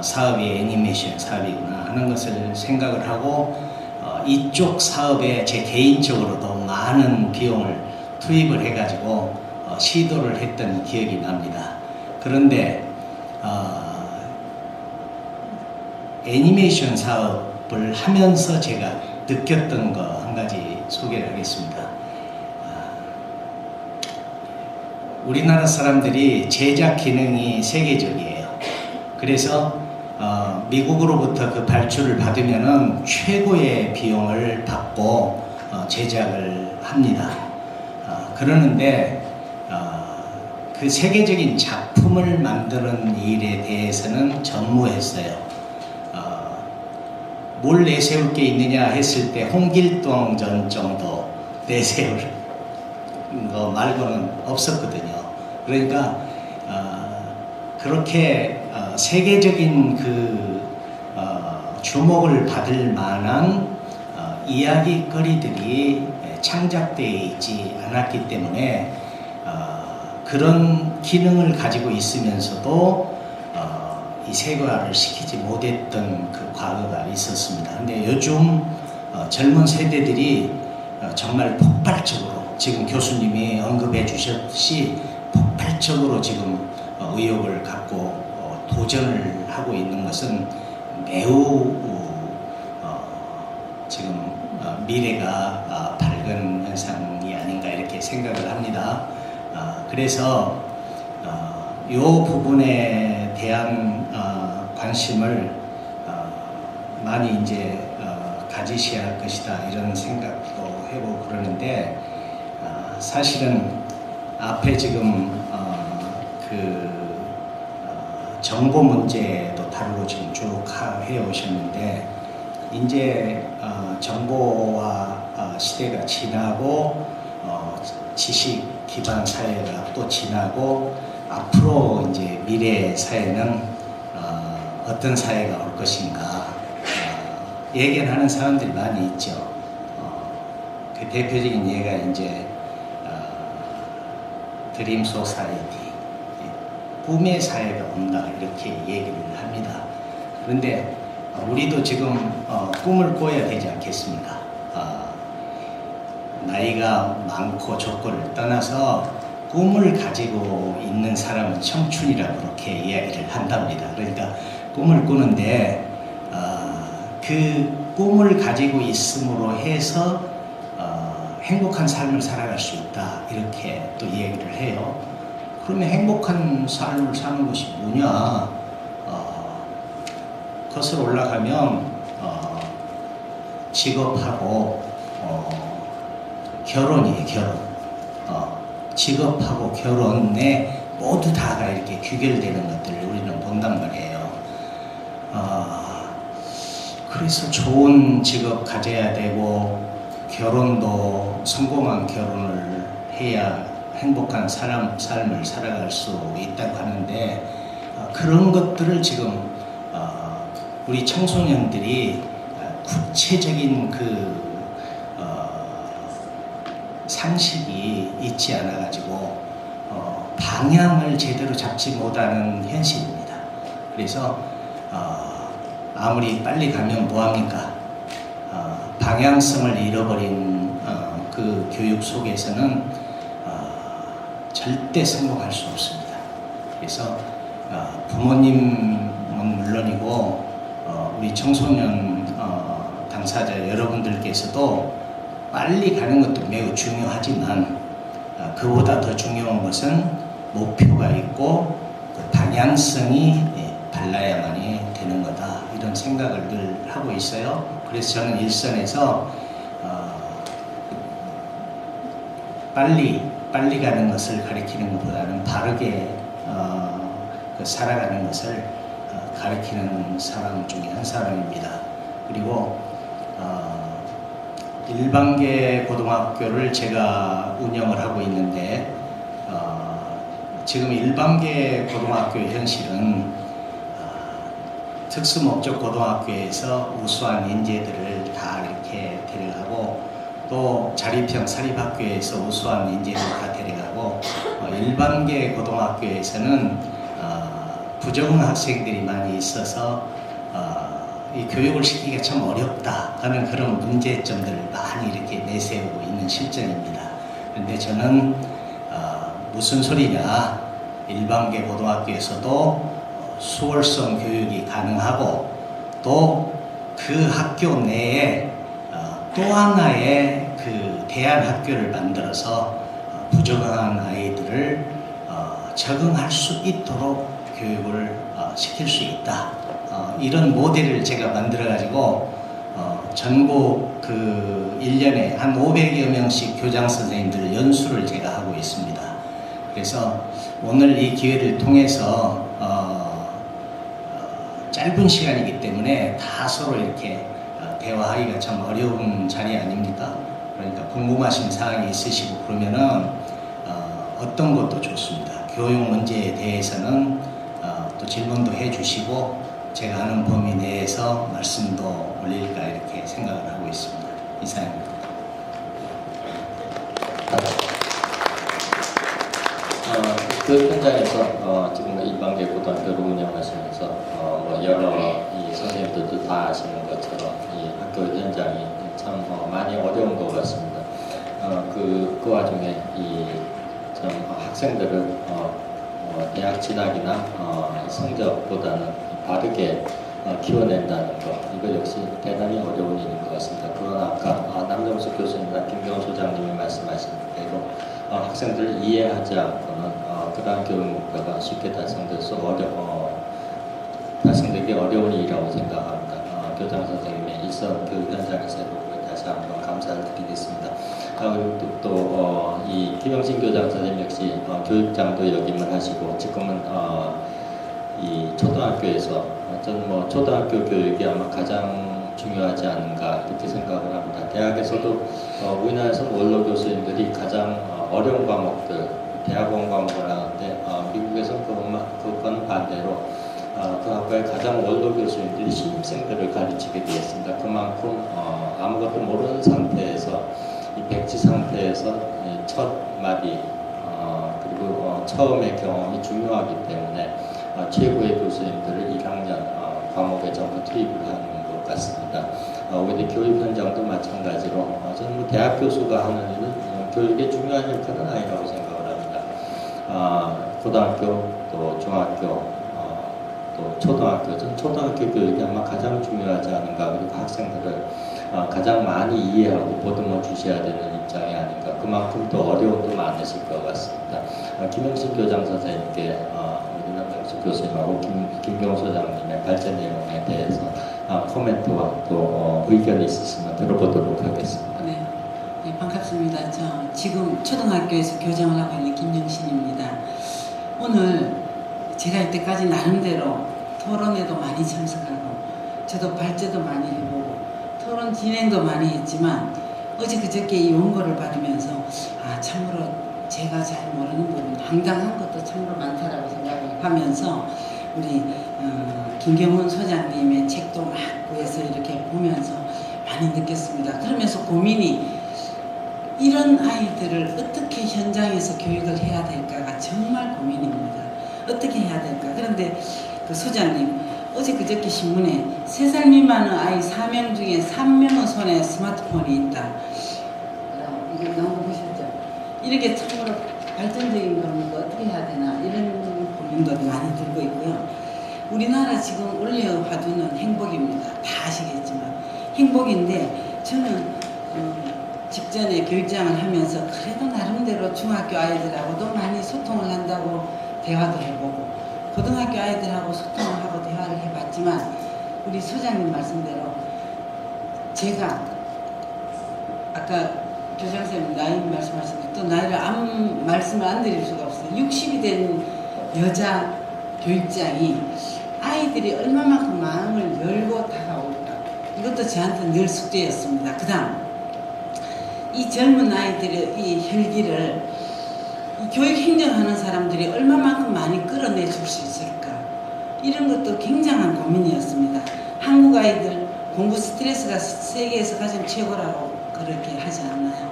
사업이 애니메이션 사업이구나 하는 것을 생각을 하고 이쪽 사업에 제 개인적으로도 많은 비용을 투입을 해가지고 시도를 했던 기억이 납니다. 그런데 애니메이션 사업을 하면서 제가 느꼈던 거 한 가지 소개를 하겠습니다. 우리나라 사람들이 제작 기능이 세계적이에요. 그래서 미국으로부터 그 발주를 받으면은 최고의 비용을 받고 제작을 합니다. 그러는데 그 세계적인 작품을 만드는 일에 대해서는 전무했어요. 뭘 내세울 게 있느냐 했을 때 홍길동전 정도 내세울 거 말고는 없었거든요. 그러니까 그렇게 세계적인 그 주목을 받을 만한 이야기거리들이 창작되어 있지 않았기 때문에 그런 기능을 가지고 있으면서도 이 세계화를 시키지 못했던 그 과거가 있었습니다. 근데 요즘 젊은 세대들이 정말 폭발적으로 지금 교수님이 언급해 주셨듯이 폭발적으로 지금 의욕을 갖고 도전을 하고 있는 것은 매우 지금 미래가 밝은 현상이 아닌가 이렇게 생각을 합니다. 그래서 이 부분에 대한 관심을 많이 이제 가지셔야 할 것이다 이런 생각도 해보고 그러는데 사실은 앞에 지금 정보 문제도 다루고 지금 쭉 해오셨는데 이제 정보화 시대가 지나고 지식 기반 사회가 또 지나고 앞으로 이제 미래 사회는 어떤 사회가 올 것인가 예견하는 사람들이 많이 있죠. 그 대표적인 예가 이제 드림 소사이티, 꿈의 사회가 온다 이렇게 얘기를 합니다. 그런데 우리도 지금 꿈을 꿔야 되지 않겠습니까? 나이가 많고 조건을 떠나서 꿈을 가지고 있는 사람은 청춘이라고 그렇게 이야기를 한답니다. 그러니까 꿈을 꾸는데 그 꿈을 가지고 있음으로 해서 행복한 삶을 살아갈 수 있다 이렇게 또 얘기를 해요. 그러면 행복한 삶을 사는 것이 뭐냐? 거슬러 올라가면 직업하고 결혼이에요. 결혼. 직업하고 결혼에 모두 다가 이렇게 귀결되는 것들을 우리는 본단 말이에요. 그래서 좋은 직업 가져야 되고 결혼도 성공한 결혼을 해야 행복한 삶을 살아갈 수 있다고 하는데 그런 것들을 지금 우리 청소년들이 구체적인 그 상식이 있지 않아 가지고 방향을 제대로 잡지 못하는 현실입니다. 그래서 아무리 빨리 가면 뭐합니까? 방향성을 잃어버린 그 교육 속에서는 절대 성공할 수 없습니다. 그래서 부모님은 물론이고 우리 청소년 당사자 여러분들께서도 빨리 가는 것도 매우 중요하지만 그보다 더 중요한 것은 목표가 있고 그 방향성이 발라야만이 되는 거다 이런 생각을 늘 하고 있어요. 그래서 저는 일선에서 빨리 가는 것을 가리키는 것보다는 바르게 살아가는 것을 가리키는 사람 중에 한 사람입니다. 그리고 일반계 고등학교를 제가 운영을 하고 있는데 지금 일반계 고등학교의 현실은 특수목적 고등학교에서 우수한 인재들을 다 이렇게 데려가고 또 자립형 사립학교에서 우수한 인재를 다 데려가고 일반계 고등학교에서는 부적응 학생들이 많이 있어서 이 교육을 시키기가 참 어렵다 하는 그런 문제점들을 많이 이렇게 내세우고 있는 실정입니다. 그런데 저는 무슨 소리냐, 일반계 고등학교에서도 수월성 교육이 가능하고 또 그 학교 내에 또 하나의 그 대안 학교를 만들어서 부적응한 아이들을 적응할 수 있도록 교육을 시킬 수 있다. 이런 모델을 제가 만들어 가지고 전국 그 1년에 한 500여 명씩 교장 선생님들 연수를 제가 하고 있습니다. 그래서 오늘 이 기회를 통해서 짧은 시간이기 때문에 다 서로 이렇게 대화하기가 참 어려운 자리 아닙니까? 그러니까 궁금하신 사항이 있으시고 그러면은 어떤 것도 좋습니다. 교육 문제에 대해서는 또 질문도 해주시고 제가 아는 범위 내에서 말씀도 올릴까 이렇게 생각을 하고 있습니다. 이상입니다. 그 현장에서 지금 일반계 고등학교를 운영하시면서 뭐 여러 이 선생님들도 다 아시는 것처럼 이 학교 현장이 참 많이 어려운 것 같습니다. 그 와중에 이 참 학생들을 대학 진학이나 성적보다는 바르게 키워낸다는 것, 이거 역시 대단히 어려운 일인 것 같습니다. 그러나 아까 남정숙 교수님과 김경호 소장님이 말씀하신 대로 학생들을 이해하지 않고는 그러한 교육 목표가 쉽게 달성될 수 달성되기 어려운 일이라고 생각합니다. 교장 선생님의 일선 교육 현장에서 다시 한번 감사를 드리겠습니다. 그리고 이 김영신 교장 선생님 역시 교육장도 역임을 하시고 지금은 이 초등학교에서 저는 뭐 초등학교 교육이 아마 가장 중요하지 않은가 이렇게 생각을 합니다. 대학에서도 우리나라에서 원로 교수님들이 가장 어려운 과목들 대학원 과목을 하는데 미국에서는 그건 반대로 그 학과의 가장 원로 교수님들이 신입생들을 가르치게 되었습니다. 그만큼 아무것도 모르는 상태에서 이 백지 상태에서 첫 마디 그리고 처음의 경험이 중요하기 때문에 최고의 교수님들을 1학년 과목에 전부 투입을 하는 것 같습니다. 우리 교육 현장도 마찬가지로 저는 뭐 대학 교수가 하는 일은 교육의 중요한 역할은 아니라고 생각을 합니다. 고등학교 또 중학교 또 초등학교, 전 초등학교 교육이 아마 가장 중요하지 않은가. 그리고 학생들을 가장 많이 이해하고 보듬어 주셔야 되는 입장이 아닌가. 그만큼 또 어려움도 많으실 것 같습니다. 김영신 교장 선생님께 우리 남정숙 교수님하고 김경호 소장님의 발제 내용에 대해서 코멘트와 또 의견이 있으시면 들어보도록 하겠습니다. 네, 반갑습니다. 저 지금 초등학교에서 교장을 하고 있는 김영신입니다. 오늘 제가 이때까지 나름대로 토론회도 많이 참석하고 저도 발제도 많이 해보고 토론 진행도 많이 했지만 어제 그저께 이 원고를 받으면서 참으로 제가 잘 모르는 부분 황당한 것도 참으로 많다라고 생각하면서 우리 김경훈 소장님의 책도 막 구해서 이렇게 보면서 많이 느꼈습니다. 그러면서 고민이 이런 아이들을 어떻게 현장에서 교육을 해야 될까가 정말 고민입니다. 어떻게 해야 될까? 그런데 그 소장님 어제 그저께 신문에 3살 미만의 아이 4명 중에 3명의 손에 스마트폰이 있다. 이거 나온 거 보셨죠? 이렇게 참으로 발전적인 겁니까? 어떻게 해야 되나 이런 고민도 많이 들고 있고요. 우리나라 지금 올려 화두는 행복입니다. 다 아시겠지만 행복인데 저는 직전에 교육장을 하면서 그래도 나름대로 중학교 아이들하고도 많이 소통을 한다고 대화도 해보고 고등학교 아이들하고 소통을 하고 대화를 해봤지만 우리 소장님 말씀대로 제가 아까 교장선생님 나이 말씀하셨는데 또 나이를 말씀을 안 드릴 수가 없어요. 60이 된 여자 교육장이 아이들이 얼마만큼 마음을 열고 다가올까 이것도 저한테 늘 숙제였습니다. 그 다음 이 젊은 아이들의 이 혈기를 이 교육 행정하는 사람들이 얼마만큼 많이 끌어내 줄 수 있을까? 이런 것도 굉장한 고민이었습니다. 한국 아이들 공부 스트레스가 세계에서 가장 최고라고 그렇게 하지 않나요?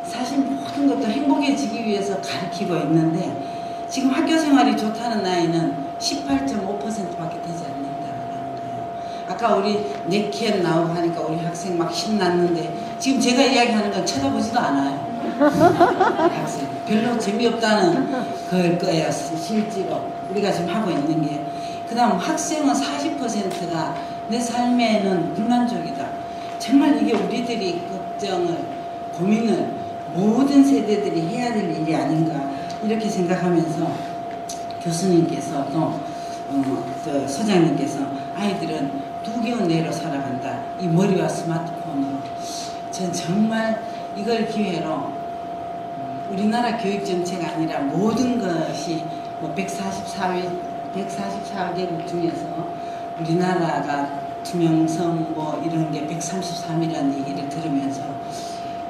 사실 모든 것도 행복해지기 위해서 가르치고 있는데 지금 학교 생활이 좋다는 나이는 18.5%밖에 되지 않는다라는 거예요. 아까 우리 네키엔 나오고 하니까 우리 학생 막 신났는데 지금 제가 이야기하는 건 쳐다보지도 않아요. 학생 별로 재미없다는 그 거예요. 실제로 우리가 지금 하고 있는 게. 그 다음 학생은 40%가 내 삶에는 불만족이다. 정말 이게 우리들이 걱정을 고민을 모든 세대들이 해야 될 일이 아닌가 이렇게 생각하면서 교수님께서도 또 소장님께서 아이들은 두개운 내로 살아간다. 이 머리와 스마트폰으로 전 정말 이걸 기회로 우리나라 교육 정책 아니라 모든 것이 뭐 144개국 중에서 우리나라가 투명성 뭐 이런 게 133이라는 얘기를 들으면서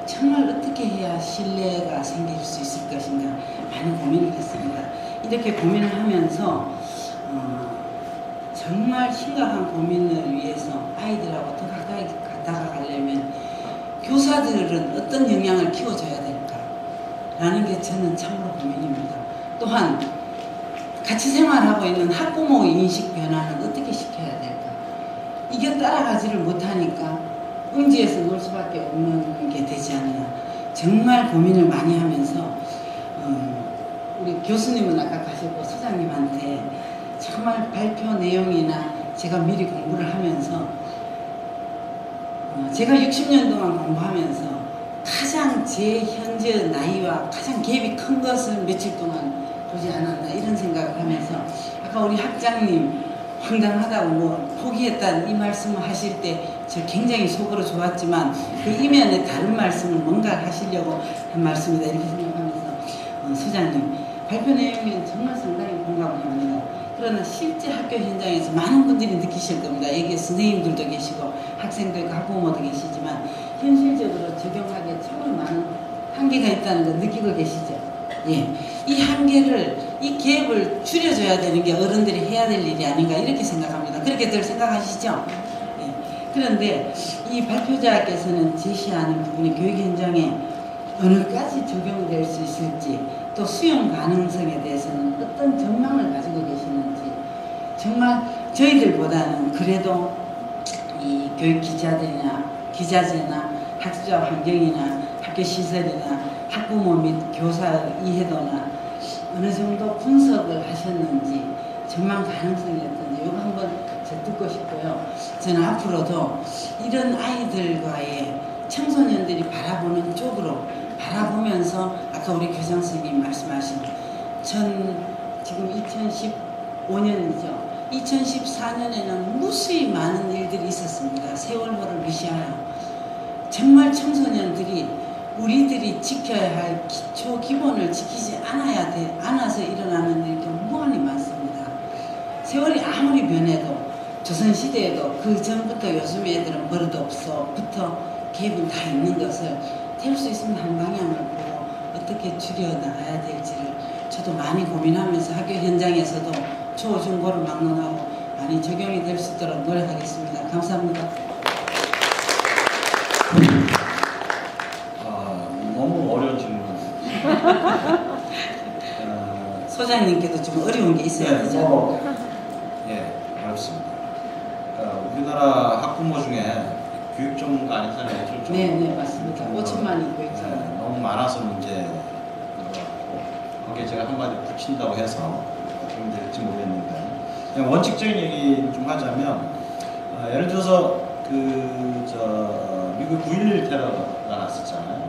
정말 어떻게 해야 신뢰가 생길 수 있을 것인가 많이 고민을 했습니다. 이렇게 고민을 하면서 정말 심각한 고민을 위해서 아이들하고 더 가까이 다가가려면 교사들은 어떤 영향을 키워줘야 될까 라는 게 저는 참으로 고민입니다. 또한 같이 생활하고 있는 학부모의 인식 변화는 어떻게 시켜야 될까? 이게 따라가지를 못하니까 음지에서 놀 수밖에 없는 게 되지 않나. 정말 고민을 많이 하면서 우리 교수님은 아까 가셨고 소장님한테 정말 발표 내용이나 제가 미리 공부를 하면서 제가 60년 동안 공부하면서 가장 제 현재 나이와 가장 갭이 큰 것을 며칠 동안 보지 않았나 이런 생각을 하면서 아까 우리 학장님 황당하다고 뭐 포기했다는 이 말씀을 하실 때 저 굉장히 속으로 좋았지만 그 이면에 다른 말씀을 뭔가 하시려고 한 말씀이다 이렇게 생각하면서 소장님 발표 내용에는 정말 상당히 공감을 합니다. 그러나 실제 학교 현장에서 많은 분들이 느끼실 겁니다. 여기 선생님들도 계시고 학생도 있고 학부모도 계시지만 현실적으로 적용하기에 정말 많은 한계가 있다는 걸 느끼고 계시죠. 예, 이 한계를 이 갭을 줄여줘야 되는 게 어른들이 해야 될 일이 아닌가 이렇게 생각합니다. 그렇게들 생각하시죠? 예. 그런데 이 발표자께서는 제시하는 부분이 교육 현장에 어느까지 적용될 수 있을지 또 수용 가능성에 대해서는 어떤 전망을 가지고 계시는지 정말 저희들보다는 그래도 이 교육 기자재나 학습자 환경이나 학교 시설이나 학부모 및 교사 이해도나 어느 정도 분석을 하셨는지 전망 가능성이 어떤지 이거 한번 저 듣고 싶고요. 저는 앞으로도 이런 아이들과의 청소년들이 바라보는 쪽으로 바라보면서 아까 우리 교장 선생님 말씀하신 지금 2015년이죠. 2014년에는 무수히 많은 일들이 있었습니다. 세월호를 무시하여 정말 청소년들이 우리들이 지켜야 할 기초 기본을 지키지 않아서 일어나는 일도 무한히 많습니다. 세월이 아무리 변해도 조선시대에도 그 전부터 요즘 애들은 버릇없어부터 갭은 다 있는 것을 될 수 있으면 한 방향을 보고 어떻게 줄여나가야 될지를 저도 많이 고민하면서 학교 현장에서도 초, 중, 고를 막론하고 많이 적용이 될 수 있도록 노력하겠습니다. 감사합니다. 너무 어려운 질문. 소장님께도 좀 어려운 게 있어야 되죠. 예, 어렵습니다. 우리나라 학부모 중에 교육 전문가 아닌 사람이 아주 좀 네, 맞습니다. 5천만이 교육자. 너무 많아서 문제인 것 같고 거기에 제가 한마디 붙인다고 해서 어떻게 될지 모르겠는데 그냥 원칙적인 얘기 좀 하자면 예를 들어서 미국 9.11 테러가 났었잖아요.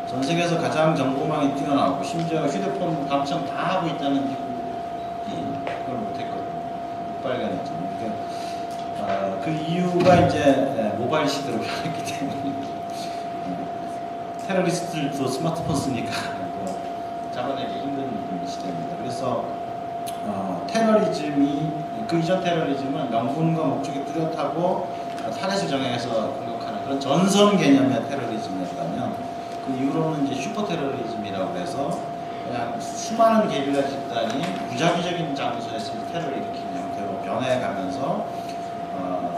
전 세계에서 가장 정보망이 뛰어나고 심지어 휴대폰 감청 다 하고 있다는 미국이 그걸 못했거든요. 못 발견했잖아요. 그 이유가 이제 모바일 시대로 변했기 때문에 테러리스트들도 스마트폰 쓰니까 잡아내기 힘든 시대입니다. 그래서 테러리즘이 그 이전 테러리즘은 명분과 목적이 뚜렷하고 타겟을 정해서 공격하는 그런 전선 개념의 테러리즘이었다면 그 이후로는 이제 슈퍼 테러리즘이라고 해서 그냥 수많은 게릴라 집단이 무작위적인 장소에서 테러를 일으키는 형태로 변해가면서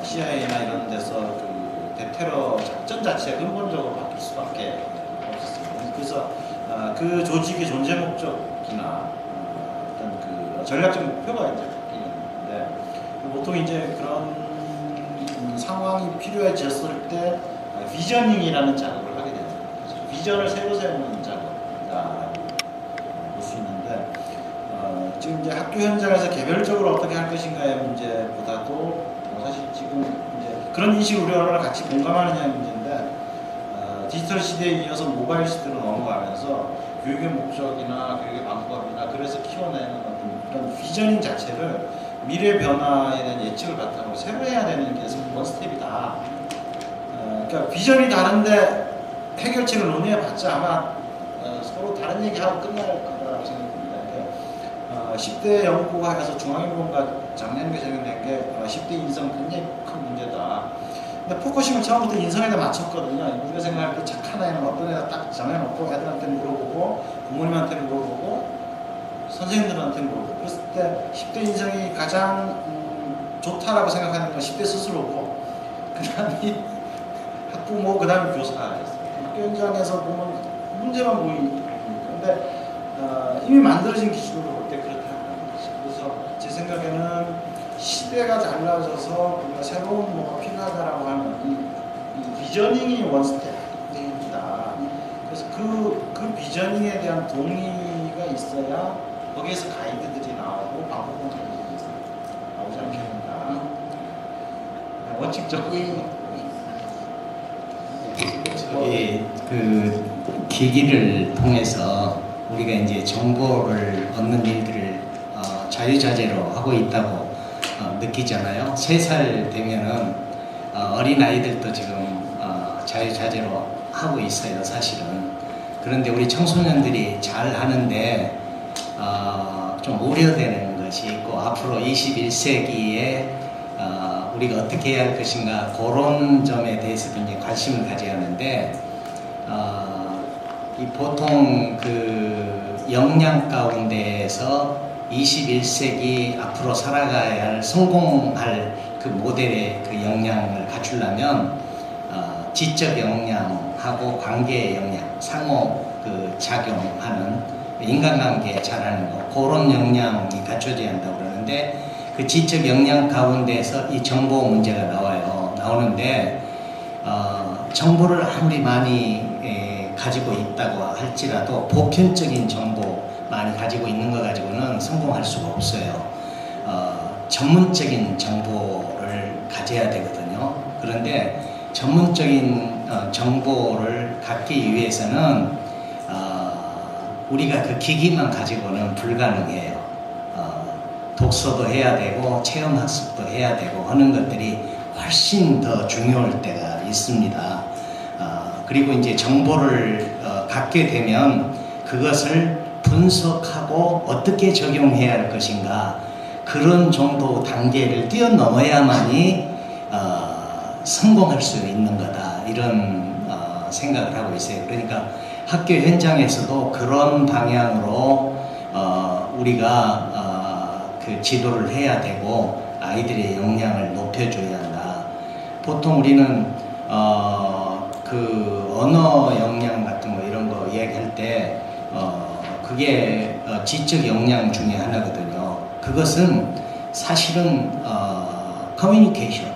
CIA나 이런 데서 그 대테러 작전 자체가 근본적으로 바뀔 수밖에 없었습니다. 그래서 그 조직의 존재 목적이나 어떤 그 전략적 목표가 이제 바뀌는데 보통 이제 그런 상황이 필요해졌을 때 비저닝이라는 작업을 하게 됩니다. 비전을 새로 세우는 작업이다라고 볼 수 있는데 지금 이제 학교 현장에서 개별적으로 어떻게 할 것인가의 문제보다도 사실 지금 이제 그런 인식 우려를 같이 공감하느냐의 문제인데 디지털 시대에 이어서 모바일 시대로 넘어가면서 교육의 목적이나 교육의 방법이나 그래서 키워내는 어떤 그런 비전인 자체를 미래 변화에 대한 예측을 바탕으로 새로 해야 되는 게 원 스텝이다. 그러니까 비전이 다른데 해결책을 논의해봤자 아마 서로 다른 얘기하고 끝날 거라고 생각합니다. 10대 연구가 해서 중앙일보가 작년에 제공된 게 10대 인성 굉장히 큰 문제다. 근데 포커싱을 처음부터 인성에다 맞췄거든요. 우리가 생각할 때 착한 아이는 어떤 애가 딱 정해놓고 애들한테 물어보고 부모님한테 물어보고 선생님들한테 물어보고 그랬을 때 10대 인성이 가장 좋다라고 생각하는 건 10대 스스로고 그 다음이 학부모 그 다음에 교사였어요. 학교 현장에서 보면 문제만 보이니까 근데 이미 만들어진 기준으로 볼 때 그렇다는 거죠. 그래서 제 생각에는 시대가 달라져서 우리가 새로운 뭐가 필요하다라고 하면 이 비저닝이 원스텝이다. 그래서 그 비저닝에 대한 동의가 있어야 거기에서 가이드들이 나오고 방법론들이 나오지 않겠는가. 원칙적인 그 기기를 통해서 우리가 이제 정보를 얻는 일들을 자유자재로 하고 있다고 느끼잖아요. 3살 되면은 어린 아이들도 지금 자유자재로 하고 있어요, 사실은. 그런데 우리 청소년들이 잘 하는데 좀 우려되는 것이 있고 앞으로 21세기에 우리가 어떻게 해야 할 것인가 그런 점에 대해서 굉장히 관심을 가져야 하는데 이 보통 그 역량 가운데에서 21세기 앞으로 살아가야 할 성공할 그 모델의 그 역량을 갖추려면 지적 역량하고 관계 역량, 상호 그 작용하는 인간관계 잘하는 거 그런 역량이 갖춰져야 한다고 그러는데 그 지적 역량 가운데에서 이 정보 문제가 나오는데 정보를 아무리 많이 가지고 있다고 할지라도 보편적인 정보 많이 가지고 있는 거 가지고는 성공할 수가 없어요. 전문적인 정보를 가져야 되거든요. 그런데 전문적인 정보를 갖기 위해서는 우리가 그 기기만 가지고는 불가능해요. 독서도 해야 되고 체험학습도 해야 되고 하는 것들이 훨씬 더 중요할 때가 있습니다. 그리고 이제 정보를 갖게 되면 그것을 분석하고 어떻게 적용해야 할 것인가 그런 정도 단계를 뛰어넘어야만이 성공할 수 있는 거다 이런 생각을 하고 있어요. 그러니까 학교 현장에서도 그런 방향으로 우리가 그 지도를 해야 되고 아이들의 역량을 높여줘야 한다. 보통 우리는 그 언어 역량 같은 거 이런 거 이야기할 때 그게 지적 역량 중에 하나거든요. 그것은 사실은 커뮤니케이션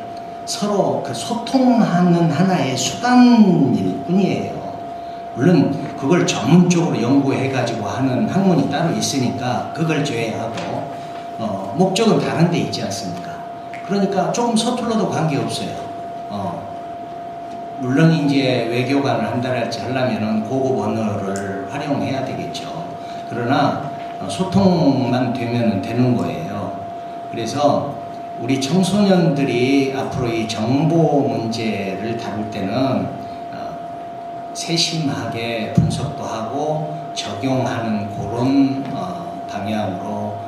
서로 그 소통하는 하나의 수단일 뿐이에요. 물론 그걸 전문적으로 연구해 가지고 하는 학문이 따로 있으니까 그걸 제외하고 목적은 다른 데 있지 않습니까? 그러니까 조금 서툴러도 관계없어요. 물론 이제 외교관을 한 달치 하려면은 고급 언어를 활용해야 되겠죠. 그러나 소통만 되면 되는 거예요. 그래서 우리 청소년들이 앞으로 이 정보 문제를 다룰 때는 세심하게 분석도 하고 적용하는 그런 방향으로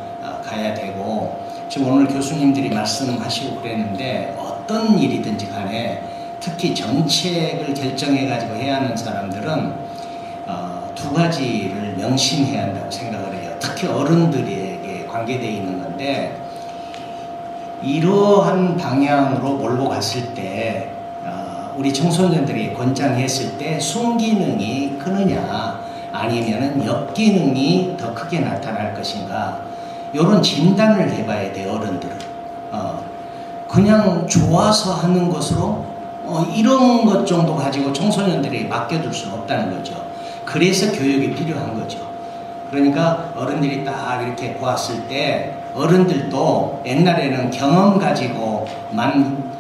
가야 되고 지금 오늘 교수님들이 말씀하시고 그랬는데 어떤 일이든지 간에 특히 정책을 결정해 가지고 해야 하는 사람들은 두 가지를 명심해야 한다고 생각을 해요. 특히 어른들에게 관계되어 있는 건데 이러한 방향으로 몰고 갔을 때 우리 청소년들이 권장했을 때 순기능이 크느냐 아니면은 역기능이 더 크게 나타날 것인가 이런 진단을 해봐야 돼요. 어른들은 그냥 좋아서 하는 것으로 이런 것 정도 가지고 청소년들이 맡겨둘 수는 없다는 거죠. 그래서 교육이 필요한 거죠. 그러니까 어른들이 딱 이렇게 보았을 때 어른들도 옛날에는 경험 가지고만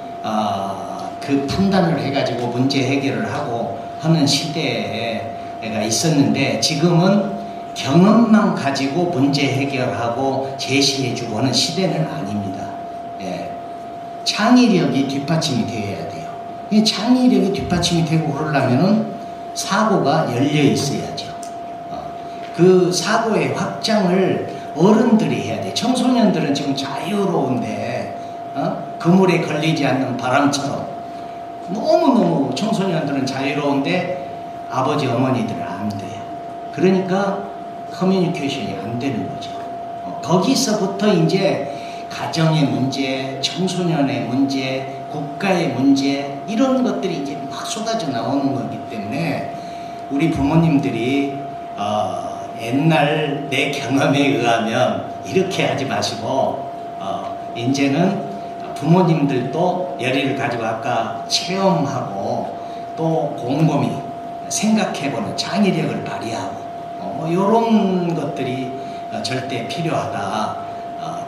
그 판단을 해가지고 문제 해결을 하고 하는 시대가 있었는데 지금은 경험만 가지고 문제 해결하고 제시해주고 하는 시대는 아닙니다. 예. 창의력이 뒷받침이 되어야 돼요. 이 창의력이 뒷받침이 되고 그러려면은 사고가 열려 있어야죠. 그 사고의 확장을 어른들이 해야 돼. 청소년들은 지금 자유로운데 그물에 걸리지 않는 바람처럼 너무너무 청소년들은 자유로운데 아버지 어머니들은 안 돼요. 그러니까 커뮤니케이션이 안 되는 거죠. 거기서부터 이제 가정의 문제, 청소년의 문제, 국가의 문제 이런 것들이 이제 막 쏟아져 나오는 거기 때문에 우리 부모님들이 옛날 내 경험에 의하면 이렇게 하지 마시고 이제는 부모님들도 열의를 가지고 아까 체험하고 또 곰곰이 생각해보는 창의력을 발휘하고 이런 것들이 절대 필요하다.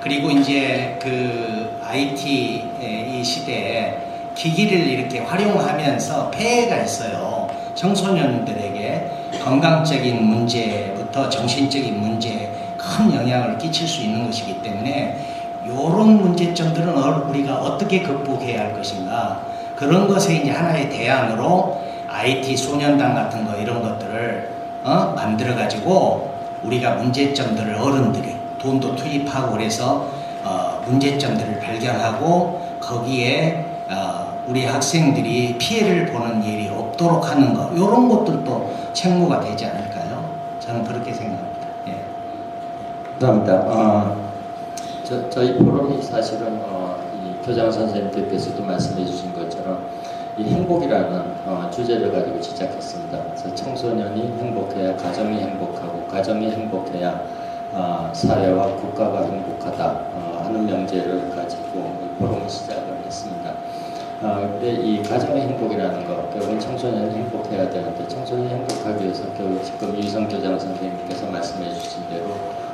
그리고 이제 그 IT 이 시대에 기기를 이렇게 활용하면서 폐해가 있어요. 청소년들에게 건강적인 문제부터 정신적인 문제에 큰 영향을 끼칠 수 있는 것이기 때문에 이런 문제점들은 우리가 어떻게 극복해야 할 것인가 그런 것에 이제 하나의 대안으로 IT 소년단 같은 거 이런 것들을 만들어 가지고 우리가 문제점들을 어른들이 돈도 투입하고 그래서 문제점들을 발견하고 거기에 우리 학생들이 피해를 보는 일이 없도록 하는 것 이런 것들도 책무가 되지 않을까요? 저는 그렇게 생각합니다. 예. 감사합니다. 저희 포럼이 사실은 이 교장 선생님들께서도 말씀해 주신 것처럼 이 행복이라는 주제를 가지고 시작했습니다. 그래서 청소년이 행복해야 가정이 행복하고 가정이 행복해야 사회와 국가가 행복하다 하는 명제를 가지고 이 포럼을 시작을 했습니다. 근데 이 가정의 행복이라는 것, 결국은 청소년이 행복해야 되는데 청소년이 행복하기 위해서 결국 지금 유희성 교장 선생님께서 말씀해 주신 대로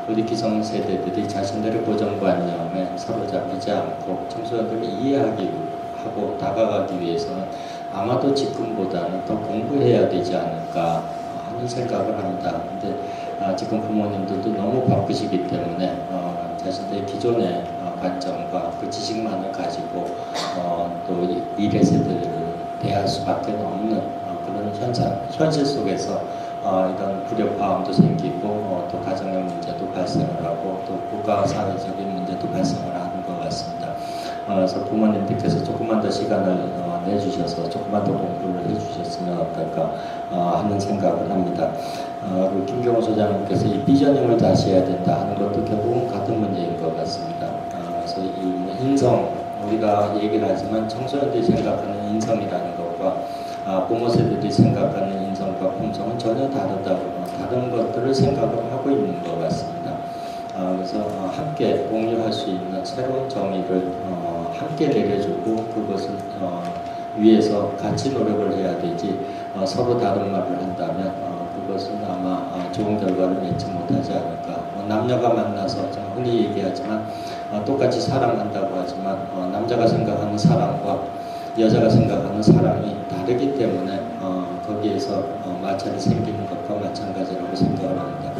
우리 기성세대들이 자신들의 고정관념에 사로잡히지 않고 청소년들을 이해하기 하고 다가가기 위해서는 아마도 지금보다는 더 공부해야 되지 않을까 하는 생각을 합니다. 근데 지금 부모님들도 너무 바쁘시기 때문에 자신들의 기존의 관점과 그 지식만을 가지고 또 미래 세대를 대할 수밖에 없는 그런 현실 속에서 이런 불협화음도 생기고 또 가정의 문제도 발생을 하고 또 국가 사회적인 문제도 발생을 하는 것 같습니다. 그래서 부모님들께서 조금만 더 시간을 내주셔서 조금만 더 공부를 해주셨으면 어떨까 하는 생각을 합니다. 그리고 김경호 소장님께서 이 비전닝을 다시 해야 된다 하는 것도 결국은 같은 문제인 것 같습니다. 그래서 이 인성, 우리가 얘기를 하지만 청소년들이 생각하는 인성이라는 것과 부모 세대들이 생각하는 인성과 품성은 전혀 다른 것들을 생각을 하고 있는 것 같습니다. 그래서 함께 공유할 수 있는 새로운 정의를 함께 내려주고 그것을 위해서 같이 노력을 해야 되지 서로 다른 말을 한다면 그것은 아마 좋은 결과를 맺지 못하지 않을까. 남녀가 만나서 흔히 얘기하지만 똑같이 사랑한다고 하지만 남자가 생각하는 사랑과 여자가 생각하는 사랑이 다르기 때문에 거기에서 마찰이 생기는 것과 마찬가지라고 생각을 합니다.